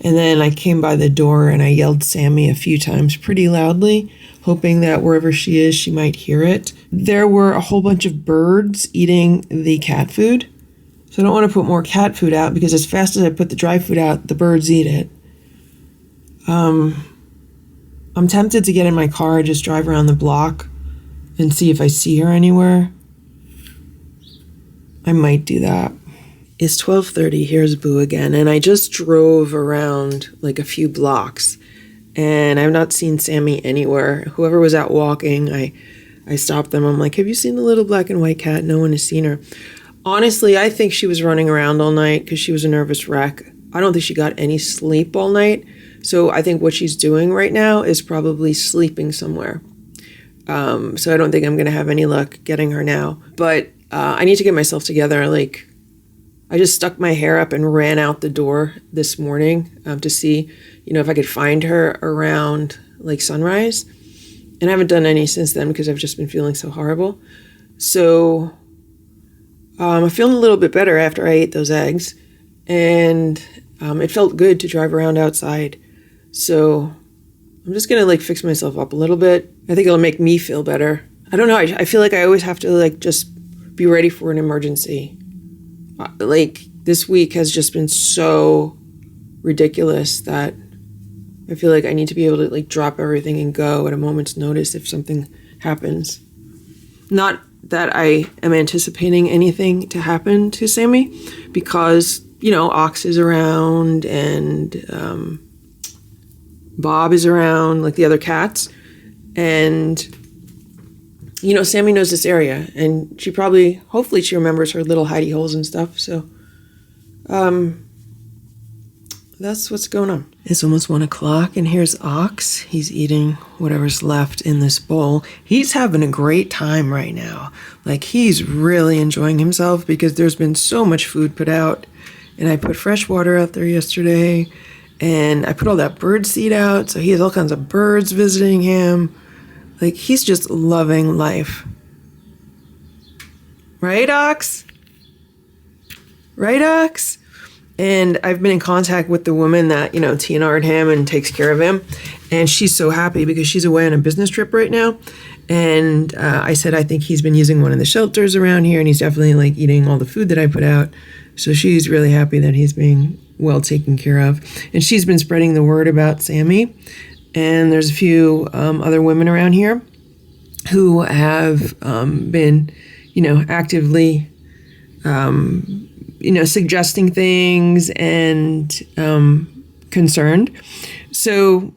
And then I came by the door and I yelled Sammy a few times pretty loudly, hoping that wherever she is, she might hear it. There were a whole bunch of birds eating the cat food. So I don't want to put more cat food out because as fast as I put the dry food out, the birds eat it. I'm tempted to get in my car, just drive around the block and see if I see her anywhere. I might do that. It's 12:30, here's Boo again, and I just drove around like a few blocks, and I've not seen Sammy anywhere. Whoever was out walking, I stopped them. I'm like, have you seen the little black and white cat? No one has seen her. Honestly, I think she was running around all night because she was a nervous wreck. I don't think she got any sleep all night, so I think what she's doing right now is probably sleeping somewhere. So I don't think I'm going to have any luck getting her now, but I need to get myself together. Like, I just stuck my hair up and ran out the door this morning to see, if I could find her around like sunrise. And I haven't done any since then because I've just been feeling so horrible. So I'm feeling a little bit better after I ate those eggs. And it felt good to drive around outside. So I'm just going to fix myself up a little bit. I think it'll make me feel better. I don't know. I feel like I always have to just be ready for an emergency. This week has just been so ridiculous that I feel like I need to be able to drop everything and go at a moment's notice if something happens. Not that I am anticipating anything to happen to Sammy because, Ox is around and Bob is around, the other cats. And Sammy knows this area, and hopefully she remembers her little hidey holes and stuff, so that's what's going on. It's almost 1 o'clock, and here's Ox. He's eating whatever's left in this bowl. He's having a great time right now. He's really enjoying himself because there's been so much food put out, and I put fresh water out there yesterday, and I put all that bird seed out, so he has all kinds of birds visiting him. He's just loving life. Right, Ox? Right, Ox? And I've been in contact with the woman that, TNR'd him and takes care of him. And she's so happy because she's away on a business trip right now. And I said, I think he's been using one of the shelters around here, and he's definitely, eating all the food that I put out. So she's really happy that he's being well taken care of. And she's been spreading the word about Sammy. And there's a few other women around here who have been, actively, suggesting things and concerned. So,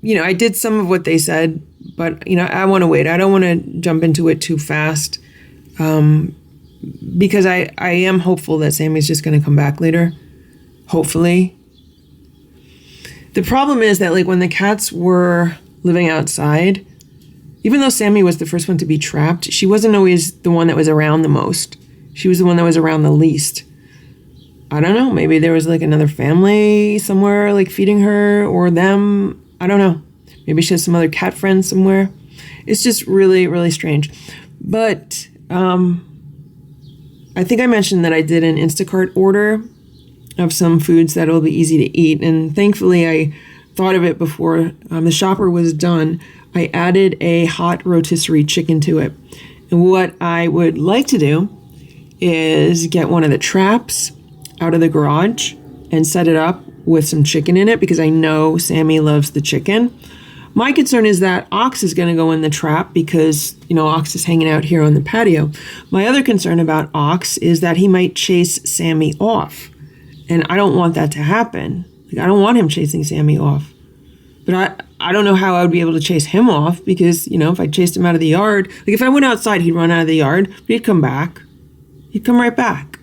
I did some of what they said, but, I want to wait. I don't want to jump into it too fast because I am hopeful that Sammy's just going to come back later. Hopefully. The problem is that when the cats were living outside, even though Sammy was the first one to be trapped, she wasn't always the one that was around the most. She was the one that was around the least. I don't know. Maybe there was another family somewhere feeding her or them. I don't know. Maybe she has some other cat friends somewhere. It's just really, really strange. But I think I mentioned that I did an Instacart order of some foods that will be easy to eat. And thankfully, I thought of it before the shopper was done. I added a hot rotisserie chicken to it. And what I would like to do is get one of the traps out of the garage and set it up with some chicken in it because I know Sammy loves the chicken. My concern is that Ox is going to go in the trap because, Ox is hanging out here on the patio. My other concern about Ox is that he might chase Sammy off. And I don't want that to happen. I don't want him chasing Sammy off. But I don't know how I would be able to chase him off because, if I chased him out of the yard, if I went outside, he'd run out of the yard, but he'd come back. He'd come right back.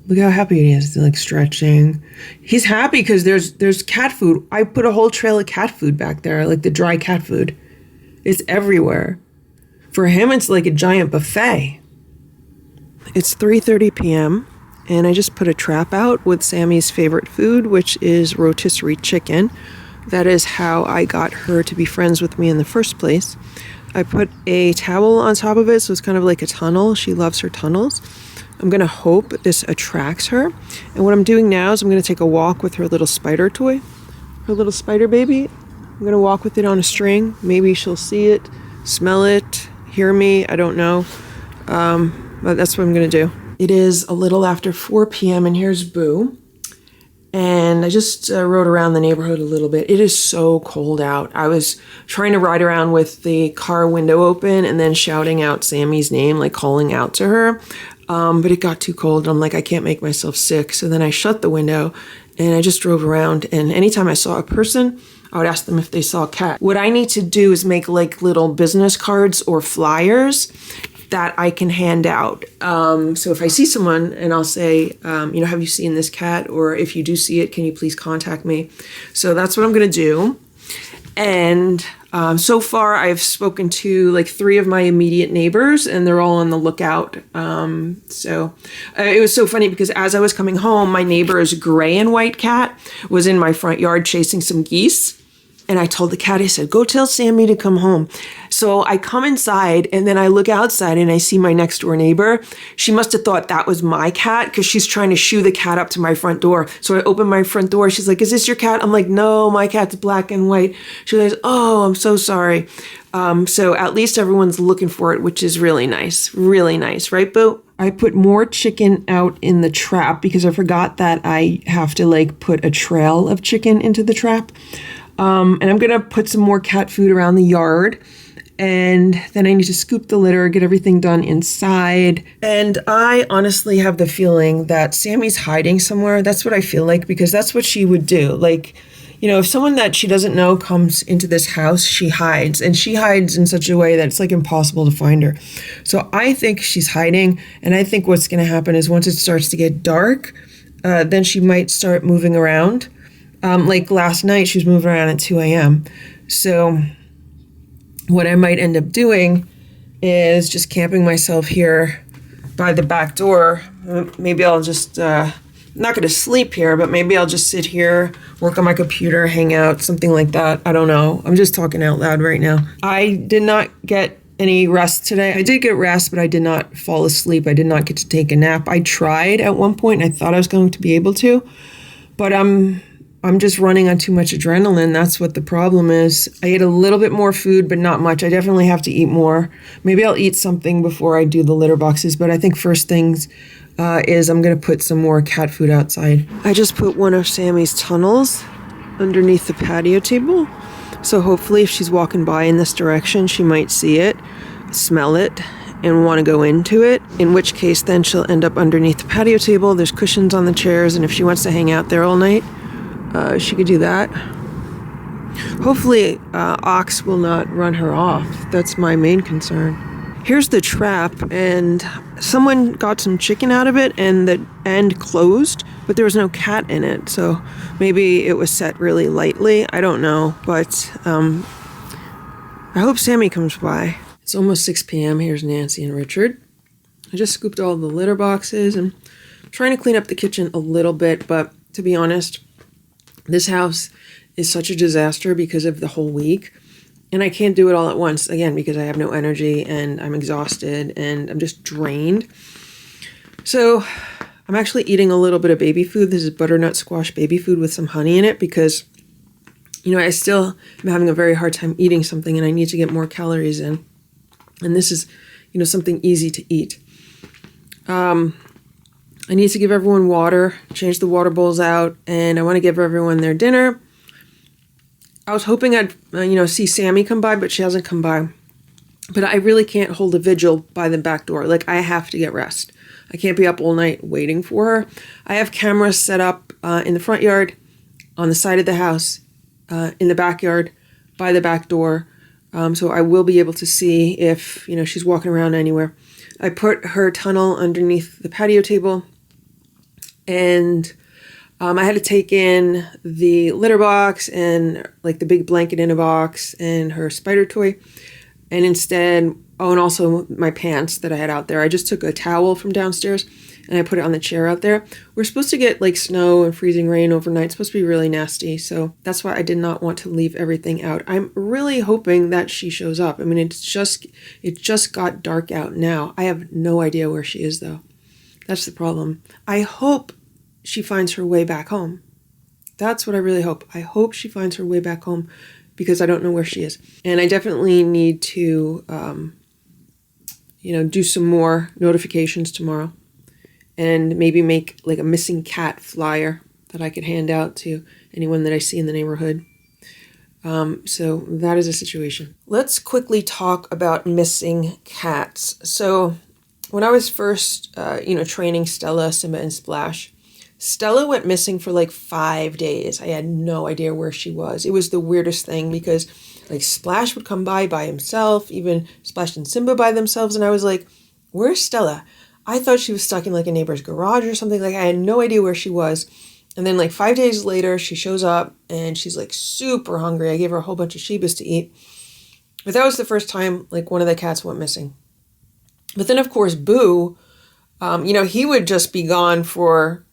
Look how happy he is, stretching. He's happy because there's cat food. I put a whole trail of cat food back there, the dry cat food. It's everywhere. For him, it's like a giant buffet. It's 3:30 p.m. and I just put a trap out with Sammy's favorite food, which is rotisserie chicken. That is how I got her to be friends with me in the first place. I put a towel on top of it, so it's kind of like a tunnel. She loves her tunnels. I'm going to hope this attracts her. And what I'm doing now is I'm going to take a walk with her little spider toy, her little spider baby. I'm going to walk with it on a string. Maybe she'll see it, smell it, hear me. I don't know. But that's what I'm going to do. It is a little after 4 p.m. and here's Boo. And I just rode around the neighborhood a little bit. It is so cold out. I was trying to ride around with the car window open and then shouting out Sammy's name, like calling out to her. But it got too cold. I'm like, I can't make myself sick. So then I shut the window and I just drove around. And anytime I saw a person, I would ask them if they saw a cat. What I need to do is make like little business cards or flyers that I can hand out. So if I see someone and I'll say, have you seen this cat? Or if you do see it, can you please contact me? So that's what I'm going to do. And so far I've spoken to like 3 of my immediate neighbors and they're all on the lookout. So it was so funny because as I was coming home, my neighbor's gray and white cat was in my front yard chasing some geese. And I told the cat, I said, go tell Sammy to come home. So I come inside and then I look outside and I see my next door neighbor. She must have thought that was my cat because she's trying to shoo the cat up to my front door. So I open my front door. She's like, is this your cat? I'm like, no, my cat's black and white. She goes, oh, I'm so sorry. So at least everyone's looking for it, which is really nice. Really nice. Right, Boo? I put more chicken out in the trap because I forgot that I have to like put a trail of chicken into the trap. And I'm going to put some more cat food around the yard. And then I need to scoop the litter, get everything done inside. And I honestly have the feeling that Sammy's hiding somewhere. That's what I feel like, because that's what she would do. Like, if someone that she doesn't know comes into this house, she hides. And she hides in such a way that it's like impossible to find her. So I think she's hiding. And I think what's going to happen is once it starts to get dark, then she might start moving around. Like last night, she was moving around at 2 a.m. So what I might end up doing is just camping myself here by the back door. Maybe I'll just, I'm not going to sleep here, but maybe I'll just sit here, work on my computer, hang out, something like that. I don't know. I'm just talking out loud right now. I did not get any rest today. I did get rest, but I did not fall asleep. I did not get to take a nap. I tried at one point, and I thought I was going to be able to, but I'm just running on too much adrenaline. That's what the problem is. I ate a little bit more food, but not much. I definitely have to eat more. Maybe I'll eat something before I do the litter boxes, but I think first things is I'm going to put some more cat food outside. I just put one of Sammy's tunnels underneath the patio table. So hopefully if she's walking by in this direction, she might see it, smell it, and want to go into it, in which case then she'll end up underneath the patio table. There's cushions on the chairs, and if she wants to hang out there all night, she could do that. Hopefully, Ox will not run her off. That's my main concern. Here's the trap, and someone got some chicken out of it, and the end closed, but there was no cat in it, so maybe it was set really lightly. I don't know, but I hope Sammy comes by. It's almost 6 p.m. Here's Nancy and Richard. I just scooped all the litter boxes, and I'm trying to clean up the kitchen a little bit, but to be honest, this house is such a disaster because of the whole week. And I can't do it all at once, again, because I have no energy and I'm exhausted and I'm just drained. So I'm actually eating a little bit of baby food. This is butternut squash baby food with some honey in it because, I still am having a very hard time eating something and I need to get more calories in. And this is, something easy to eat. I need to give everyone water, change the water bowls out, and I want to give everyone their dinner. I was hoping I'd, see Sammy come by, but she hasn't come by. But I really can't hold a vigil by the back door. Like, I have to get rest. I can't be up all night waiting for her. I have cameras set up in the front yard, on the side of the house, in the backyard, by the back door. So I will be able to see if, she's walking around anywhere. I put her tunnel underneath the patio table. And I had to take in the litter box and like the big blanket in a box and her spider toy. And instead, and also my pants that I had out there. I just took a towel from downstairs and I put it on the chair out there. We're supposed to get like snow and freezing rain overnight. It's supposed to be really nasty. So that's why I did not want to leave everything out. I'm really hoping that she shows up. I mean, it just got dark out now. I have no idea where she is though. That's the problem. I hope she finds her way back home. That's what I really hope. I hope she finds her way back home because I don't know where she is. And I definitely need to, do some more notifications tomorrow and maybe make like a missing cat flyer that I could hand out to anyone that I see in the neighborhood. So that is a situation. Let's quickly talk about missing cats. So when I was first, training Stella, Simba, and Splash, Stella went missing for like 5 days. I had no idea where she was. It was the weirdest thing because like Splash would come by himself, even Splash and Simba by themselves. And I was like, where's Stella? I thought she was stuck in like a neighbor's garage or something. Like I had no idea where she was. And then like 5 days later, she shows up and she's like super hungry. I gave her a whole bunch of Shebas to eat. But that was the first time like one of the cats went missing. But then of course, Boo, he would just be gone for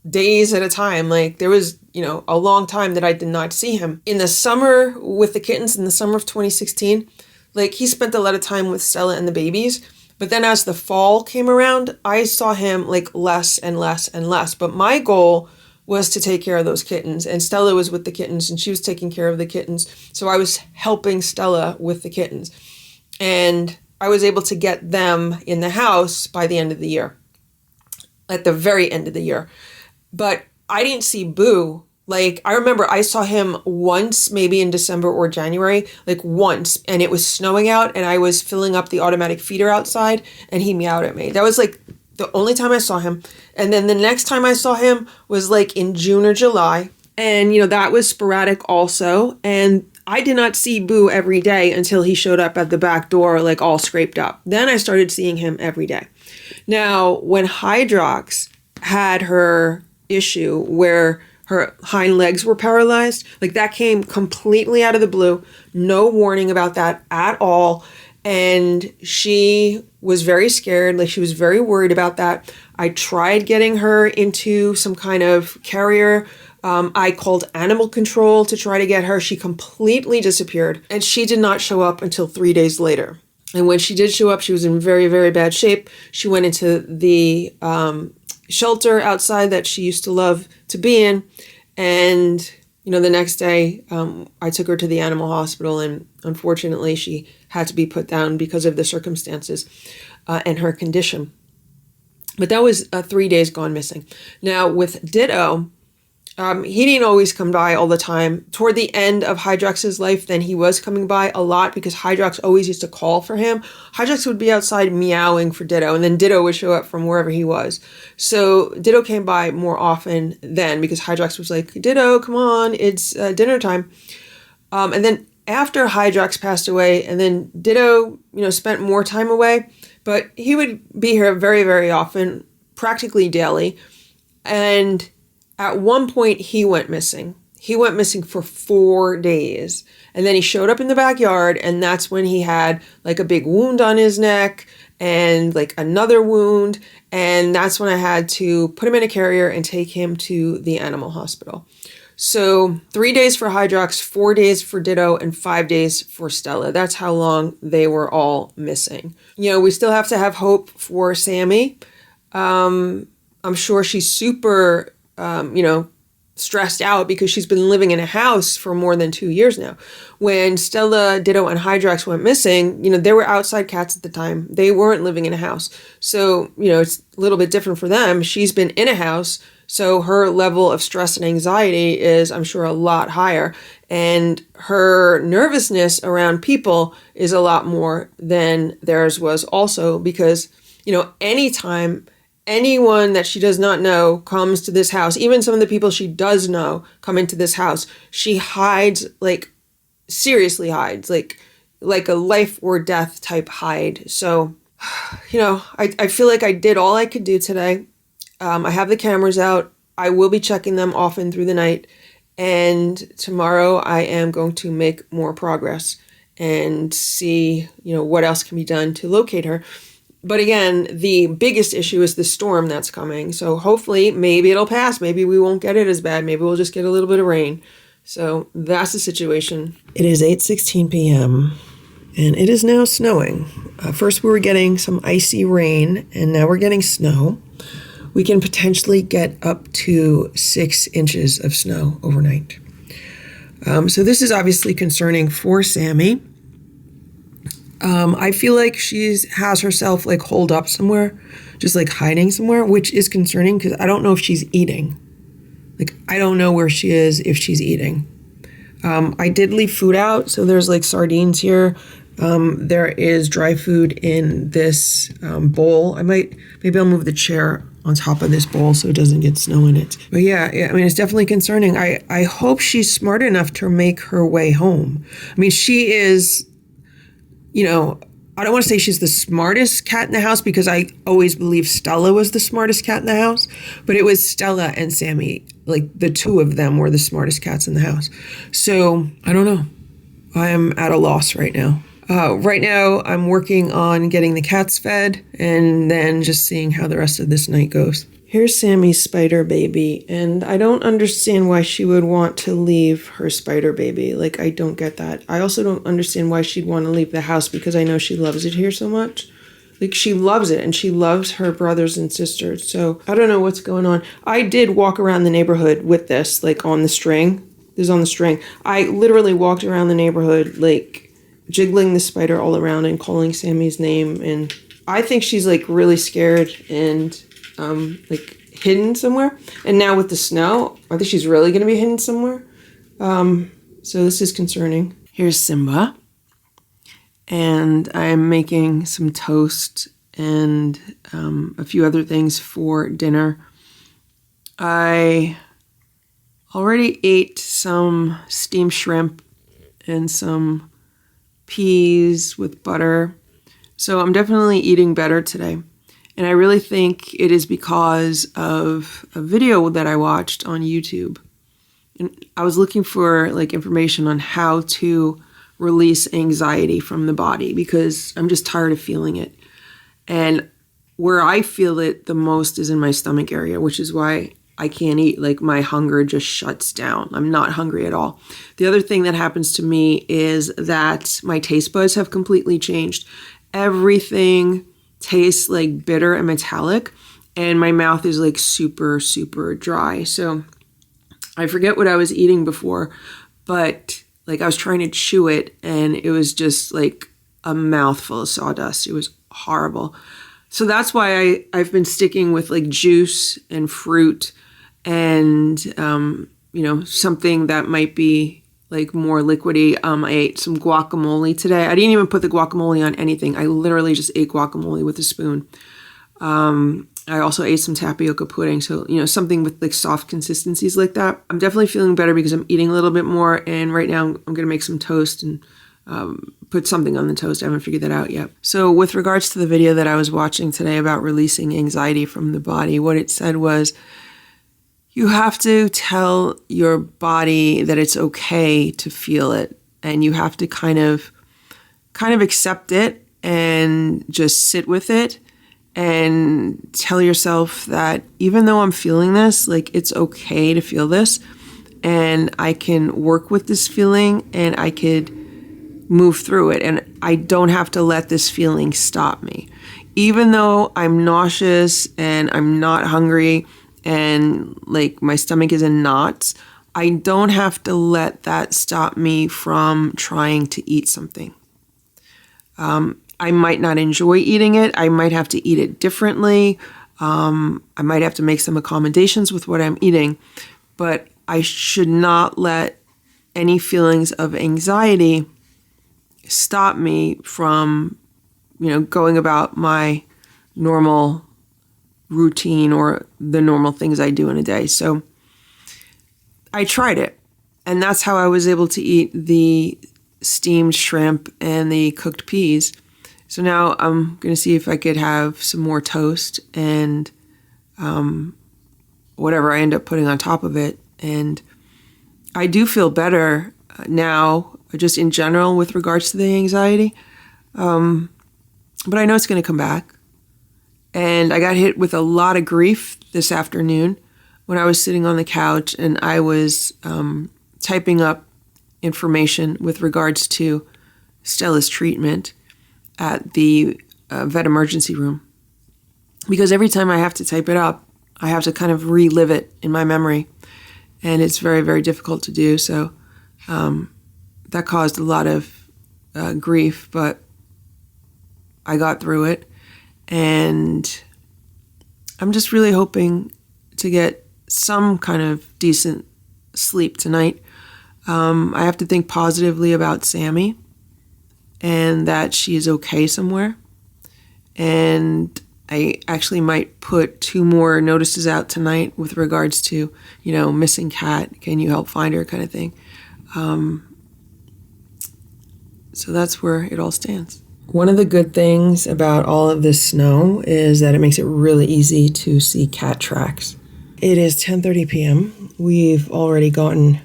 days at a time. Like there was, a long time that I did not see him. In the summer with the kittens, in the summer of 2016, like he spent a lot of time with Stella and the babies. But then as the fall came around, I saw him like less and less and less. But my goal was to take care of those kittens. And Stella was with the kittens and she was taking care of the kittens. So I was helping Stella with the kittens. And I was able to get them in the house by the end of the year, at the very end of the year. But I didn't see Boo. Like, I remember I saw him once, maybe in December or January, like once, and it was snowing out and I was filling up the automatic feeder outside and he meowed at me. That was like the only time I saw him. And then the next time I saw him was like in June or July. And, that was sporadic also. And I did not see Boo every day until he showed up at the back door, like all scraped up. Then I started seeing him every day. Now, when Hydrox had her issue where her hind legs were paralyzed, like that came completely out of the blue. No warning about that at all. And she was very scared. Like she was very worried about that. I tried getting her into some kind of carrier. I called animal control to try to get her. She completely disappeared and she did not show up until 3 days later. And when she did show up, she was in very, very bad shape. She went into the shelter outside that she used to love to be in. And, the next day I took her to the animal hospital and unfortunately she had to be put down because of the circumstances and her condition. But that was 3 days gone missing. Now with Ditto, he didn't always come by all the time. Toward the end of Hydrox's life, then he was coming by a lot because Hydrox always used to call for him. Hydrox would be outside meowing for Ditto, and then Ditto would show up from wherever he was. So Ditto came by more often then because Hydrox was like, Ditto, come on, it's dinner time. And then after Hydrox passed away, and then Ditto, spent more time away, but he would be here very, very often, practically daily. And at one point, he went missing. He went missing for 4 days. And then he showed up in the backyard, and that's when he had like a big wound on his neck and like another wound. And that's when I had to put him in a carrier and take him to the animal hospital. So 3 days for Hydrox, 4 days for Ditto, and 5 days for Stella. That's how long they were all missing. We still have to have hope for Sammy. I'm sure she's super stressed out because she's been living in a house for more than 2 years now. When Stella, Ditto, and Hydrox went missing, they were outside cats at the time. They weren't living in a house. So, it's a little bit different for them. She's been in a house, so her level of stress and anxiety is, I'm sure, a lot higher. And her nervousness around people is a lot more than theirs was also because, anytime anyone that she does not know comes to this house, even some of the people she does know come into this house, she hides, like seriously hides, like a life or death type hide. So, I feel like I did all I could do today. I have the cameras out. I will be checking them often through the night. And tomorrow I am going to make more progress and see, what else can be done to locate her. But again, the biggest issue is the storm that's coming. So hopefully, maybe it'll pass. Maybe we won't get it as bad. Maybe we'll just get a little bit of rain. So that's the situation. It is 8:16 p.m. and it is now snowing. First we were getting some icy rain and now we're getting snow. we can potentially get up to 6 inches of snow overnight. So this is obviously concerning for Sammy. I feel like she has herself like holed up somewhere, just like hiding somewhere, which is concerning because I don't know if she's eating. Like, I don't know where she is, if she's eating. I did leave food out, so there's like sardines here. There is dry food in this bowl. Maybe I'll move the chair on top of this bowl so it doesn't get snow in it. But yeah, I mean, it's definitely concerning. I hope she's smart enough to make her way home. I mean, she is, you know, I don't want to say she's the smartest cat in the house because I always believed Stella was the smartest cat in the house, but it was Stella and Sammy. Like, the two of them were the smartest cats in the house. So, I don't know. I am at a loss right now. Right now, I'm working on getting the cats fed and then just seeing how the rest of this night goes. Here's Sammy's spider baby, and I don't understand why she would want to leave her spider baby. Like, I don't get that. I also don't understand why she'd want to leave the house because I know she loves it here so much. Like, she loves it, and she loves her brothers and sisters. So, I don't know what's going on. I did walk around the neighborhood with this, like, on the string. This is on the string. I literally walked around the neighborhood, like, jiggling the spider all around and calling Sammy's name. And I think she's, like, really scared and, like, hidden somewhere. And now with the snow, I think she's really going to be hidden somewhere. So this is concerning. Here's Simba. And I'm making some toast and a few other things for dinner. I already ate some steamed shrimp and some peas with butter. So I'm definitely eating better today. And I really think it is because of a video that I watched on YouTube. And I was looking for like information on how to release anxiety from the body because I'm just tired of feeling it. And where I feel it the most is in my stomach area, which is why I can't eat. Like, my hunger just shuts down. I'm not hungry at all. The other thing that happens to me is that my taste buds have completely changed. Everything tastes like bitter and metallic, and my mouth is like super, super dry. So I forget what I was eating before, but like I was trying to chew it and it was just like a mouthful of sawdust. It was horrible. So that's why I've been sticking with like juice and fruit and, you know, something that might be like more liquidy. I ate some guacamole today. I didn't even put the guacamole on anything. I literally just ate guacamole with a spoon. I also ate some tapioca pudding. So, you know, something with like soft consistencies like that. I'm definitely feeling better because I'm eating a little bit more. And right now I'm going to make some toast and put something on the toast. I haven't figured that out yet. So with regards to the video that I was watching today about releasing anxiety from the body, what it said was, you have to tell your body that it's okay to feel it. And you have to kind of accept it and just sit with it and tell yourself that even though I'm feeling this, like, it's okay to feel this and I can work with this feeling and I could move through it. And I don't have to let this feeling stop me. Even though I'm nauseous and I'm not hungry and like my stomach is in knots, I don't have to let that stop me from trying to eat something. I might not enjoy eating it. I might have to eat it differently. I might have to make some accommodations with what I'm eating, but I should not let any feelings of anxiety stop me from, you know, going about my normal routine or the normal things I do in a day. So I tried it, and that's how I was able to eat the steamed shrimp and the cooked peas. So now I'm going to see if I could have some more toast and whatever I end up putting on top of it. And I do feel better now, just in general with regards to the anxiety. But I know it's going to come back. And I got hit with a lot of grief this afternoon when I was sitting on the couch and I was typing up information with regards to Stella's treatment at the vet emergency room. Because every time I have to type it up, I have to kind of relive it in my memory. And it's very, very difficult to do. So that caused a lot of grief, but I got through it. And I'm just really hoping to get some kind of decent sleep tonight. I have to think positively about Sammy and that she is okay somewhere. And I actually might put 2 more notices out tonight with regards to, missing cat. Can you help find her kind of thing. So that's where it all stands. One of the good things about all of this snow is that it makes it really easy to see cat tracks. It is 10:30 p.m. We've already gotten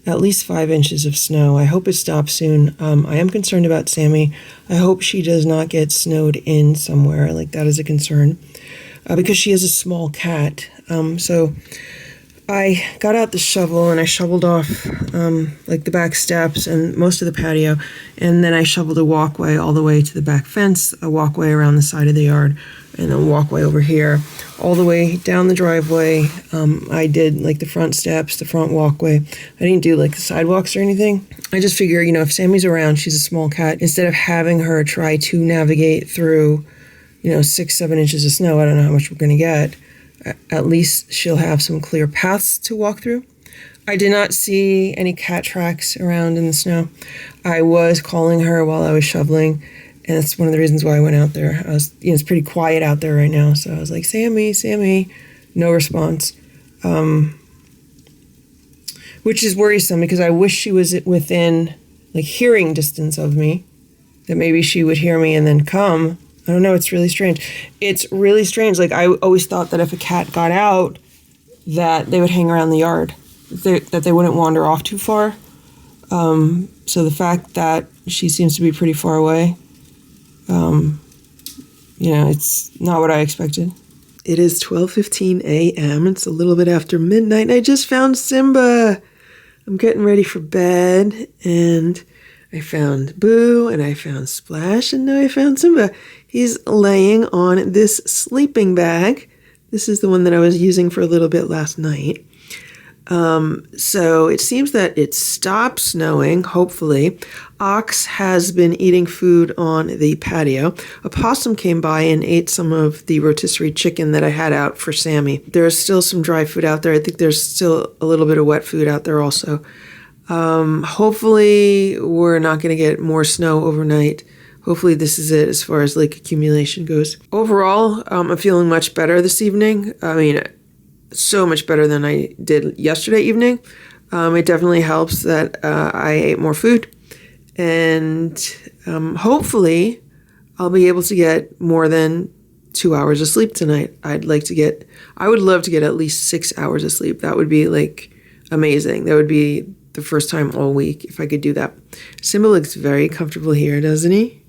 at least 5 inches of snow. I hope it stops soon. I am concerned about Sammy. I hope she does not get snowed in somewhere. Like, that is a concern because she is a small cat. So I got out the shovel and I shoveled off the back steps and most of the patio. And then I shoveled a walkway all the way to the back fence, a walkway around the side of the yard, and a walkway over here, all the way down the driveway. I did the front steps, the front walkway. I didn't do the sidewalks or anything. I just figure, if Sammy's around, she's a small cat, instead of having her try to navigate through, 6-7 inches of snow, I don't know how much we're going to get. At least she'll have some clear paths to walk through. I did not see any cat tracks around in the snow. I was calling her while I was shoveling, and that's one of the reasons why I went out there. It's pretty quiet out there right now, so I was like, Sammy, Sammy, no response. Which is worrisome because I wish she was within hearing distance of me, that maybe she would hear me and then come. I don't know, it's really strange. It's really strange. I always thought that if a cat got out, that they would hang around the yard, that they wouldn't wander off too far. So the fact that she seems to be pretty far away, it's not what I expected. It is 12:15 a.m. It's a little bit after midnight, and I just found Simba. I'm getting ready for bed, and I found Boo, and I found Splash, and now I found Simba. He's laying on this sleeping bag. This is the one that I was using for a little bit last night. So it seems that it stopped snowing, hopefully. Ox has been eating food on the patio. A possum came by and ate some of the rotisserie chicken that I had out for Sammy. There's still some dry food out there. I think there's still a little bit of wet food out there also. Hopefully we're not going to get more snow overnight. Hopefully this is it as far as accumulation goes. Overall, I'm feeling much better this evening. I mean, so much better than I did yesterday evening. It definitely helps that I ate more food. And hopefully I'll be able to get more than 2 hours of sleep tonight. I would love to get at least 6 hours of sleep. That would be amazing. That would be the first time all week if I could do that. Simba looks very comfortable here, doesn't he?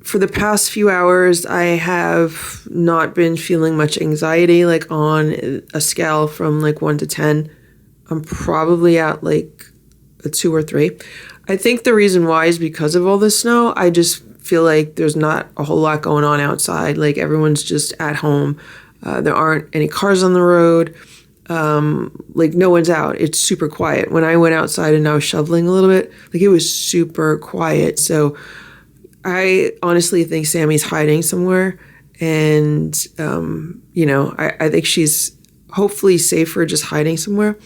For the past few hours, I have not been feeling much anxiety, on a scale from 1 to 10. I'm probably at a 2 or 3. I think the reason why is because of all this snow. I just feel like there's not a whole lot going on outside. Everyone's just at home. There aren't any cars on the road. No one's out. It's super quiet. When I went outside and I was shoveling a little bit, it was super quiet. So I honestly think Sammy's hiding somewhere, and I think she's hopefully safer just hiding somewhere.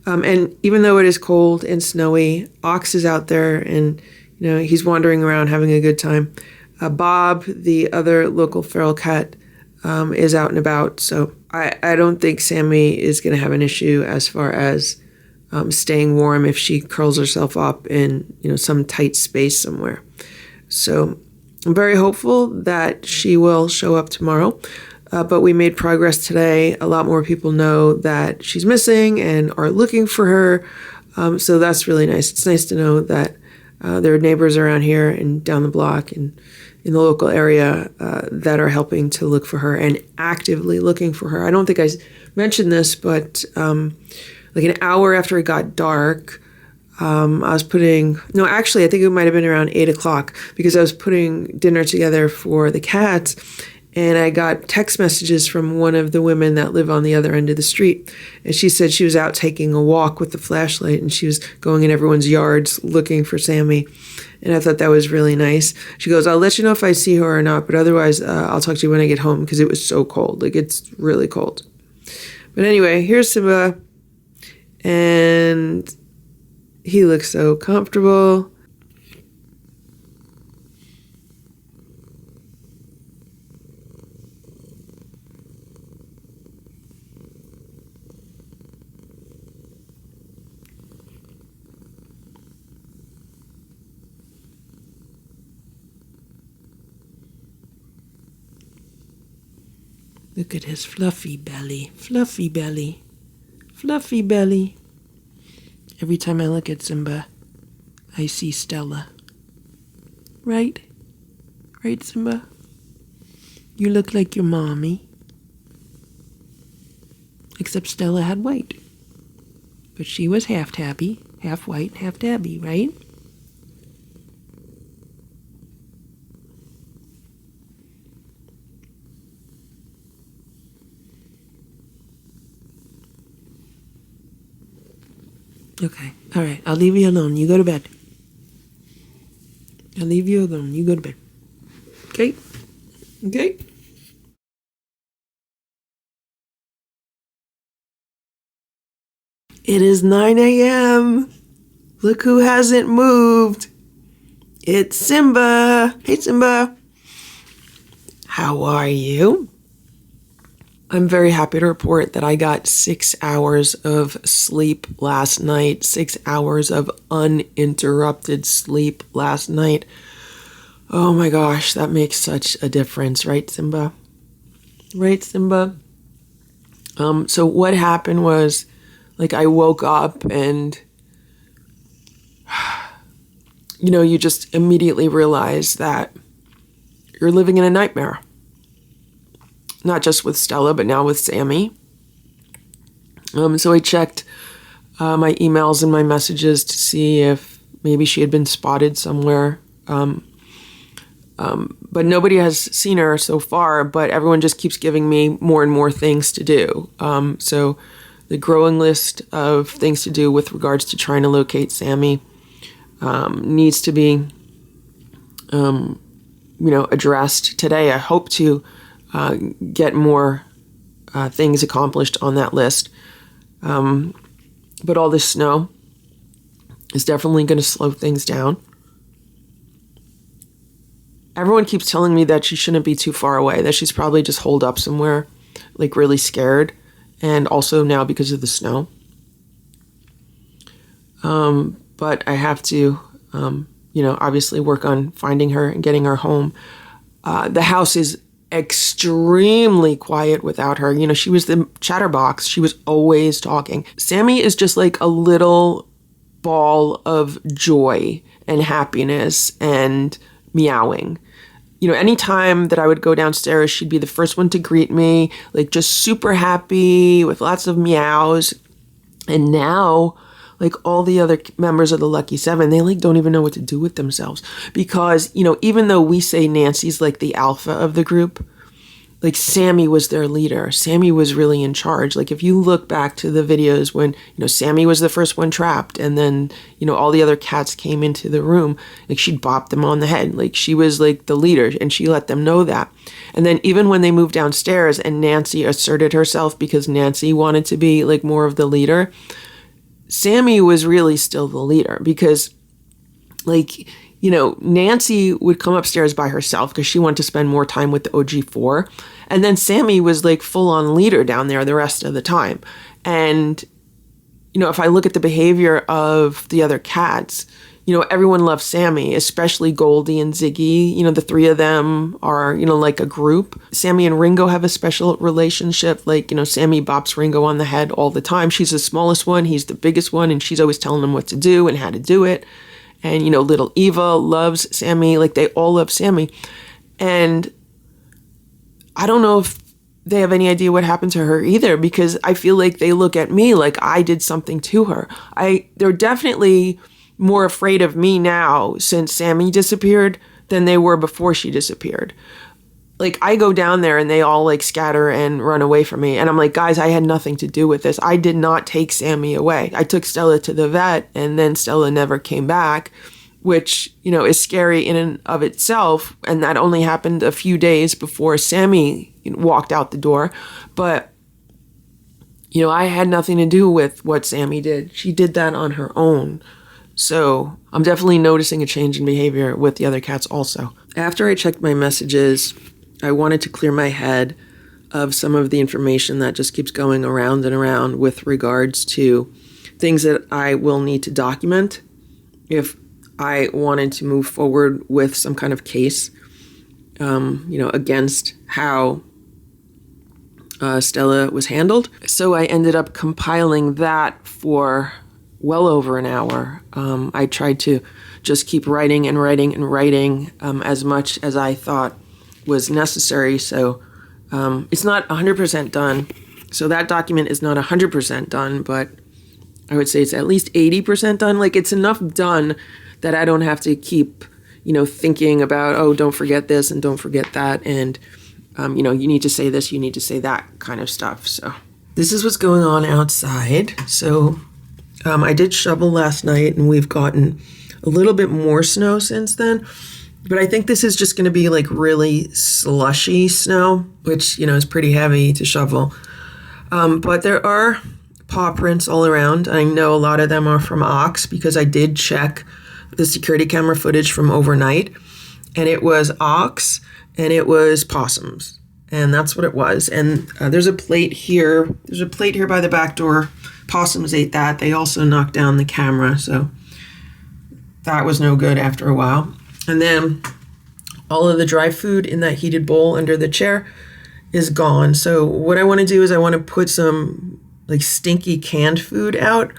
And even though it is cold and snowy, Ox is out there, and he's wandering around having a good time. Bob, the other local feral cat, is out and about, so I don't think Sammy is going to have an issue as far as staying warm if she curls herself up in some tight space somewhere. So I'm very hopeful that she will show up tomorrow. But we made progress today. A lot more people know that she's missing and are looking for her. So that's really nice. It's nice to know that there are neighbors around here and down the block and in the local area that are helping to look for her and actively looking for her. I don't think I mentioned this, but an hour after it got dark, I think it might have been around 8 o'clock because I was putting dinner together for the cats, And I got text messages from one of the women that live on the other end of the street. And she said she was out taking a walk with the flashlight and she was going in everyone's yards looking for Sammy. And I thought that was really nice. She goes, I'll let you know if I see her or not, but otherwise I'll talk to you when I get home because it was so cold. Like, it's really cold. But anyway, here's Simba. And he looks so comfortable. Look at his fluffy belly, fluffy belly, fluffy belly. Every time I look at Simba, I see Stella. Right? Right, Simba? You look like your mommy. Except Stella had white. But she was half tabby, half white, half tabby, right? Okay, all right, I'll leave you alone. You go to bed. I'll leave you alone. You go to bed. Okay? Okay? It is 9 a.m. Look who hasn't moved. It's Simba. Hey, Simba. How are you? I'm very happy to report that I got 6 hours of sleep last night, 6 hours of uninterrupted sleep last night. Oh my gosh, that makes such a difference, right, Simba? Right, Simba? So what happened was, like, I woke up and, you just immediately realize that you're living in a nightmare. Not just with Stella, but now with Sammy. So I checked my emails and my messages to see if maybe she had been spotted somewhere. But nobody has seen her so far, but everyone just keeps giving me more and more things to do. So the growing list of things to do with regards to trying to locate Sammy needs to be, addressed today. I hope to get more things accomplished on that list. But all this snow is definitely going to slow things down. Everyone keeps telling me that she shouldn't be too far away, that she's probably just holed up somewhere, like really scared, and also now because of the snow. But I have to, obviously work on finding her and getting her home. The house is extremely quiet without her. She was the chatterbox. She was always talking. Sammy is just like a little ball of joy and happiness and meowing. Anytime that I would go downstairs, she'd be the first one to greet me, like just super happy with lots of meows. And now, like all the other members of the Lucky Seven, they like don't even know what to do with themselves because, even though we say Nancy's like the alpha of the group, like Sammy was their leader. Sammy was really in charge. Like if you look back to the videos when, Sammy was the first one trapped and then, all the other cats came into the room, like she'd bop them on the head. Like she was like the leader and she let them know that. And then even when they moved downstairs and Nancy asserted herself because Nancy wanted to be like more of the leader, Sammy was really still the leader because Nancy would come upstairs by herself because she wanted to spend more time with the OG4. And then Sammy was like full on leader down there the rest of the time. And, if I look at the behavior of the other cats, everyone loves Sammy, especially Goldie and Ziggy. The three of them are, like a group. Sammy and Ringo have a special relationship. Like, Sammy bops Ringo on the head all the time. She's the smallest one. He's the biggest one. And she's always telling him what to do and how to do it. And, little Eva loves Sammy. Like, they all love Sammy. And I don't know if they have any idea what happened to her either, because I feel like they look at me like I did something to her. They're definitely more afraid of me now since Sammy disappeared than they were before she disappeared. like, I go down there and they all like scatter and run away from me. And I'm like, guys, I had nothing to do with this. I did not take Sammy away. I took Stella to the vet, and then Stella never came back, which, you know, is scary in and of itself. And that only happened a few days before Sammy walked out the door. But, you know, I had nothing to do with what Sammy did. She did that on her own. So I'm definitely noticing a change in behavior with the other cats also. After I checked my messages, I wanted to clear my head of some of the information that just keeps going around and around with regards to things that I will need to document if I wanted to move forward with some kind of case, against how Stella was handled. So I ended up compiling that for well over an hour. I tried to just keep writing and writing and writing as much as I thought was necessary. So it's not 100% done. So that document is not 100% done, but I would say it's at least 80% done. Like, it's enough done that I don't have to keep, thinking about, oh, don't forget this and don't forget that. And, you need to say this, you need to say that kind of stuff. So this is what's going on outside. So I did shovel last night, and we've gotten a little bit more snow since then. But I think this is just going to be like really slushy snow, which, is pretty heavy to shovel. But there are paw prints all around. I know a lot of them are from ox because I did check the security camera footage from overnight, and it was ox and it was possums. And that's what it was. And there's a plate here. There's a plate here by the back door. Possums ate that. They also knocked down the camera. So that was no good after a while. And then all of the dry food in that heated bowl under the chair is gone. So what I want to do is I want to put some like stinky canned food out,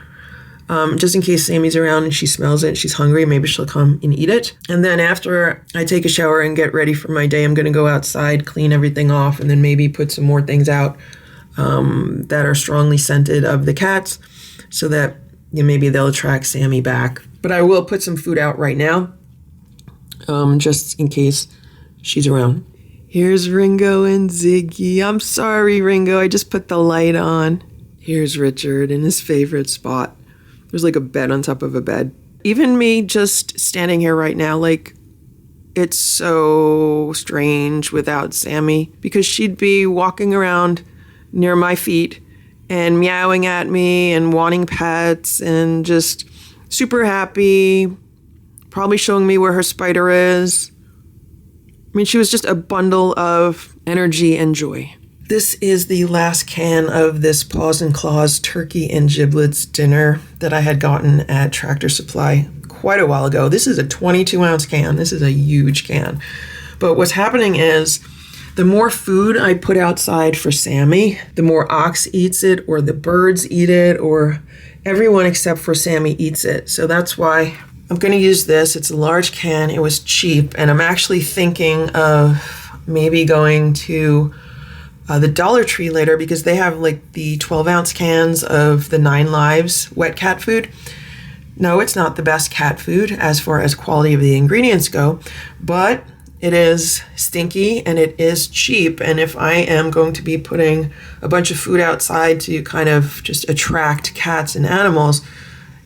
just in case Sammy's around and she smells it and she's hungry. Maybe she'll come and eat it. And then after I take a shower and get ready for my day, I'm going to go outside, clean everything off, and then maybe put some more things out that are strongly scented of the cats so that maybe they'll attract Sammy back. But I will put some food out right now, just in case she's around. Here's Ringo and Ziggy. I'm sorry, Ringo. I just put the light on. Here's Richard in his favorite spot. There's like a bed on top of a bed. Even me just standing here right now, like, it's so strange without Sammy, because she'd be walking around near my feet and meowing at me and wanting pets and just super happy, probably showing me where her spider is. I mean, she was just a bundle of energy and joy. This is the last can of this Paws and Claws turkey and giblets dinner that I had gotten at Tractor Supply quite a while ago. This is a 22-ounce can. This is a huge can. But what's happening is the more food I put outside for Sammy, the more ox eats it, or the birds eat it, or everyone except for Sammy eats it. So that's why I'm going to use this. It's a large can. It was cheap. And I'm actually thinking of maybe going to the Dollar Tree later, because they have like the 12-ounce cans of the 9 Lives wet cat food. No, it's not the best cat food as far as quality of the ingredients go, but it is stinky and it is cheap. And if I am going to be putting a bunch of food outside to kind of just attract cats and animals,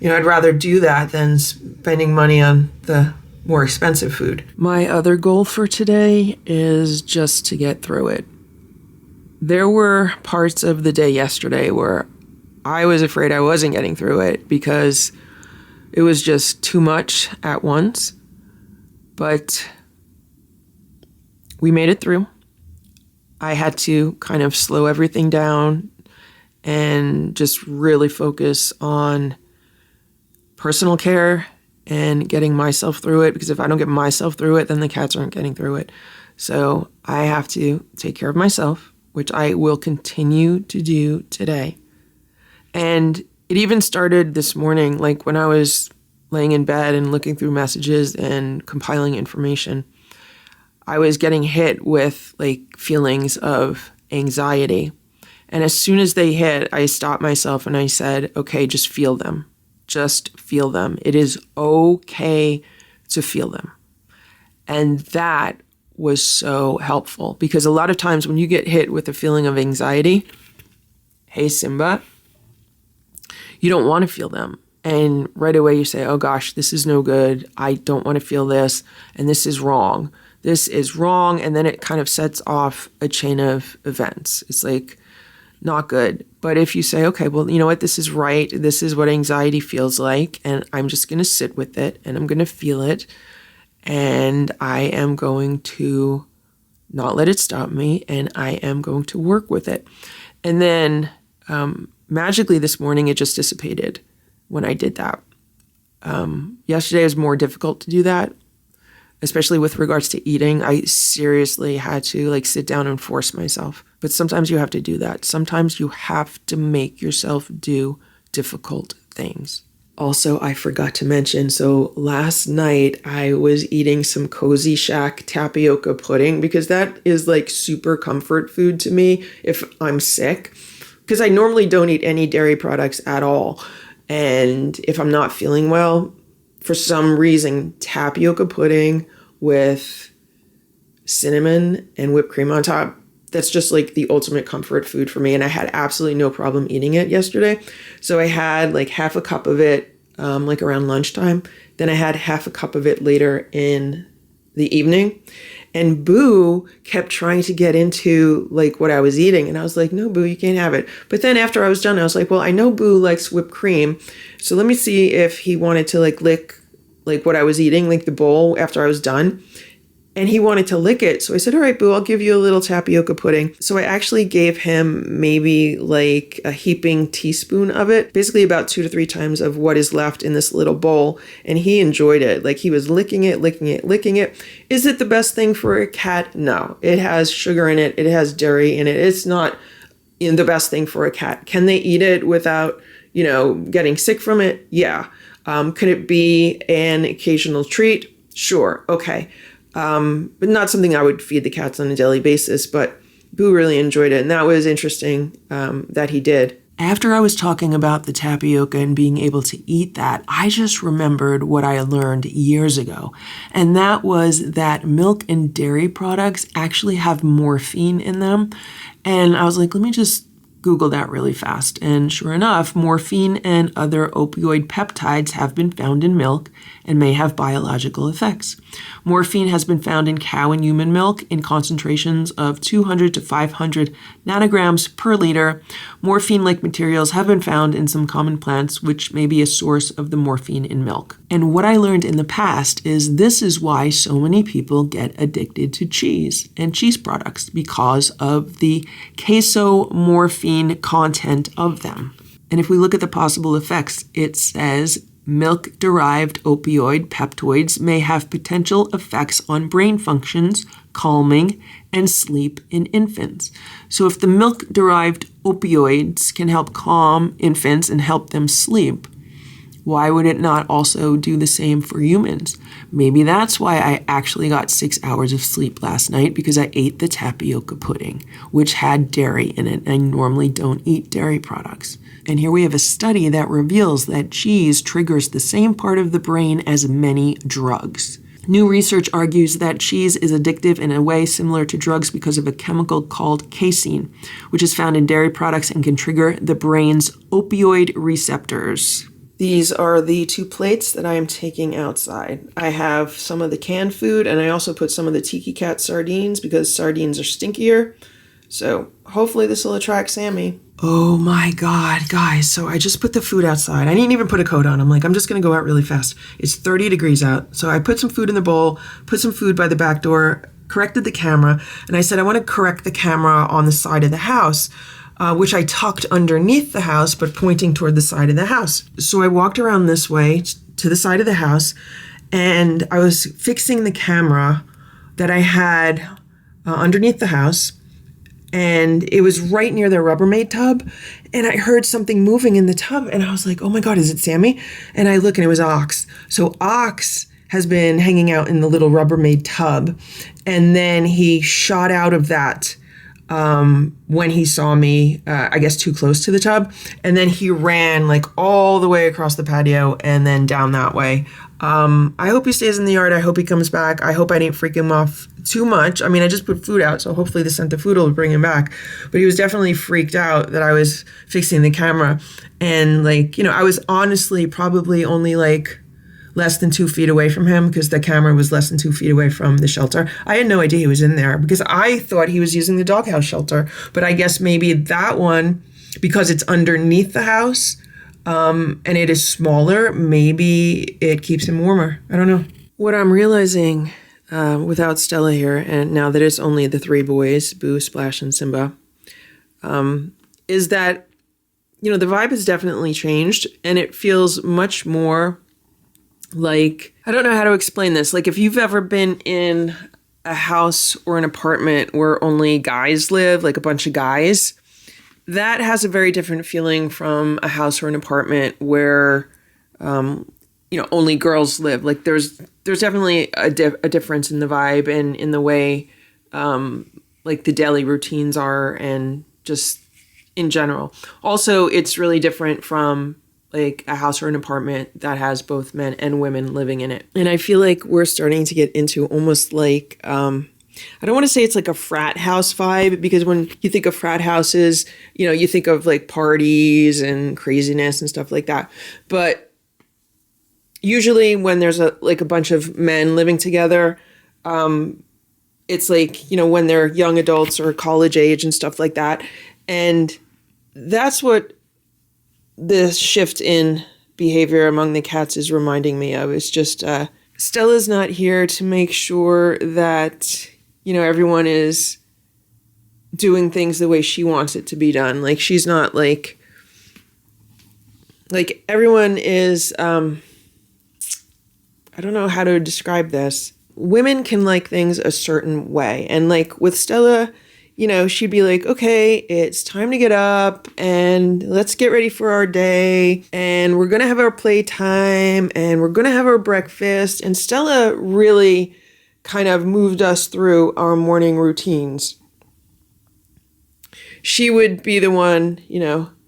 I'd rather do that than spending money on the more expensive food. My other goal for today is just to get through it. There were parts of the day yesterday where I was afraid I wasn't getting through it because it was just too much at once. But we made it through. I had to kind of slow everything down and just really focus on personal care and getting myself through it, because if I don't get myself through it, then the cats aren't getting through it. So I have to take care of myself, which I will continue to do today. And it even started this morning, like when I was laying in bed and looking through messages and compiling information, I was getting hit with like feelings of anxiety. And as soon as they hit, I stopped myself and I said, okay, just feel them. Just feel them. It is okay to feel them. And that was so helpful, because a lot of times when you get hit with a feeling of anxiety, hey, Simba, you don't want to feel them. And right away you say, oh gosh, this is no good. I don't want to feel this. And this is wrong. This is wrong. And then it kind of sets off a chain of events. It's like not good. But if you say, okay, well, you know what? This is right. This is what anxiety feels like. And I'm just going to sit with it and I'm going to feel it. And I am going to not let it stop me. And I am going to work with it. And then magically this morning, it just dissipated when I did that. Yesterday was more difficult to do that, especially with regards to eating. I seriously had to like sit down and force myself. But sometimes you have to do that. Sometimes you have to make yourself do difficult things. Also, I forgot to mention, so last night I was eating some Cozy Shack tapioca pudding, because that is like super comfort food to me if I'm sick, because I normally don't eat any dairy products at all. And if I'm not feeling well, for some reason, tapioca pudding with cinnamon and whipped cream on top, that's just like the ultimate comfort food for me. And I had absolutely no problem eating it yesterday. So I had like half a cup of it like around lunchtime. Then I had half a cup of it later in the evening. And Boo kept trying to get into like what I was eating. And I was like, no, Boo, you can't have it. But then after I was done, I was like, well, I know Boo likes whipped cream. So let me see if he wanted to like lick like what I was eating, like the bowl after I was done. And he wanted to lick it. So I said, all right, Boo, I'll give you a little tapioca pudding. So I actually gave him maybe like a heaping teaspoon of it, basically about 2 to 3 times of what is left in this little bowl. And he enjoyed it. Like he was licking it, licking it, licking it. Is it the best thing for a cat? No. It has sugar in it. It has dairy in it. It's not the best thing for a cat. Can they eat it without, getting sick from it? Yeah. Could it be an occasional treat? Sure. Okay. But not something I would feed the cats on a daily basis, but Boo really enjoyed it. And that was interesting that he did. After I was talking about the tapioca and being able to eat that, I just remembered what I learned years ago. And that was that milk and dairy products actually have morphine in them. And I was like, let me just Google that really fast. And sure enough, morphine and other opioid peptides have been found in milk and may have biological effects. Morphine has been found in cow and human milk in concentrations of 200 to 500 nanograms per liter. Morphine-like materials have been found in some common plants, which may be a source of the morphine in milk. And what I learned in the past is this is why so many people get addicted to cheese and cheese products, because of the casomorphine content of them. And if we look at the possible effects, it says milk-derived opioid peptoids may have potential effects on brain functions, calming, and sleep in infants. So if the milk-derived opioids can help calm infants and help them sleep, why would it not also do the same for humans? Maybe that's why I actually got 6 hours of sleep last night, because I ate the tapioca pudding, which had dairy in it. I normally don't eat dairy products. And here we have a study that reveals that cheese triggers the same part of the brain as many drugs. New research argues that cheese is addictive in a way similar to drugs because of a chemical called casein, which is found in dairy products and can trigger the brain's opioid receptors. These are the 2 plates that I am taking outside. I have some of the canned food, and I also put some of the Tiki Cat sardines because sardines are stinkier. So hopefully this will attract Sammy. Oh my God, guys. So I just put the food outside. I didn't even put a coat on. I'm like, I'm just going to go out really fast. It's 30 degrees out. So I put some food in the bowl, put some food by the back door, corrected the camera. And I said, I want to correct the camera on the side of the house, which I tucked underneath the house, but pointing toward the side of the house. So I walked around this way to the side of the house, and I was fixing the camera that I had underneath the house. And it was right near the Rubbermaid tub. And I heard something moving in the tub. And I was like, oh my God, is it Sammy? And I look and it was Ox. So Ox has been hanging out in the little Rubbermaid tub. And then he shot out of that when he saw me, I guess too close to the tub. And then he ran like all the way across the patio and then down that way. I hope he stays in the yard. I hope he comes back. I hope I didn't freak him off too much. I mean, I just put food out, so hopefully the scent of food will bring him back. But he was definitely freaked out that I was fixing the camera. And like, I was honestly probably only like less than 2 feet away from him because the camera was less than 2 feet away from the shelter. I had no idea he was in there because I thought he was using the doghouse shelter. But I guess maybe that one, because it's underneath the house and it is smaller, maybe it keeps him warmer. I don't know. What I'm realizing without Stella here, and now that it's only the 3 boys, Boo, Splash, and Simba, is that, the vibe has definitely changed and it feels much more like, I don't know how to explain this. Like if you've ever been in a house or an apartment where only guys live, like a bunch of guys, that has a very different feeling from a house or an apartment where, only girls live. Like there's definitely a difference in the vibe and in the way, like the daily routines are and just in general. Also, it's really different from like a house or an apartment that has both men and women living in it. And I feel like we're starting to get into almost like, I don't want to say it's like a frat house vibe, because when you think of frat houses, you think of like parties and craziness and stuff like that. But usually when there's a bunch of men living together, it's like, when they're young adults or college age and stuff like that. And that's what this shift in behavior among the cats is reminding me of. It's just Stella's not here to make sure that, everyone is doing things the way she wants it to be done. Like she's not like everyone is, I don't know how to describe this. Women can like things a certain way. And like with Stella, she'd be like, okay, it's time to get up and let's get ready for our day. And we're going to have our playtime and we're going to have our breakfast. And Stella really kind of moved us through our morning routines. She would be the one,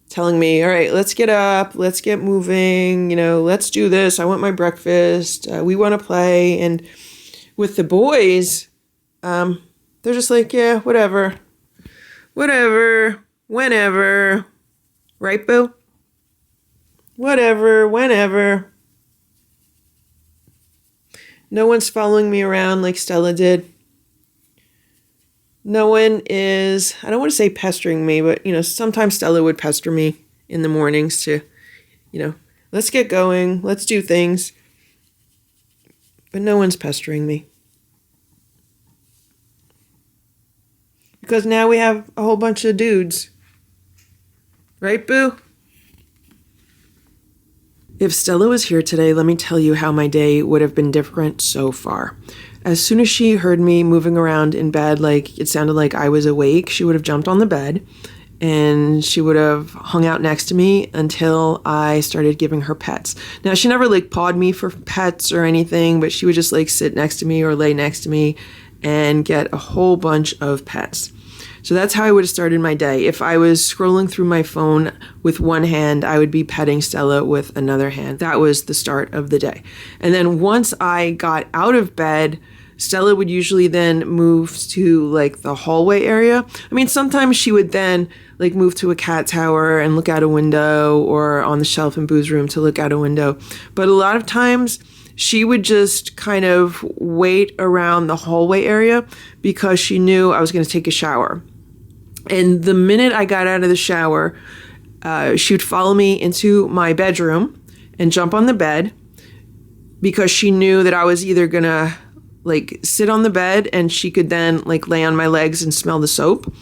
telling me, all right, let's get up, let's get moving, let's do this. I want my breakfast. We want to play. And with the boys, they're just like, yeah, whatever, whenever, right, Boo? Whatever, whenever. No one's following me around like Stella did. No one is, I don't want to say pestering me, but, sometimes Stella would pester me in the mornings to, let's get going, let's do things. But no one's pestering me. Because now we have a whole bunch of dudes. Right, Boo? If Stella was here today, let me tell you how my day would have been different so far. As soon as she heard me moving around in bed, like it sounded like I was awake, she would have jumped on the bed and she would have hung out next to me until I started giving her pets. Now, she never like pawed me for pets or anything, but she would just like sit next to me or lay next to me and get a whole bunch of pets. So that's how I would have started my day. If I was scrolling through my phone with one hand, I would be petting Stella with another hand. That was the start of the day. And then once I got out of bed, Stella would usually then move to like the hallway area. I mean, sometimes she would then like move to a cat tower and look out a window, or on the shelf in Boo's room to look out a window. But a lot of times she would just kind of wait around the hallway area because she knew I was going to take a shower. And the minute I got out of the shower, she would follow me into my bedroom and jump on the bed because she knew that I was either going to like sit on the bed and she could then like lay on my legs and smell the soap.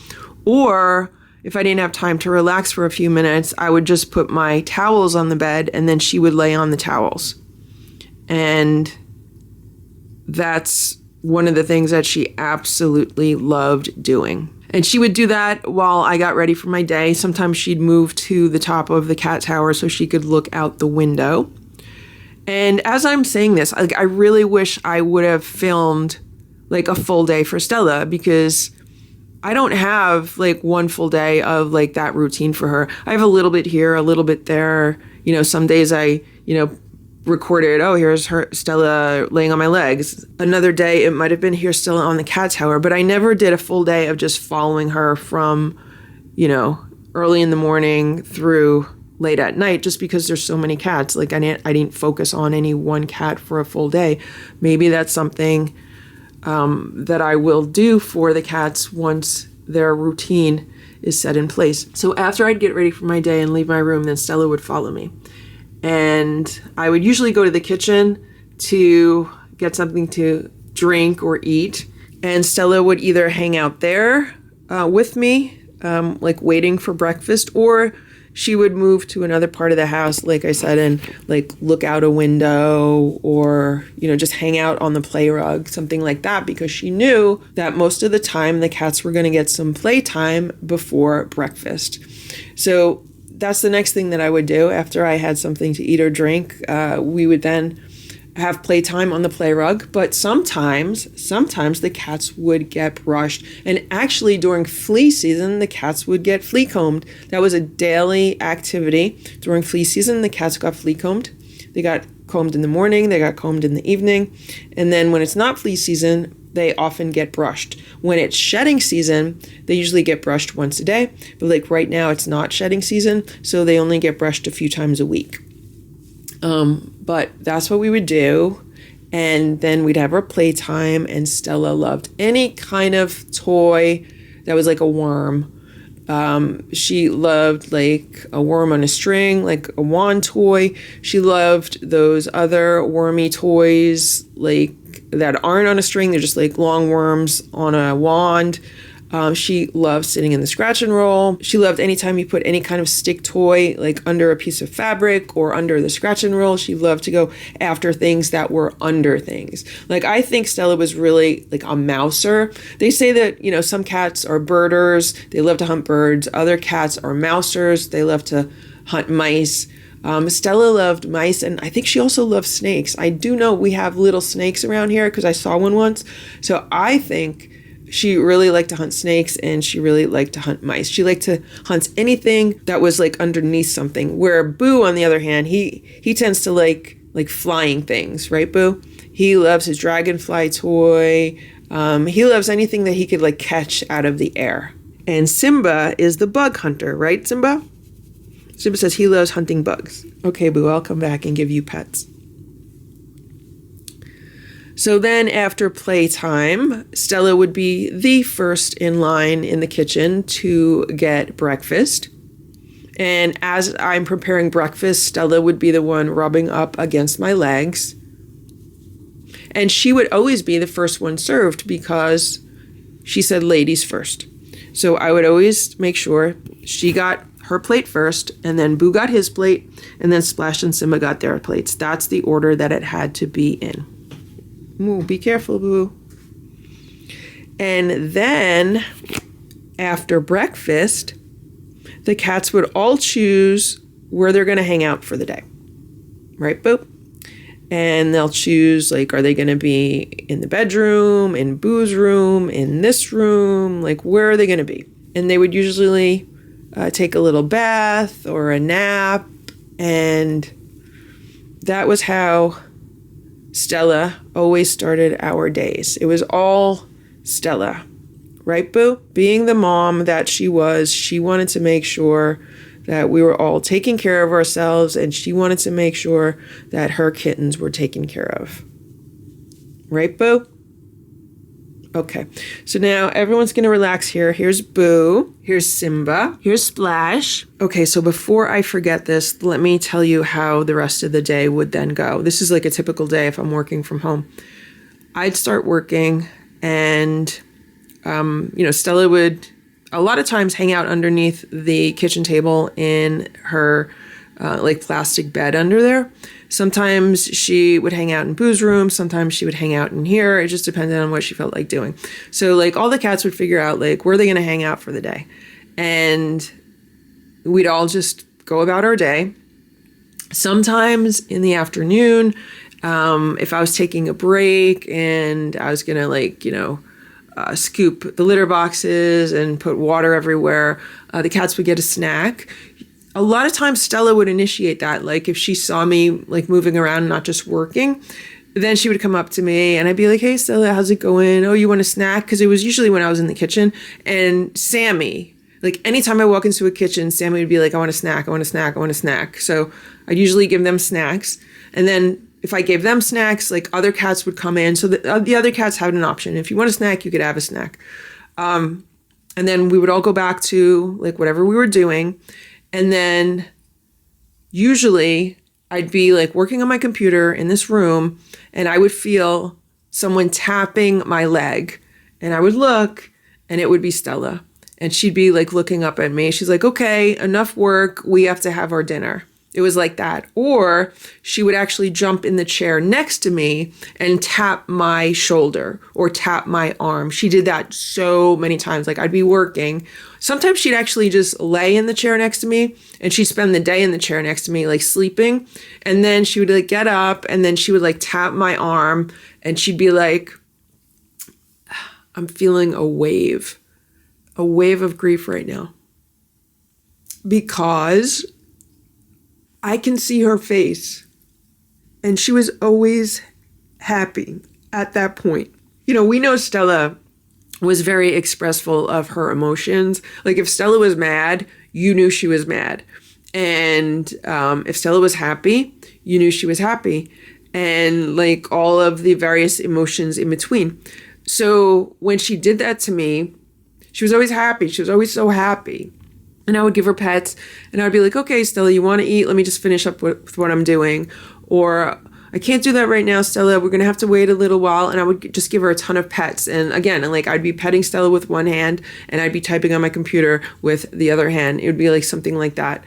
Or if I didn't have time to relax for a few minutes, I would just put my towels on the bed and then she would lay on the towels. And that's one of the things that she absolutely loved doing. And she would do that while I got ready for my day. Sometimes she'd move to the top of the cat tower so she could look out the window. And as I'm saying this, I really wish I would have filmed like a full day for Stella, because I don't have like one full day of like that routine for her. I have a little bit here, a little bit there. You know, some days I, recorded, oh, here's her Stella laying on my legs. Another day it might have been here's Stella on the cat tower, but I never did a full day of just following her from, early in the morning through late at night, just because there's so many cats. Like I didn't focus on any one cat for a full day. Maybe that's something that I will do for the cats once their routine is set in place. So after I'd get ready for my day and leave my room, then Stella would follow me. And I would usually go to the kitchen to get something to drink or eat. And Stella would either hang out there with me, like waiting for breakfast, or she would move to another part of the house, like I said, and like look out a window or, just hang out on the play rug, something like that, because she knew that most of the time the cats were going to get some playtime before breakfast. So that's the next thing that I would do after I had something to eat or drink. We would then have playtime on the play rug, but sometimes the cats would get brushed. And actually during flea season, the cats would get flea combed. That was a daily activity. During flea season, the cats got flea combed. They got combed in the morning, they got combed in the evening. And then when it's not flea season, they often get brushed. When it's shedding season, they usually get brushed once a day. But like right now, it's not shedding season, so they only get brushed a few times a week. But that's what we would do. And then we'd have our playtime, and Stella loved any kind of toy that was like a worm. She loved like a worm on a string, like a wand toy. She loved those other wormy toys like that aren't on a string. They're just like long worms on a wand. She loved sitting in the scratch and roll. She loved anytime you put any kind of stick toy like under a piece of fabric or under the scratch and roll. She loved to go after things that were under things. Like I think Stella was really like a mouser. They say that, some cats are birders. They love to hunt birds. Other cats are mousers. They love to hunt mice. Stella loved mice, and I think she also loved snakes. I do know we have little snakes around here because I saw one once. So I think she really liked to hunt snakes, and she really liked to hunt mice. She liked to hunt anything that was like underneath something. Where Boo, on the other hand, he tends to like flying things, right, Boo? He loves his dragonfly toy. He loves anything that he could like catch out of the air. And Simba is the bug hunter, right, Simba? Simba says he loves hunting bugs. Okay, Boo, I'll come back and give you pets. So then after playtime, Stella would be the first in line in the kitchen to get breakfast. And as I'm preparing breakfast, Stella would be the one rubbing up against my legs. And she would always be the first one served because she said ladies first. So I would always make sure she got her plate first, and then Boo got his plate, and then Splash and Simba got their plates. That's the order that it had to be in. Ooh, be careful, Boo. And then, after breakfast, the cats would all choose where they're going to hang out for the day. Right, Boo? And they'll choose, like, are they going to be in the bedroom, in Boo's room, in this room? Like, where are they going to be? And they would usually take a little bath or a nap. And that was how Stella always started our days. It was all Stella, right, Boo? Being the mom that she was, she wanted to make sure that we were all taking care of ourselves, and she wanted to make sure that her kittens were taken care of. Right, Boo? Okay, so now everyone's going to relax here. Here's Boo. Here's Simba. Here's Splash. Okay, so before I forget this, let me tell you how the rest of the day would then go. This is like a typical day if I'm working from home. I'd start working, and, Stella would a lot of times hang out underneath the kitchen table in her plastic bed under there. Sometimes she would hang out in Boo's room. Sometimes she would hang out in here. It just depended on what she felt like doing. So all the cats would figure out where are they going to hang out for the day. And we'd all just go about our day. Sometimes in the afternoon, if I was taking a break and I was going to scoop the litter boxes and put water everywhere. The cats would get a snack. A lot of times Stella would initiate that. Like if she saw me like moving around, not just working, then she would come up to me and I'd be like, hey, Stella, how's it going? Oh, you want a snack? Because it was usually when I was in the kitchen. And Sammy, like anytime I walk into a kitchen, Sammy would be like, I want a snack, I want a snack, I want a snack. So I'd usually give them snacks. And then if I gave them snacks, like other cats would come in. So the other cats had an option. If you want a snack, you could have a snack. And then we would all go back to like whatever we were doing. And then usually I'd be like working on my computer in this room and I would feel someone tapping my leg and I would look and it would be Stella. And she'd be like looking up at me. She's like, okay, enough work. We have to have our dinner. It was like that. Or she would actually jump in the chair next to me and tap my shoulder or tap my arm. She did that so many times. Like I'd be working. Sometimes she'd actually just lay in the chair next to me and she'd spend the day in the chair next to me, like sleeping. And then she would like get up and then she would like tap my arm and she'd be like, I'm feeling a wave of grief right now. Because I can see her face and she was always happy at that point. You know, we know Stella was very expressful of her emotions. Like if Stella was mad, you knew she was mad. And if Stella was happy, you knew she was happy. And like all of the various emotions in between. So when she did that to me, she was always happy. She was always so happy. And I would give her pets and I would be like, okay, Stella, you want to eat? Let me just finish up with what I'm doing. Or I can't do that right now, Stella. We're going to have to wait a little while. And I would just give her a ton of pets. And again, like I'd be petting Stella with one hand and I'd be typing on my computer with the other hand. It would be like something like that.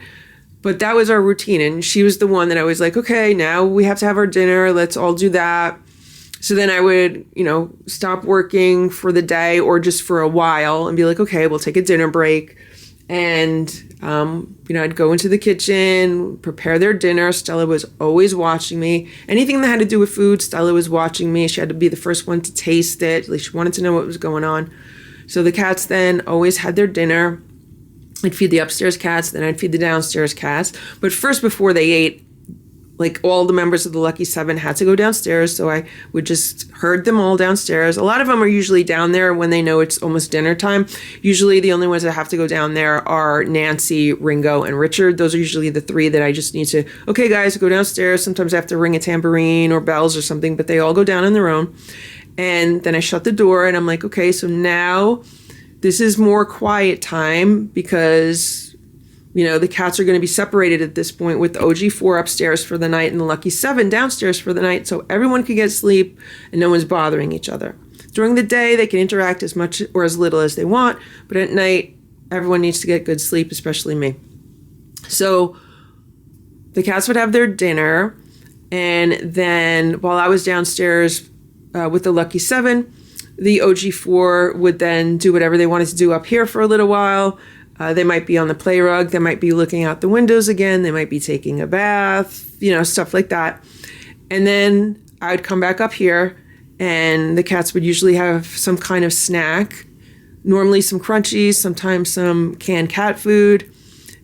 But that was our routine. And she was the one that I was like, okay, now we have to have our dinner. Let's all do that. So then I would, you know, stop working for the day or just for a while and be like, okay, we'll take a dinner break. And, you know, I'd go into the kitchen, prepare their dinner. Stella was always watching me. Anything that had to do with food, Stella was watching me. She had to be the first one to taste it. At least she wanted to know what was going on. So the cats then always had their dinner. I'd feed the upstairs cats, then I'd feed the downstairs cats. But first, before they ate, like all the members of the Lucky Seven had to go downstairs. So I would just herd them all downstairs. A lot of them are usually down there when they know it's almost dinner time. Usually the only ones that have to go down there are Nancy, Ringo, and Richard. Those are usually the three that I just need to, okay, guys, go downstairs. Sometimes I have to ring a tambourine or bells or something, but they all go down on their own. And then I shut the door and I'm like, okay, so now this is more quiet time because, you know, the cats are going to be separated at this point with the OG4 upstairs for the night and the Lucky 7 downstairs for the night. So everyone can get sleep and no one's bothering each other. During the day, they can interact as much or as little as they want. But at night, everyone needs to get good sleep, especially me. So the cats would have their dinner. And then while I was downstairs with the Lucky 7, the OG4 would then do whatever they wanted to do up here for a little while. They might be on the play rug. They might be looking out the windows again. They might be taking a bath, you know, stuff like that. And then I would come back up here and the cats would usually have some kind of snack, normally some crunchies, sometimes some canned cat food,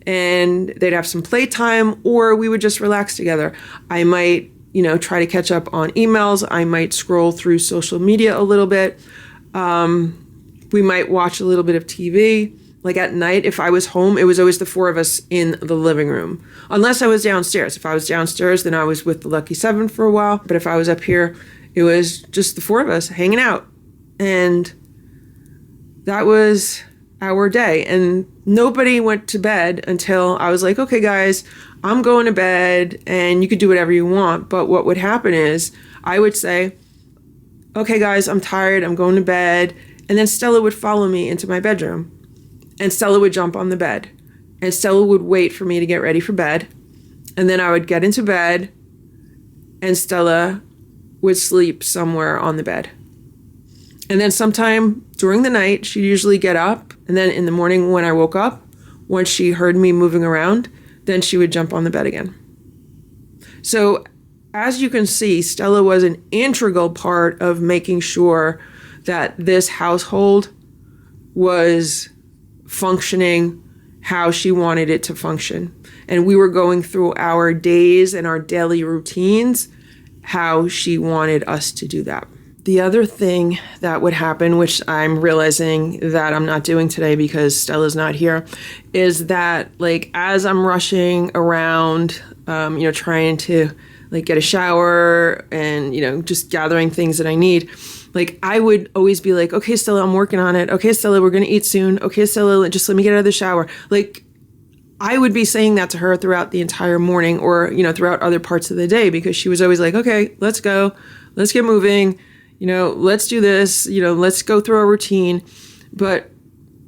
and they'd have some playtime or we would just relax together. I might, you know, try to catch up on emails. I might scroll through social media a little bit. We might watch a little bit of TV. Like at night, if I was home, it was always the four of us in the living room. Unless I was downstairs. If I was downstairs, then I was with the Lucky 7 for a while. But if I was up here, it was just the four of us hanging out. And that was our day. And nobody went to bed until I was like, okay, guys, I'm going to bed and you could do whatever you want. But what would happen is I would say, okay, guys, I'm tired. I'm going to bed. And then Stella would follow me into my bedroom. And Stella would jump on the bed. And Stella would wait for me to get ready for bed. And then I would get into bed. And Stella would sleep somewhere on the bed. And then sometime during the night, she'd usually get up. And then in the morning when I woke up, once she heard me moving around, then she would jump on the bed again. So as you can see, Stella was an integral part of making sure that this household was functioning how she wanted it to function. And we were going through our days and our daily routines, how she wanted us to do that. The other thing that would happen, which I'm realizing that I'm not doing today because Stella's not here, is that like as I'm rushing around, trying to like get a shower and, just gathering things that I need, like I would always be like, okay, Stella, I'm working on it. Okay, Stella, we're going to eat soon. Okay, Stella, just let me get out of the shower. Like I would be saying that to her throughout the entire morning or, throughout other parts of the day, because she was always like, okay, let's go. Let's get moving. Let's do this, let's go through our routine. But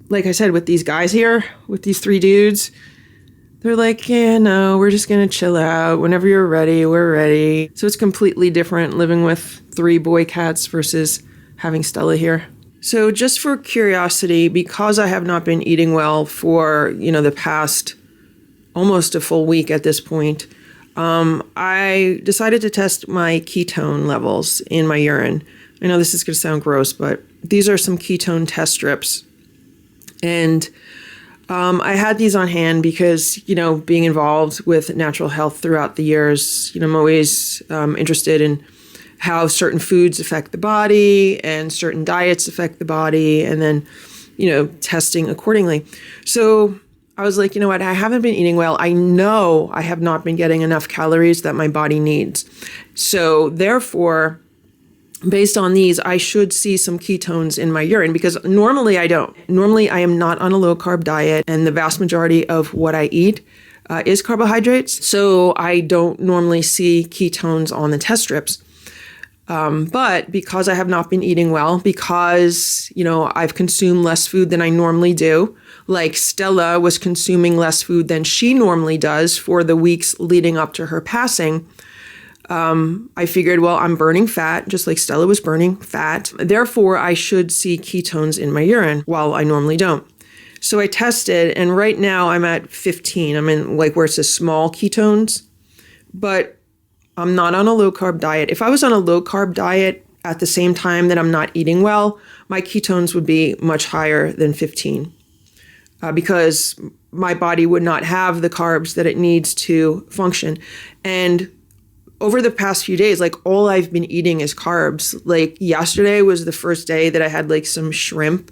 like I said, with these guys here, with these 3 dudes, they're like, yeah, no, we're just going to chill out. Whenever you're ready, we're ready. So it's completely different living with 3 boy cats versus having Stella here. So just for curiosity, because I have not been eating well for, the past almost a full week at this point, I decided to test my ketone levels in my urine. I know this is going to sound gross, but these are some ketone test strips. And I had these on hand because, being involved with natural health throughout the years, I'm always interested in how certain foods affect the body and certain diets affect the body, and then, testing accordingly. So I was like, you know what? I haven't been eating well. I know I have not been getting enough calories that my body needs. So therefore, based on these, I should see some ketones in my urine, because normally I don't. Normally I am not on a low carb diet, and the vast majority of what I eat is carbohydrates. So I don't normally see ketones on the test strips. But because I have not been eating well, because, I've consumed less food than I normally do, like Stella was consuming less food than she normally does for the weeks leading up to her passing, I figured, well, I'm burning fat, just like Stella was burning fat. Therefore, I should see ketones in my urine, while I normally don't. So I tested, and right now I'm at 15. I'm in like where it says small ketones, but I'm not on a low carb diet. If I was on a low carb diet at the same time that I'm not eating well, my ketones would be much higher than 15 because my body would not have the carbs that it needs to function. And over the past few days, like all I've been eating is carbs. Like yesterday was the first day that I had like some shrimp.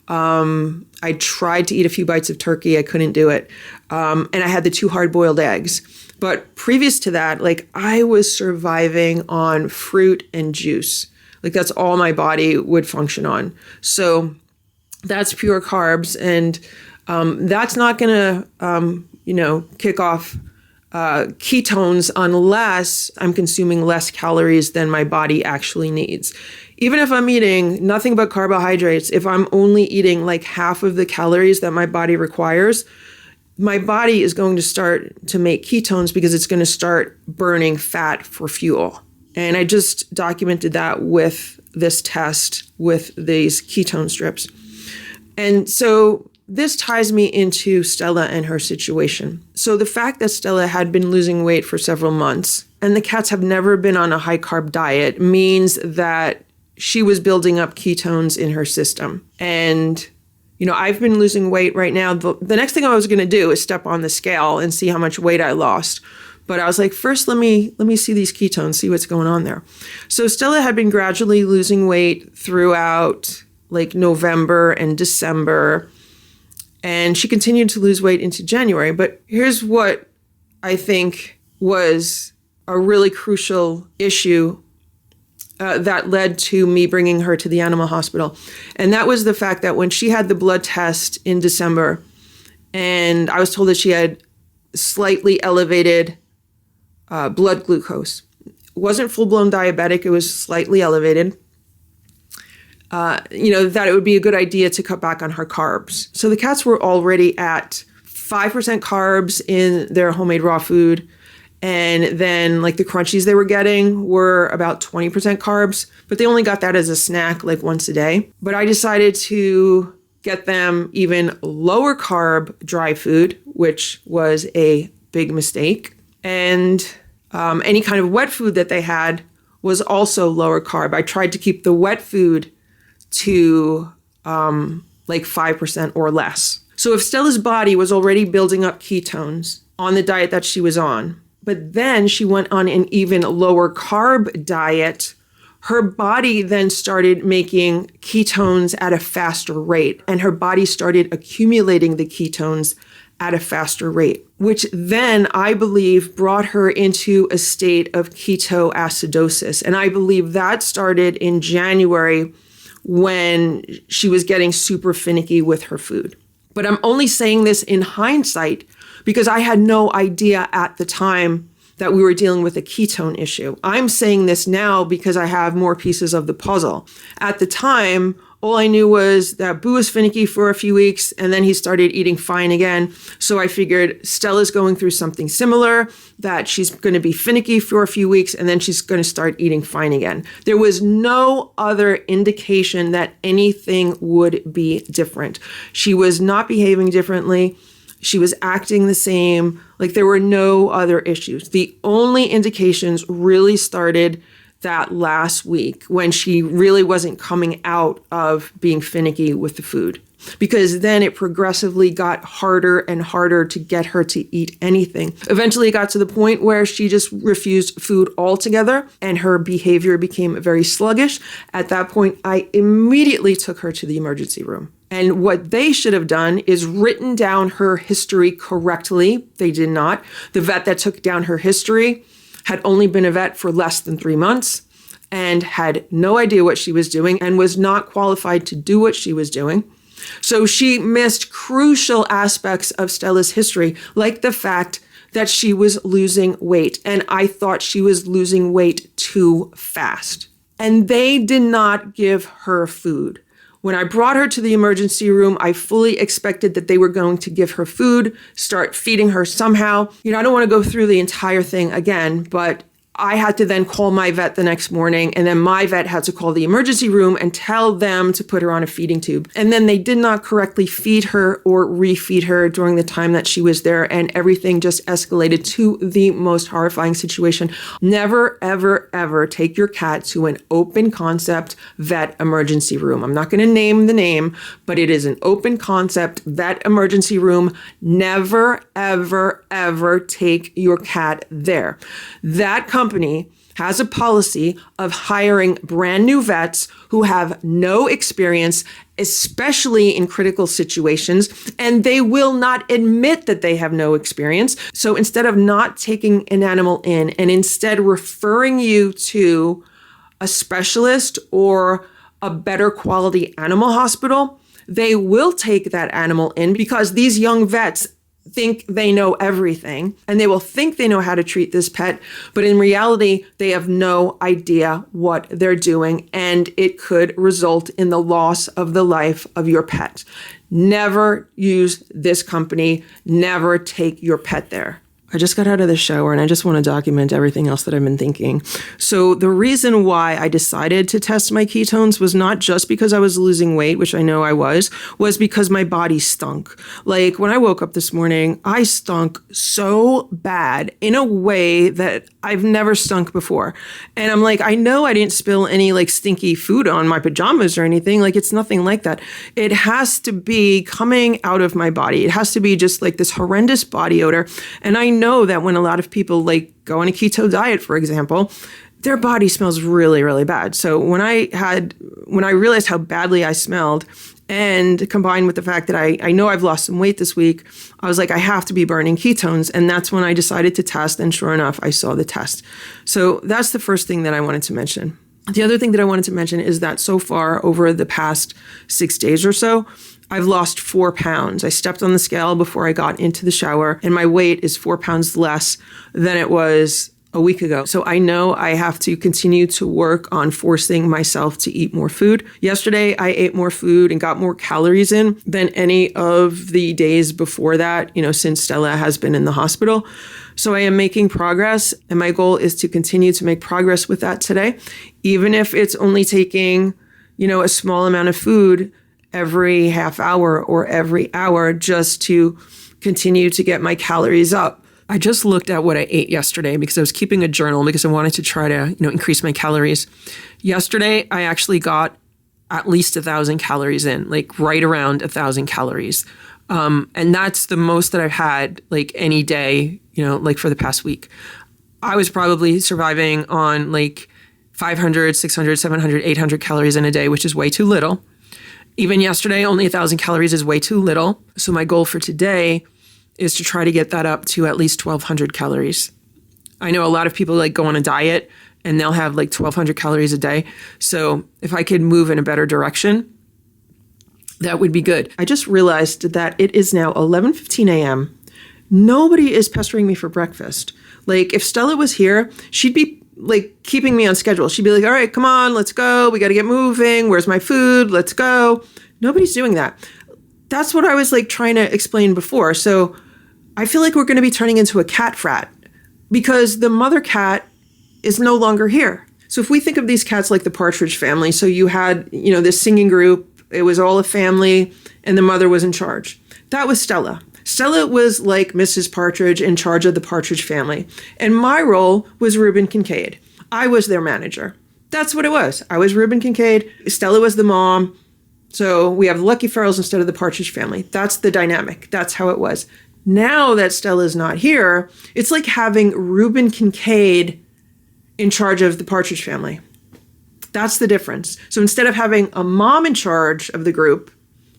I tried to eat a few bites of turkey. I couldn't do it. And I had the 2 hard-boiled eggs. But previous to that, like I was surviving on fruit and juice. Like that's all my body would function on. So that's pure carbs. And that's not going to, kick off ketones unless I'm consuming less calories than my body actually needs. Even if I'm eating nothing but carbohydrates, if I'm only eating like half of the calories that my body requires, my body is going to start to make ketones because it's going to start burning fat for fuel. And I just documented that with this test with these ketone strips. And so this ties me into Stella and her situation. So the fact that Stella had been losing weight for several months and the cats have never been on a high carb diet means that she was building up ketones in her system. And I've been losing weight right now. The next thing I was going to do is step on the scale and see how much weight I lost. But I was like, first, let me see these ketones, see what's going on there. So Stella had been gradually losing weight throughout like November and December. And she continued to lose weight into January. But here's what I think was a really crucial issue that led to me bringing her to the animal hospital. And that was the fact that when she had the blood test in December, and I was told that she had slightly elevated blood glucose. It wasn't full-blown diabetic, it was slightly elevated. That it would be a good idea to cut back on her carbs. So the cats were already at 5% carbs in their homemade raw food. And then like the crunchies they were getting were about 20% carbs, but they only got that as a snack like once a day. But I decided to get them even lower carb dry food, which was a big mistake. And any kind of wet food that they had was also lower carb. I tried to keep the wet food to like 5% or less. So if Stella's body was already building up ketones on the diet that she was on, but then she went on an even lower carb diet, her body then started making ketones at a faster rate, and her body started accumulating the ketones at a faster rate, which then I believe brought her into a state of ketoacidosis. And I believe that started in January when she was getting super finicky with her food. But I'm only saying this in hindsight because I had no idea at the time that we were dealing with a ketone issue. I'm saying this now because I have more pieces of the puzzle. At the time, all I knew was that Boo was finicky for a few weeks and then he started eating fine again. So I figured Stella's going through something similar, that she's going to be finicky for a few weeks and then she's going to start eating fine again. There was no other indication that anything would be different. She was not behaving differently. She was acting the same. Like there were no other issues. The only indications really started that last week when she really wasn't coming out of being finicky with the food, because then it progressively got harder and harder to get her to eat anything. Eventually it got to the point where she just refused food altogether and her behavior became very sluggish. At that point, I immediately took her to the emergency room. And what they should have done is written down her history correctly. They did not. The vet that took down her history had only been a vet for less than 3 months and had no idea what she was doing and was not qualified to do what she was doing. So she missed crucial aspects of Stella's history, like the fact that she was losing weight. And I thought she was losing weight too fast. And they did not give her food. When I brought her to the emergency room, I fully expected that they were going to give her food, start feeding her somehow. I don't want to go through the entire thing again, but I had to then call my vet the next morning, and then my vet had to call the emergency room and tell them to put her on a feeding tube. And then they did not correctly feed her or refeed her during the time that she was there, and everything just escalated to the most horrifying situation. Never, ever, ever take your cat to an open concept vet emergency room. I'm not going to name the name, but it is an open concept vet emergency room. Never, ever, ever take your cat there. That company has a policy of hiring brand new vets who have no experience, especially in critical situations, and they will not admit that they have no experience. So instead of not taking an animal in and instead referring you to a specialist or a better quality animal hospital, they will take that animal in because these young vets think they know everything and they will think they know how to treat this pet, but in reality, they have no idea what they're doing, and it could result in the loss of the life of your pet. Never use this company. Never take your pet there. I just got out of the shower and I just want to document everything else that I've been thinking. So the reason why I decided to test my ketones was not just because I was losing weight, which I know I was because my body stunk. Like when I woke up this morning, I stunk so bad in a way that I've never stunk before. And I'm like, I know I didn't spill any like stinky food on my pajamas or anything. Like it's nothing like that. It has to be coming out of my body. It has to be just like this horrendous body odor. And I know that when a lot of people like go on a keto diet, for example, their body smells really, really bad. So when I realized how badly I smelled, and combined with the fact that I know I've lost some weight this week, I was like, I have to be burning ketones. And that's when I decided to test. And sure enough, I saw the test. So that's the first thing that I wanted to mention. The other thing that I wanted to mention is that so far over the past 6 days or so, I've lost 4 pounds. I stepped on the scale before I got into the shower, and my weight is 4 pounds less than it was a week ago. So I know I have to continue to work on forcing myself to eat more food. Yesterday, I ate more food and got more calories in than any of the days before that, since Stella has been in the hospital. So I am making progress, and my goal is to continue to make progress with that today, even if it's only taking, a small amount of food every half hour or every hour just to continue to get my calories up. I just looked at what I ate yesterday because I was keeping a journal because I wanted to try to, increase my calories. Yesterday, I actually got at least 1,000 calories in, like right around 1,000 calories. And that's the most that I've had like any day, like for the past week. I was probably surviving on like 500, 600, 700, 800 calories in a day, which is way too little. Even yesterday, only 1,000 calories is way too little. So my goal for today is to try to get that up to at least 1,200 calories. I know a lot of people like go on a diet and they'll have like 1,200 calories a day. So if I could move in a better direction, that would be good. I just realized that it is now 11:15 a.m. Nobody is pestering me for breakfast. Like if Stella was here, she'd be like keeping me on schedule. She'd be like, all right, come on, let's go. We got to get moving. Where's my food? Let's go. Nobody's doing that. That's what I was like trying to explain before. So I feel like we're going to be turning into a cat frat because the mother cat is no longer here. So if we think of these cats like the Partridge Family, so you had, this singing group, it was all a family, and the mother was in charge. That was Stella. Stella was like Mrs. Partridge in charge of the Partridge Family. And my role was Reuben Kincaid. I was their manager. That's what it was. I was Reuben Kincaid. Stella was the mom. So we have the Lucky Ferrells instead of the Partridge Family. That's the dynamic. That's how it was. Now that Stella's not here, it's like having Reuben Kincaid in charge of the Partridge Family. That's the difference. So instead of having a mom in charge of the group,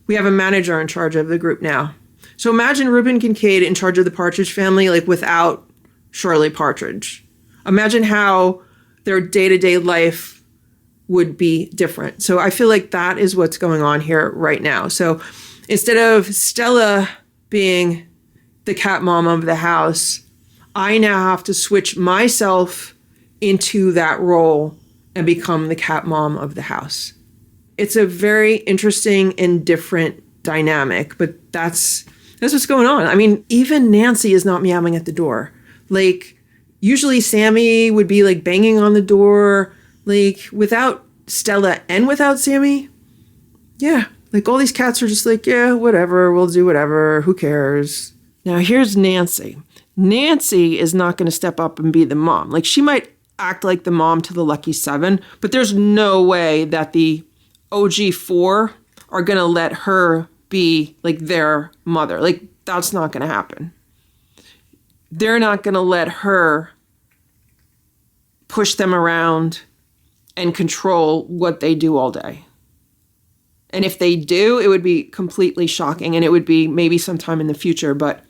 we have a manager in charge of the group now. So imagine Reuben Kincaid in charge of the Partridge Family, like without Shirley Partridge. Imagine how their day-to-day life would be different. So I feel like that is what's going on here right now. So instead of Stella being the cat mom of the house, I now have to switch myself into that role and become the cat mom of the house. It's a very interesting and different dynamic, but that's what's going on. I mean, even Nancy is not meowing at the door. Like, usually Sammy would be like banging on the door, like without Stella and without Sammy. Yeah, like all these cats are just like, yeah, whatever, we'll do whatever, who cares? Now here's Nancy. Nancy is not going to step up and be the mom. Like she might act like the mom to the Lucky Seven, but there's no way that the OG four are going to let her be like their mother. Like that's not going to happen. They're not going to let her push them around and control what they do all day. And if they do, it would be completely shocking and it would be maybe sometime in the future, but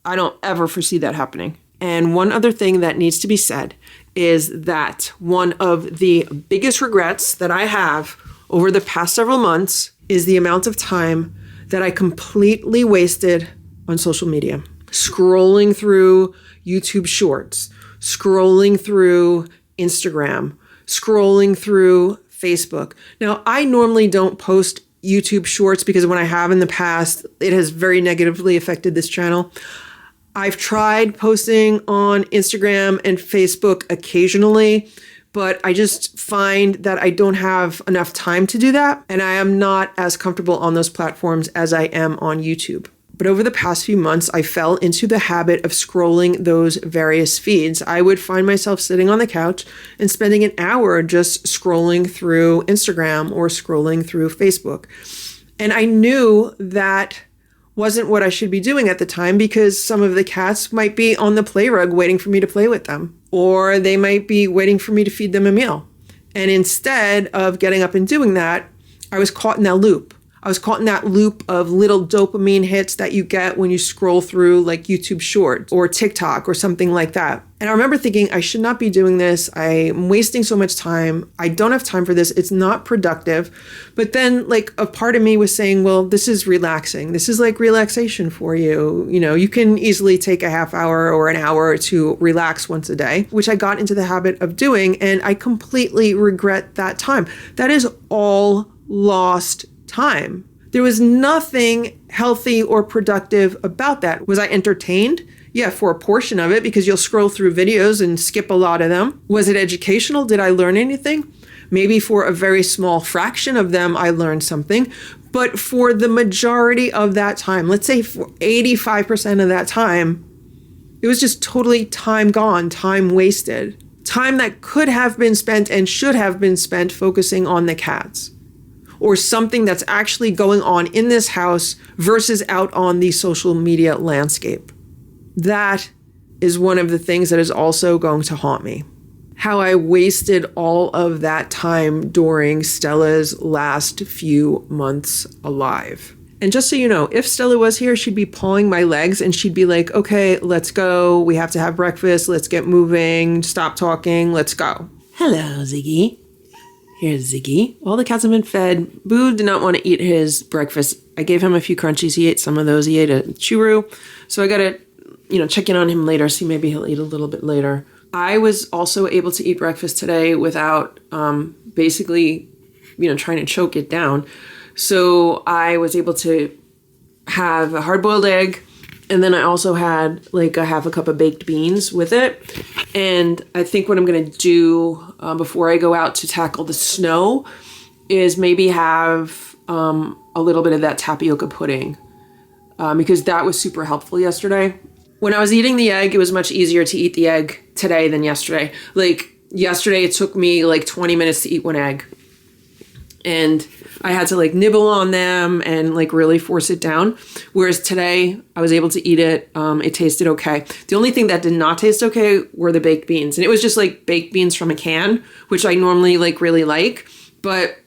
I don't ever foresee that happening. And one other thing that needs to be said is that one of the biggest regrets that I have over the past several months is the amount of time that I completely wasted on social media. Scrolling through YouTube Shorts, scrolling through Instagram, scrolling through Facebook. Now, I normally don't post YouTube Shorts because when I have in the past, it has very negatively affected this channel. I've tried posting on Instagram and Facebook occasionally, but I just find that I don't have enough time to do that. And I am not as comfortable on those platforms as I am on YouTube. But over the past few months, I fell into the habit of scrolling those various feeds. I would find myself sitting on the couch and spending an hour just scrolling through Instagram or scrolling through Facebook. And I knew that wasn't what I should be doing at the time because some of the cats might be on the play rug waiting for me to play with them, or they might be waiting for me to feed them a meal. And instead of getting up and doing that, I was caught in that loop. I was caught in that loop of little dopamine hits that you get when you scroll through like YouTube Shorts or TikTok or something like that. And I remember thinking, I should not be doing this. I'm wasting so much time. I don't have time for this. It's not productive. But then like a part of me was saying, well, this is relaxing. This is like relaxation for you. You know, you can easily take a half hour or an hour to relax once a day, which I got into the habit of doing. And I completely regret that time. That is all lost time. There was nothing healthy or productive about that. Was I entertained? Yeah, for a portion of it, because you'll scroll through videos and skip a lot of them. Was it educational? Did I learn anything? Maybe for a very small fraction of them, I learned something. But for the majority of that time, let's say for 85% of that time, it was just totally time gone, time wasted. Time that could have been spent and should have been spent focusing on the cats, or something that's actually going on in this house versus out on the social media landscape. That is one of the things that is also going to haunt me. How I wasted all of that time during Stella's last few months alive. And just so you know, if Stella was here, she'd be pawing my legs and she'd be like, okay, let's go. We have to have breakfast. Let's get moving. Stop talking. Let's go. Hello, Ziggy. Here's Ziggy. All the cats have been fed. Boo did not want to eat his breakfast. I gave him a few crunchies. He ate some of those. He ate a churro. So I got to, check in on him later. See, maybe he'll eat a little bit later. I was also able to eat breakfast today without basically, trying to choke it down. So I was able to have a hard-boiled egg, and then I also had like a half a cup of baked beans with it. And I think what I'm going to do before I go out to tackle the snow is maybe have a little bit of that tapioca pudding because that was super helpful yesterday. When I was eating the egg, it was much easier to eat the egg today than yesterday. Like yesterday, it took me like 20 minutes to eat one egg. And I had to like nibble on them and like really force it down. Whereas today I was able to eat it. It tasted okay. The only thing that did not taste okay were the baked beans. And it was just like baked beans from a can, which I normally like really like. But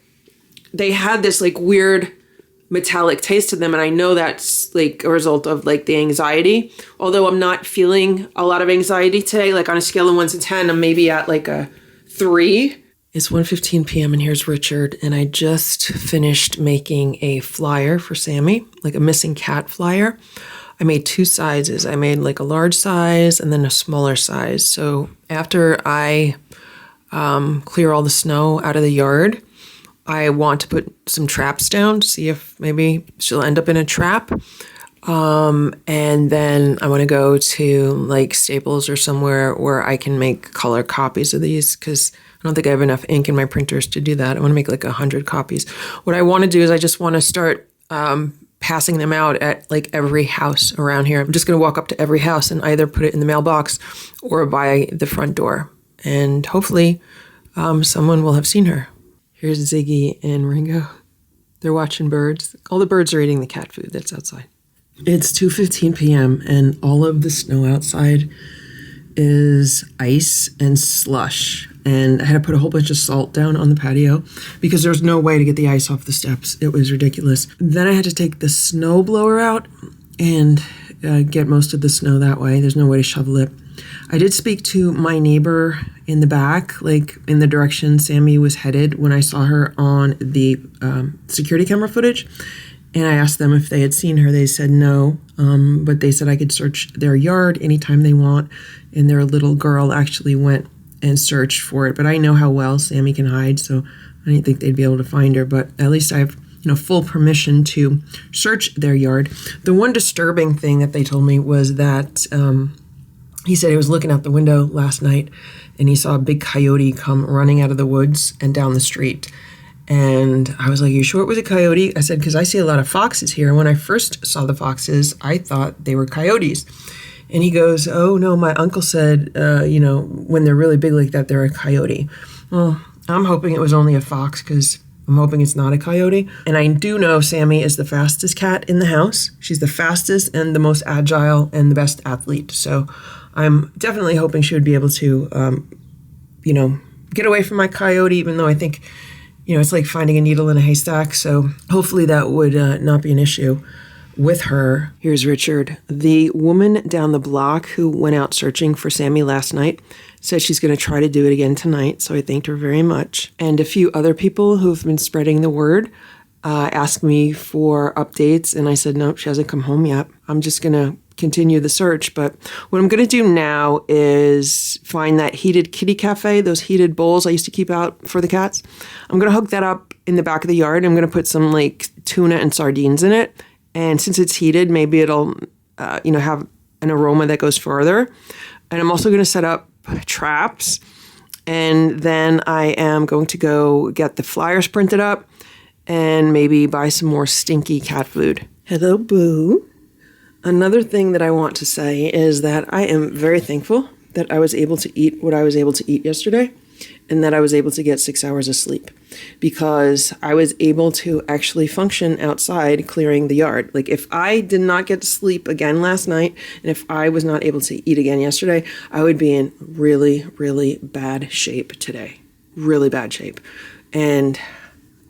they had this like weird metallic taste to them. And I know that's like a result of like the anxiety. Although I'm not feeling a lot of anxiety today, like on a scale of 1 to 10, I'm maybe at like a 3. It's 1:15 p.m. and here's Richard, and I just finished making a flyer for Sammy, like a missing cat flyer. I made 2 sizes. I made like a large size and then a smaller size. So after I clear all the snow out of the yard, I want to put some traps down to see if maybe she'll end up in a trap. And then I want to go to like Staples or somewhere where I can make color copies of these because I don't think I have enough ink in my printers to do that. I want to make like 100 copies. What I want to do is I just want to start passing them out at like every house around here. I'm just going to walk up to every house and either put it in the mailbox or by the front door. And hopefully someone will have seen her. Here's Ziggy and Ringo. They're watching birds. All the birds are eating the cat food that's outside. It's 2:15 p.m. and all of the snow outside is ice and slush. And I had to put a whole bunch of salt down on the patio because there was no way to get the ice off the steps. It was ridiculous. Then I had to take the snow blower out and get most of the snow that way. There's no way to shovel it. I did speak to my neighbor in the back, like in the direction Sammy was headed when I saw her on the security camera footage. And I asked them if they had seen her. They said no, but they said I could search their yard anytime they want. And their little girl actually went and searched for it. But I know how well Sammy can hide, so I didn't think they'd be able to find her. But at least I have, full permission to search their yard. The one disturbing thing that they told me was that he said he was looking out the window last night and he saw a big coyote come running out of the woods and down the street. And I was like, you sure it was a coyote? I said, because I see a lot of foxes here. And when I first saw the foxes, I thought they were coyotes. And he goes, oh, no, my uncle said, when they're really big like that, they're a coyote. Well, I'm hoping it was only a fox because I'm hoping it's not a coyote. And I do know Sammy is the fastest cat in the house. She's the fastest and the most agile and the best athlete. So I'm definitely hoping she would be able to, get away from my coyote, even though I think, it's like finding a needle in a haystack. So hopefully that would not be an issue with her. Here's Richard. The woman down the block who went out searching for Sammy last night said she's going to try to do it again tonight, so I thanked her very much. And a few other people who've been spreading the word asked me for updates, and I said, nope, she hasn't come home yet. I'm just going to continue the search, but what I'm going to do now is find that heated kitty cafe, those heated bowls I used to keep out for the cats. I'm going to hook that up in the back of the yard. I'm going to put some like tuna and sardines in it. And since it's heated, maybe it'll, have an aroma that goes further. And I'm also going to set up traps. And then I am going to go get the flyers printed up and maybe buy some more stinky cat food. Hello, Boo. Another thing that I want to say is that I am very thankful that I was able to eat what I was able to eat yesterday, and that I was able to get 6 hours of sleep, because I was able to actually function outside clearing the yard. Like, if I did not get to sleep again last night, and if I was not able to eat again yesterday, I would be in really, really bad shape today. Really bad shape. And,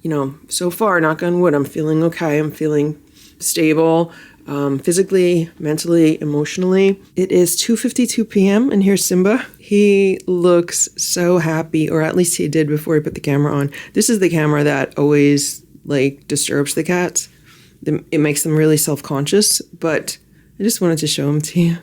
you know, so far, knock on wood, I'm feeling okay. I'm feeling stable. Physically, mentally, emotionally. It is 2:52 p.m. and here's Simba. He looks so happy, or at least he did before he put the camera on. This is the camera that always like disturbs the cats. It makes them really self-conscious, but I just wanted to show him to you.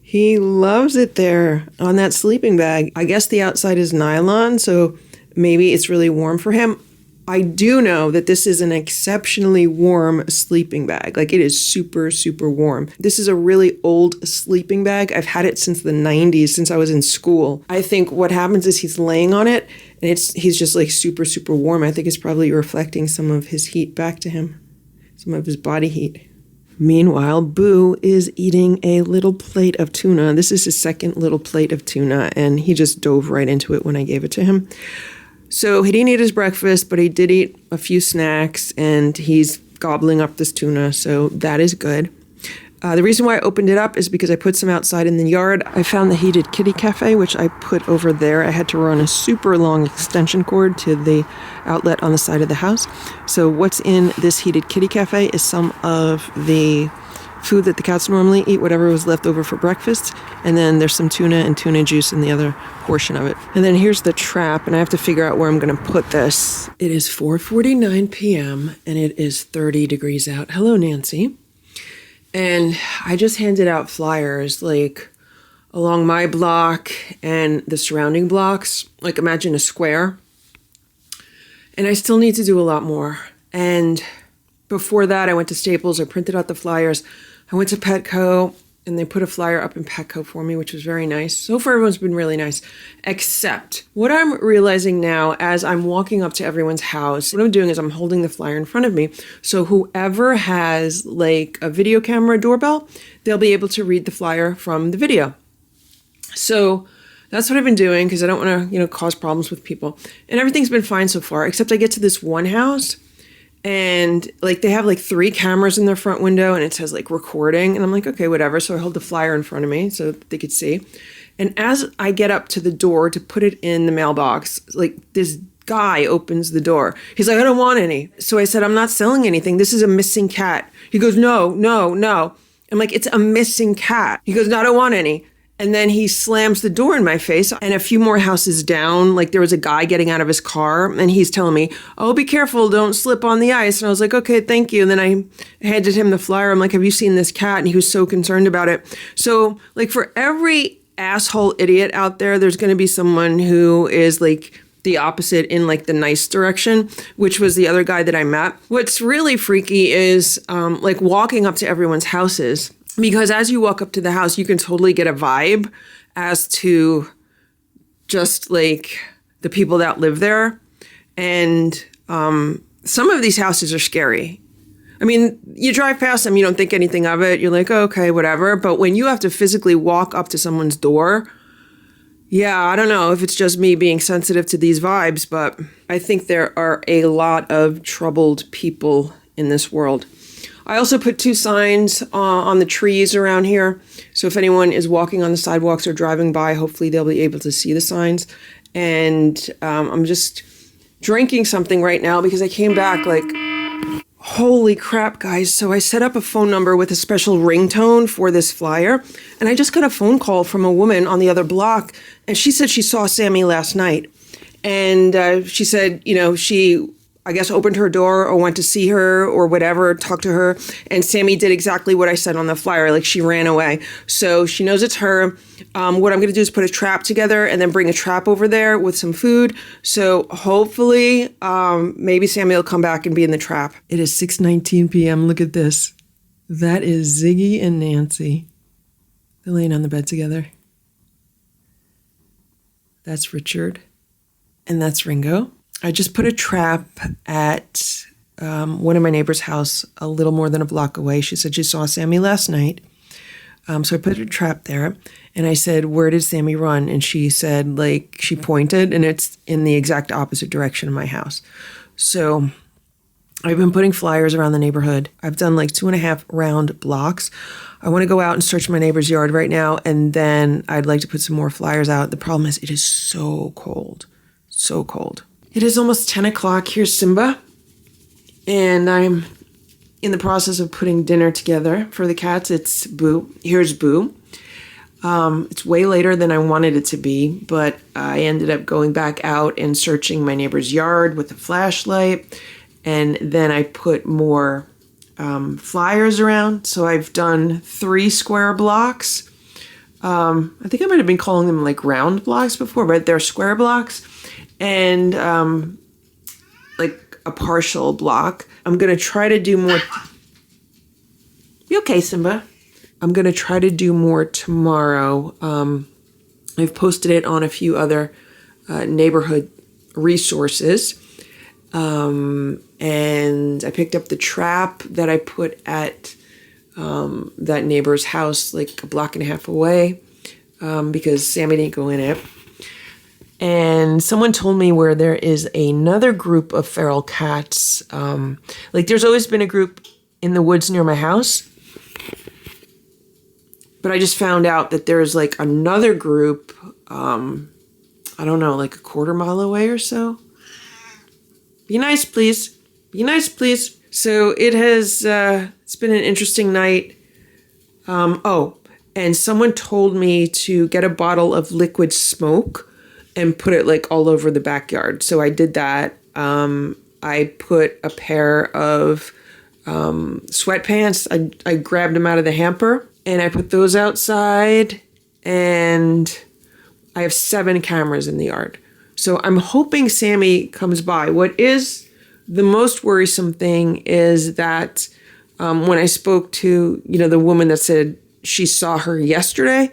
He loves it there on that sleeping bag. I guess the outside is nylon, so maybe it's really warm for him. I do know that this is an exceptionally warm sleeping bag. Like, it is super, super warm. This is a really old sleeping bag. I've had it since the 90s, since I was in school. I think what happens is he's laying on it and he's just like super, super warm. I think it's probably reflecting some of his heat back to him, some of his body heat. Meanwhile, Boo is eating a little plate of tuna. This is his second little plate of tuna, and he just dove right into it when I gave it to him. So he didn't eat his breakfast, but he did eat a few snacks, and he's gobbling up this tuna, so that is good. The reason why I opened it up is because I put some outside in the yard. I found the heated kitty cafe, which I put over there. I had to run a super long extension cord to the outlet on the side of the house. So what's in this heated kitty cafe is some of the food that the cats normally eat, whatever was left over for breakfast, and then there's some tuna and tuna juice in the other portion of it. And then here's the trap, and I have to figure out where I'm going to put this. It is 4:49 p.m. and it is 30 degrees out. Hello, Nancy. And I just handed out flyers like along my block and the surrounding blocks. Like, imagine a square. And I still need to do a lot more. And before that, I went to Staples. I printed out the flyers. I went to Petco, and they put a flyer up in Petco for me, which was very nice. So far, everyone's been really nice. Except what I'm realizing now as I'm walking up to everyone's house, what I'm doing is I'm holding the flyer in front of me. So whoever has like a video camera doorbell, they'll be able to read the flyer from the video. So that's what I've been doing, because I don't want to, cause problems with people. And everything's been fine so far, except I get to this one house, and like they have like 3 cameras in their front window, and it says like recording, and I'm like, okay, whatever. So I hold the flyer in front of me so they could see. And as I get up to the door to put it in the mailbox, like this guy opens the door. He's like, I don't want any. So I said, I'm not selling anything. This is a missing cat. He goes, no. I'm like, it's a missing cat. He goes, no, I don't want any. And then he slams the door in my face. And a few more houses down, like there was a guy getting out of his car, and he's telling me, oh, be careful, don't slip on the ice. And I was like, okay, thank you. And then I handed him the flyer. I'm like, have you seen this cat? And he was so concerned about it. So like for every asshole idiot out there, there's going to be someone who is like the opposite in like the nice direction, which was the other guy that I met. What's really freaky is like walking up to everyone's houses. Because as you walk up to the house, you can totally get a vibe as to just like the people that live there. And some of these houses are scary. I mean, you drive past them, you don't think anything of it. You're like, oh, okay, whatever. But when you have to physically walk up to someone's door, yeah, I don't know if it's just me being sensitive to these vibes, but I think there are a lot of troubled people in this world. I also put 2 signs on the trees around here. So if anyone is walking on the sidewalks or driving by, hopefully they'll be able to see the signs. And I'm just drinking something right now because I came back like, holy crap, guys. So I set up a phone number with a special ringtone for this flyer. And I just got a phone call from a woman on the other block. And she said she saw Sammy last night. And she said, she, I guess, opened her door or went to see her or whatever, talk to her. And Sammy did exactly what I said on the flyer. Like, she ran away. So she knows it's her. What I'm going to do is put a trap together and then bring a trap over there with some food. So hopefully maybe Sammy will come back and be in the trap. It is 6:19 p.m. Look at this. That is Ziggy and Nancy. They're laying on the bed together. That's Richard. And that's Ringo. I just put a trap at one of my neighbor's house a little more than a block away. She said she saw Sammy last night. So I put a trap there and I said, where did Sammy run? And she said, like, she pointed and it's in the exact opposite direction of my house. So I've been putting flyers around the neighborhood. I've done like 2.5 round blocks. I want to go out and search my neighbor's yard right now. And then I'd like to put some more flyers out. The problem is it is so cold, so cold. It is almost 10 o'clock. Here's Simba. And I'm in the process of putting dinner together for the cats. It's Boo. Here's Boo. It's way later than I wanted it to be, but I ended up going back out and searching my neighbor's yard with a flashlight. And then I put more flyers around. So I've done 3 square blocks. I think I might have been calling them like round blocks before, but they're square blocks. And like a partial block. I'm going to try to do more. You okay, Simba? I'm going to try to do more tomorrow. I've posted it on a few other neighborhood resources. And I picked up the trap that I put at that neighbor's house like a block and a half away because Sammy didn't go in it. And someone told me where there is another group of feral cats. Like there's always been a group in the woods near my house. But I just found out that there's like another group, I don't know, like a quarter mile away or so. Be nice, please. Be nice, please. So it has, it's been an interesting night. And someone told me to get a bottle of liquid smoke and put it like all over the backyard. So I did that. I put a pair of sweatpants. I grabbed them out of the hamper and I put those outside, and I have 7 cameras in the yard. So I'm hoping Sammy comes by. What is the most worrisome thing is that when I spoke to, the woman that said she saw her yesterday,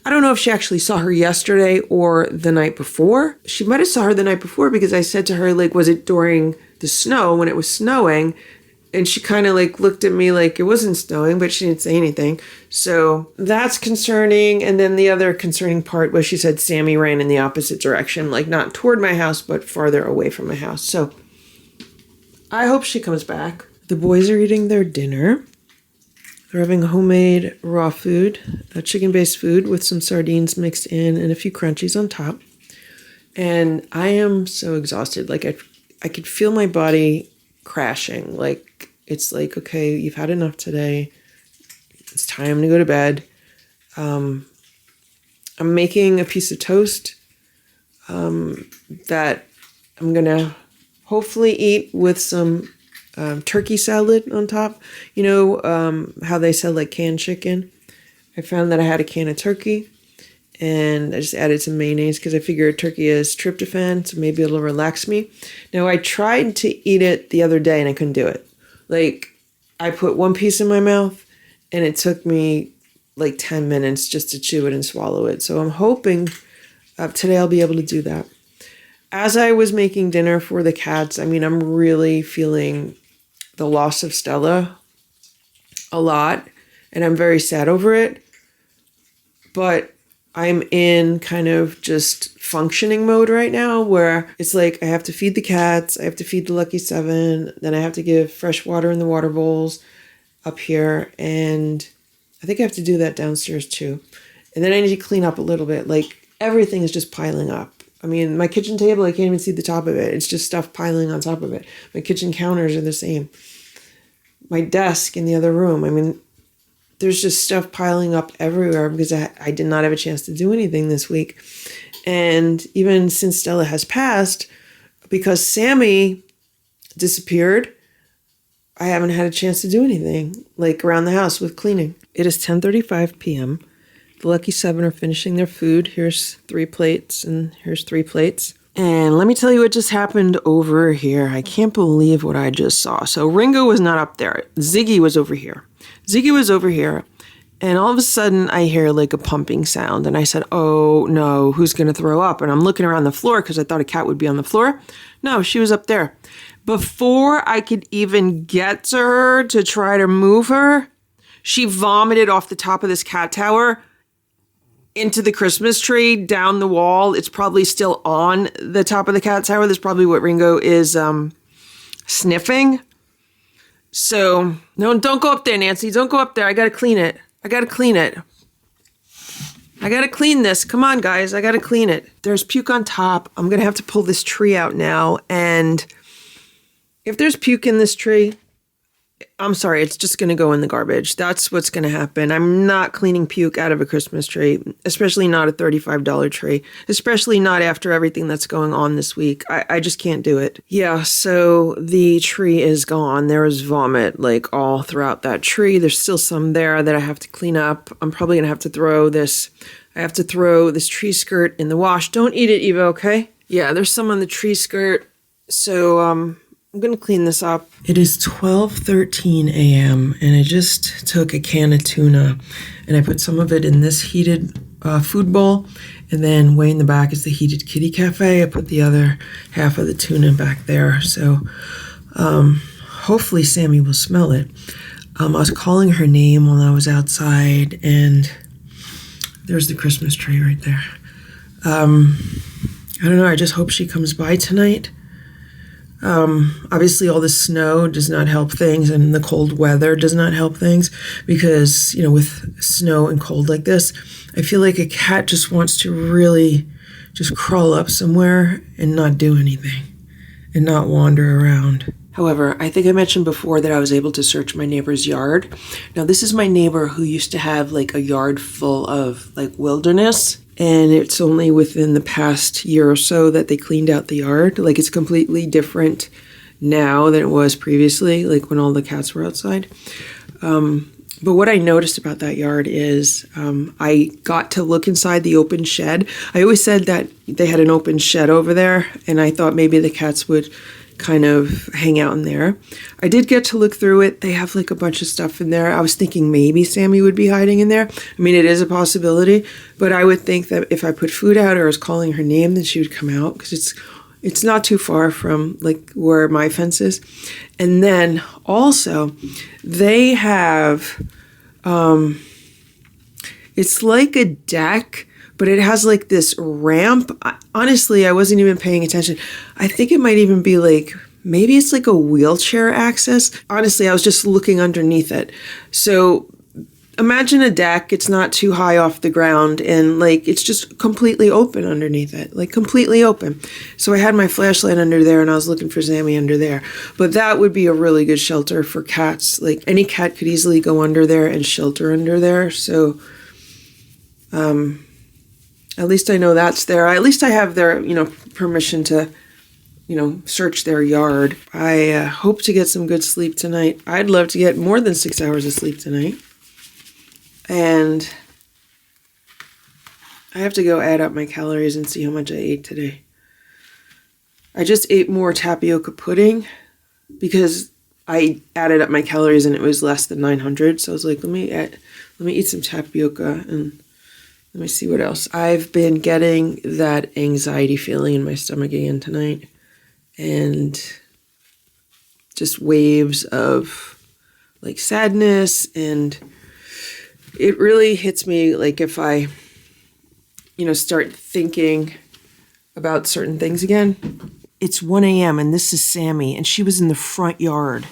I don't know if she actually saw her yesterday or the night before. She might have saw her the night before because I said to her, like, was it during the snow when it was snowing? And she kind of like looked at me like it wasn't snowing, but she didn't say anything. So that's concerning. And then the other concerning part was she said Sammy ran in the opposite direction, like not toward my house, but farther away from my house. So I hope she comes back. The boys are eating their dinner. They're having homemade raw food, a chicken-based food with some sardines mixed in and a few crunchies on top. And I am so exhausted. Like I could feel my body crashing. Like it's like, okay, you've had enough today. It's time to go to bed. I'm making a piece of toast that I'm going to hopefully eat with some turkey salad on top. You know how they sell like canned chicken? I found that I had a can of turkey and I just added some mayonnaise because I figured turkey is tryptophan, so maybe it'll relax me. Now, I tried to eat it the other day and I couldn't do it. Like, I put one piece in my mouth and it took me like 10 minutes just to chew it and swallow it. So I'm hoping today I'll be able to do that. As I was making dinner for the cats, I mean, I'm really feeling the loss of Stella a lot, and I'm very sad over it. But I'm in kind of just functioning mode right now where it's like I have to feed the cats, I have to feed the Lucky 7, then I have to give fresh water in the water bowls up here, and I think I have to do that downstairs too. And then I need to clean up a little bit. Like everything is just piling up. I mean, my kitchen table, I can't even see the top of it. It's just stuff piling on top of it. My kitchen counters are the same. My desk in the other room, I mean, there's just stuff piling up everywhere because I did not have a chance to do anything this week. And even since Stella has passed, because Sammy disappeared, I haven't had a chance to do anything, like around the house with cleaning. It is 10:35 p.m. The Lucky 7 are finishing their food. Here's 3 plates and here's 3 plates. And let me tell you what just happened over here. I can't believe what I just saw. So Ringo was not up there. Ziggy was over here. Ziggy was over here. And all of a sudden I hear like a pumping sound. And I said, oh no, who's going to throw up? And I'm looking around the floor because I thought a cat would be on the floor. No, she was up there. Before I could even get to her to try to move her, She vomited off the top of this cat tower into the Christmas tree, down the wall. It's probably still on the top of the cat tower. That's probably what Ringo is sniffing. So, no, don't go up there, Nancy. Don't go up there. I gotta clean it. I gotta clean this. Come on, guys. I gotta clean it. There's puke on top. I'm gonna have to pull this tree out now. And if there's puke in this tree, I'm sorry, it's just going to go in the garbage. That's what's going to happen. I'm not cleaning puke out of a Christmas tree, especially not a $35 tree, especially not after everything that's going on this week. I just can't do it. Yeah, so the tree is gone. There was vomit like all throughout that tree. There's still some there that I have to clean up. I'm probably going to have to throw this. I have to throw this tree skirt in the wash. Don't eat it, Eva, okay? Yeah, there's some on the tree skirt. So, I'm going to clean this up. It is 12:13 a.m. and I just took a can of tuna and I put some of it in this heated food bowl, and then way in the back is the heated kitty cafe. I put the other half of the tuna back there. So hopefully Sammy will smell it. I was calling her name while I was outside, and there's the Christmas tree right there. I don't know. I just hope she comes by tonight. Obviously all the snow does not help things, and the cold weather does not help things, because, with snow and cold like this, I feel like a cat just wants to really just crawl up somewhere and not do anything and not wander around. However, I think I mentioned before that I was able to search my neighbor's yard. Now, this is my neighbor who used to have like a yard full of like wilderness. And it's only within the past year or so that they cleaned out the yard. Like, it's completely different now than it was previously, like when all the cats were outside. But what I noticed about that yard is I got to look inside the open shed. I always said that they had an open shed over there, and I thought maybe the cats would kind of hang out in there. I did get to look through it. They have like a bunch of stuff in there. I was thinking maybe Sammy would be hiding in there. I mean, it is a possibility, but I would think that if I put food out or was calling her name, then she would come out, because it's not too far from like where my fence is. And then also they have, it's like a deck, but it has like this ramp. Honestly, I wasn't even paying attention. I think it might even be like, maybe it's like a wheelchair access. Honestly, I was just looking underneath it. So imagine a deck. It's not too high off the ground, and like it's just completely open underneath it, like completely open. So I had my flashlight under there, and I was looking for Sammy under there. But that would be a really good shelter for cats. Like, any cat could easily go under there and shelter under there. So, at least I know that's there. At least I have their, permission to, search their yard. I hope to get some good sleep tonight. I'd love to get more than 6 hours of sleep tonight. And I have to go add up my calories and see how much I ate today. I just ate more tapioca pudding because I added up my calories and it was less than 900. So I was like, let me eat some tapioca and let me see what else. I've been getting that anxiety feeling in my stomach again tonight, and just waves of like sadness, and it really hits me like if I, start thinking about certain things again. It's 1 a.m. and this is Sammy, and she was in the front yard.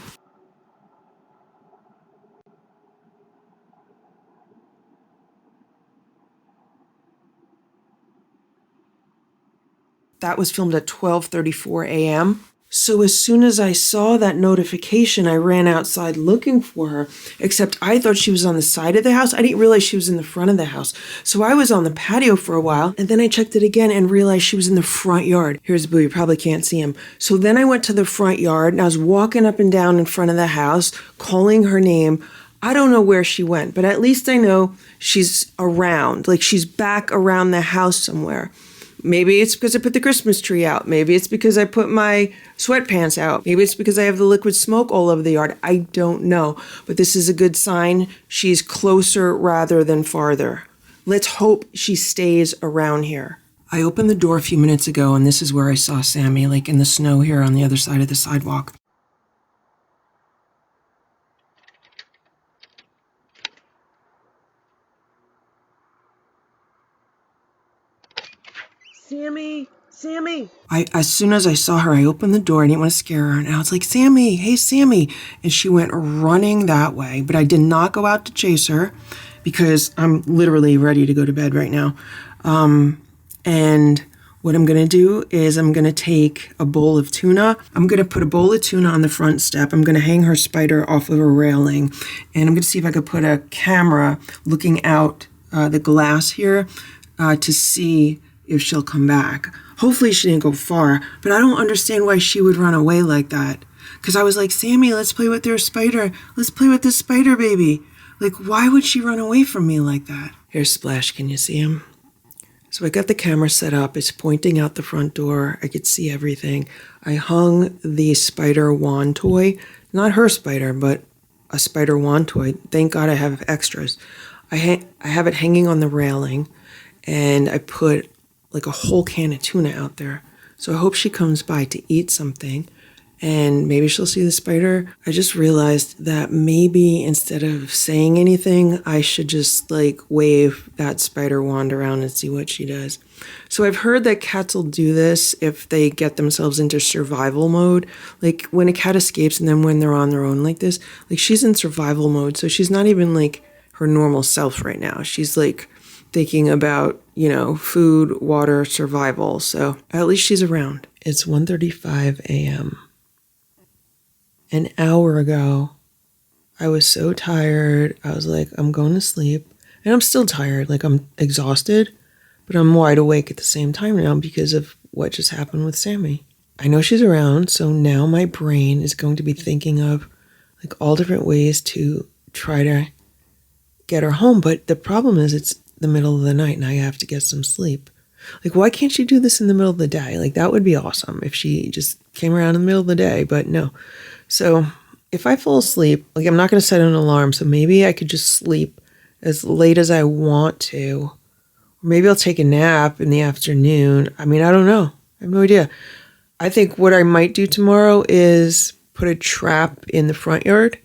That was filmed at 12:34 a.m. So as soon as I saw that notification, I ran outside looking for her, except I thought she was on the side of the house. I didn't realize she was in the front of the house. So I was on the patio for a while, and then I checked it again and realized she was in the front yard. Here's Boo, you probably can't see him. So then I went to the front yard, and I was walking up and down in front of the house, calling her name. I don't know where she went, but at least I know she's around, like she's back around the house somewhere. Maybe it's because I put the Christmas tree out. Maybe it's because I put my sweatpants out. Maybe it's because I have the liquid smoke all over the yard. I don't know. But this is a good sign. She's closer rather than farther. Let's hope she stays around here. I opened the door a few minutes ago, and this is where I saw Sammy, like in the snow here on the other side of the sidewalk. Sammy! Sammy! As soon as I saw her, I opened the door. I didn't want to scare her. And I was like, Sammy, hey, Sammy. And she went running that way. But I did not go out to chase her because I'm literally ready to go to bed right now. And what I'm going to do is I'm going to take a bowl of tuna. I'm going to put a bowl of tuna on the front step. I'm going to hang her spider off of a railing. And I'm going to see if I could put a camera looking out the glass here to see if she'll come back. Hopefully she didn't go far, but I don't understand why she would run away like that. Because I was like, Sammy, let's play with your spider. Let's play with this spider baby. Like, why would she run away from me like that? Here's Splash. Can you see him? So I got the camera set up. It's pointing out the front door. I could see everything. I hung the spider wand toy. Not her spider, but a spider wand toy. Thank God I have extras. I have it hanging on the railing, and I put like a whole can of tuna out there. So I hope she comes by to eat something and maybe she'll see the spider. I just realized that maybe instead of saying anything, I should just like wave that spider wand around and see what she does. So I've heard that cats will do this if they get themselves into survival mode. Like when a cat escapes and then when they're on their own like this, like she's in survival mode. So she's not even like her normal self right now. She's like thinking about, you know, food, water, survival. So at least she's around. It's 1:35 a.m. An hour ago, I was so tired. I was like, I'm going to sleep. And I'm still tired. Like I'm exhausted, but I'm wide awake at the same time now because of what just happened with Sammy. I know she's around. So now my brain is going to be thinking of like all different ways to try to get her home. But the problem is it's the middle of the night and I have to get some sleep. Like, why can't she do this in the middle of the day? Like, that would be awesome if she just came around in the middle of the day, but no. So if I fall asleep, like I'm not going to set an alarm. So maybe I could just sleep as late as I want to. Or maybe I'll take a nap in the afternoon. I mean, I don't know. I have no idea. I think what I might do tomorrow is put a trap in the front yard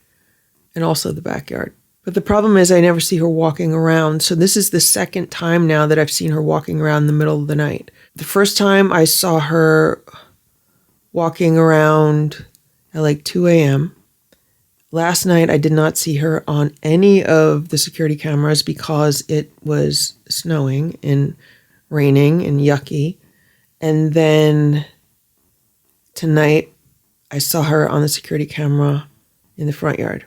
and also the backyard. But the problem is I never see her walking around. So this is the second time now that I've seen her walking around in the middle of the night. The first time I saw her walking around at like 2 a.m. Last night I did not see her on any of the security cameras because it was snowing and raining and yucky. And then tonight I saw her on the security camera in the front yard.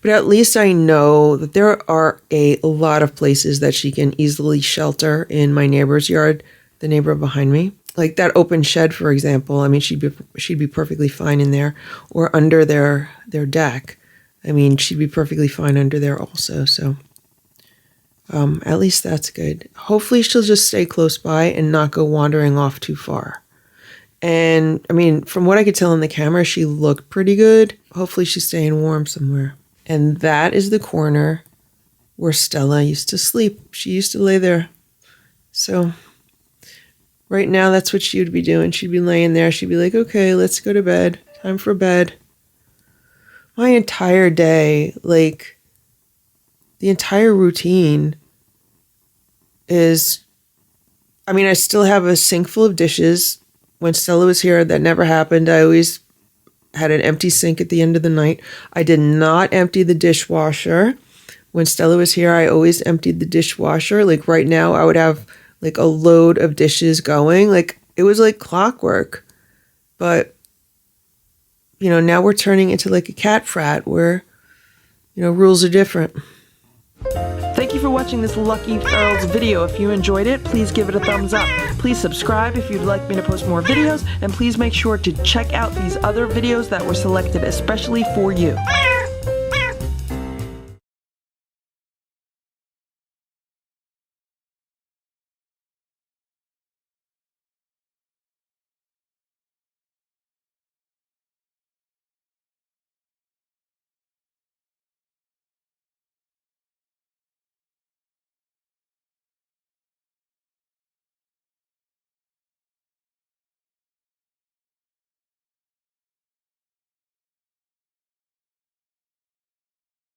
But at least I know that there are a lot of places that she can easily shelter in my neighbor's yard, the neighbor behind me. Like that open shed, for example. I mean, she'd be perfectly fine in there, or under their deck. I mean, she'd be perfectly fine under there also. So at least that's good. Hopefully she'll just stay close by and not go wandering off too far. And I mean, from what I could tell in the camera, she looked pretty good. Hopefully she's staying warm somewhere. And that is the corner where Stella used to sleep. She used to lay there. So right now, that's what she would be doing. She'd be laying there. She'd be like, okay, let's go to bed. Time for bed. My entire day, like the entire routine is, I mean, I still have a sink full of dishes. When Stella was here, that never happened. I always had an empty sink at the end of the night. I did not empty the dishwasher. When Stella was here, I always emptied the dishwasher. Like right now, I would have like a load of dishes going. Like it was like clockwork. But, you know, now we're turning into like a cat frat where, you know, rules are different. Thank you for watching this Lucky Earls video. If you enjoyed it, please give it a thumbs up. Please subscribe if you'd like me to post more videos, and please make sure to check out these other videos that were selected especially for you.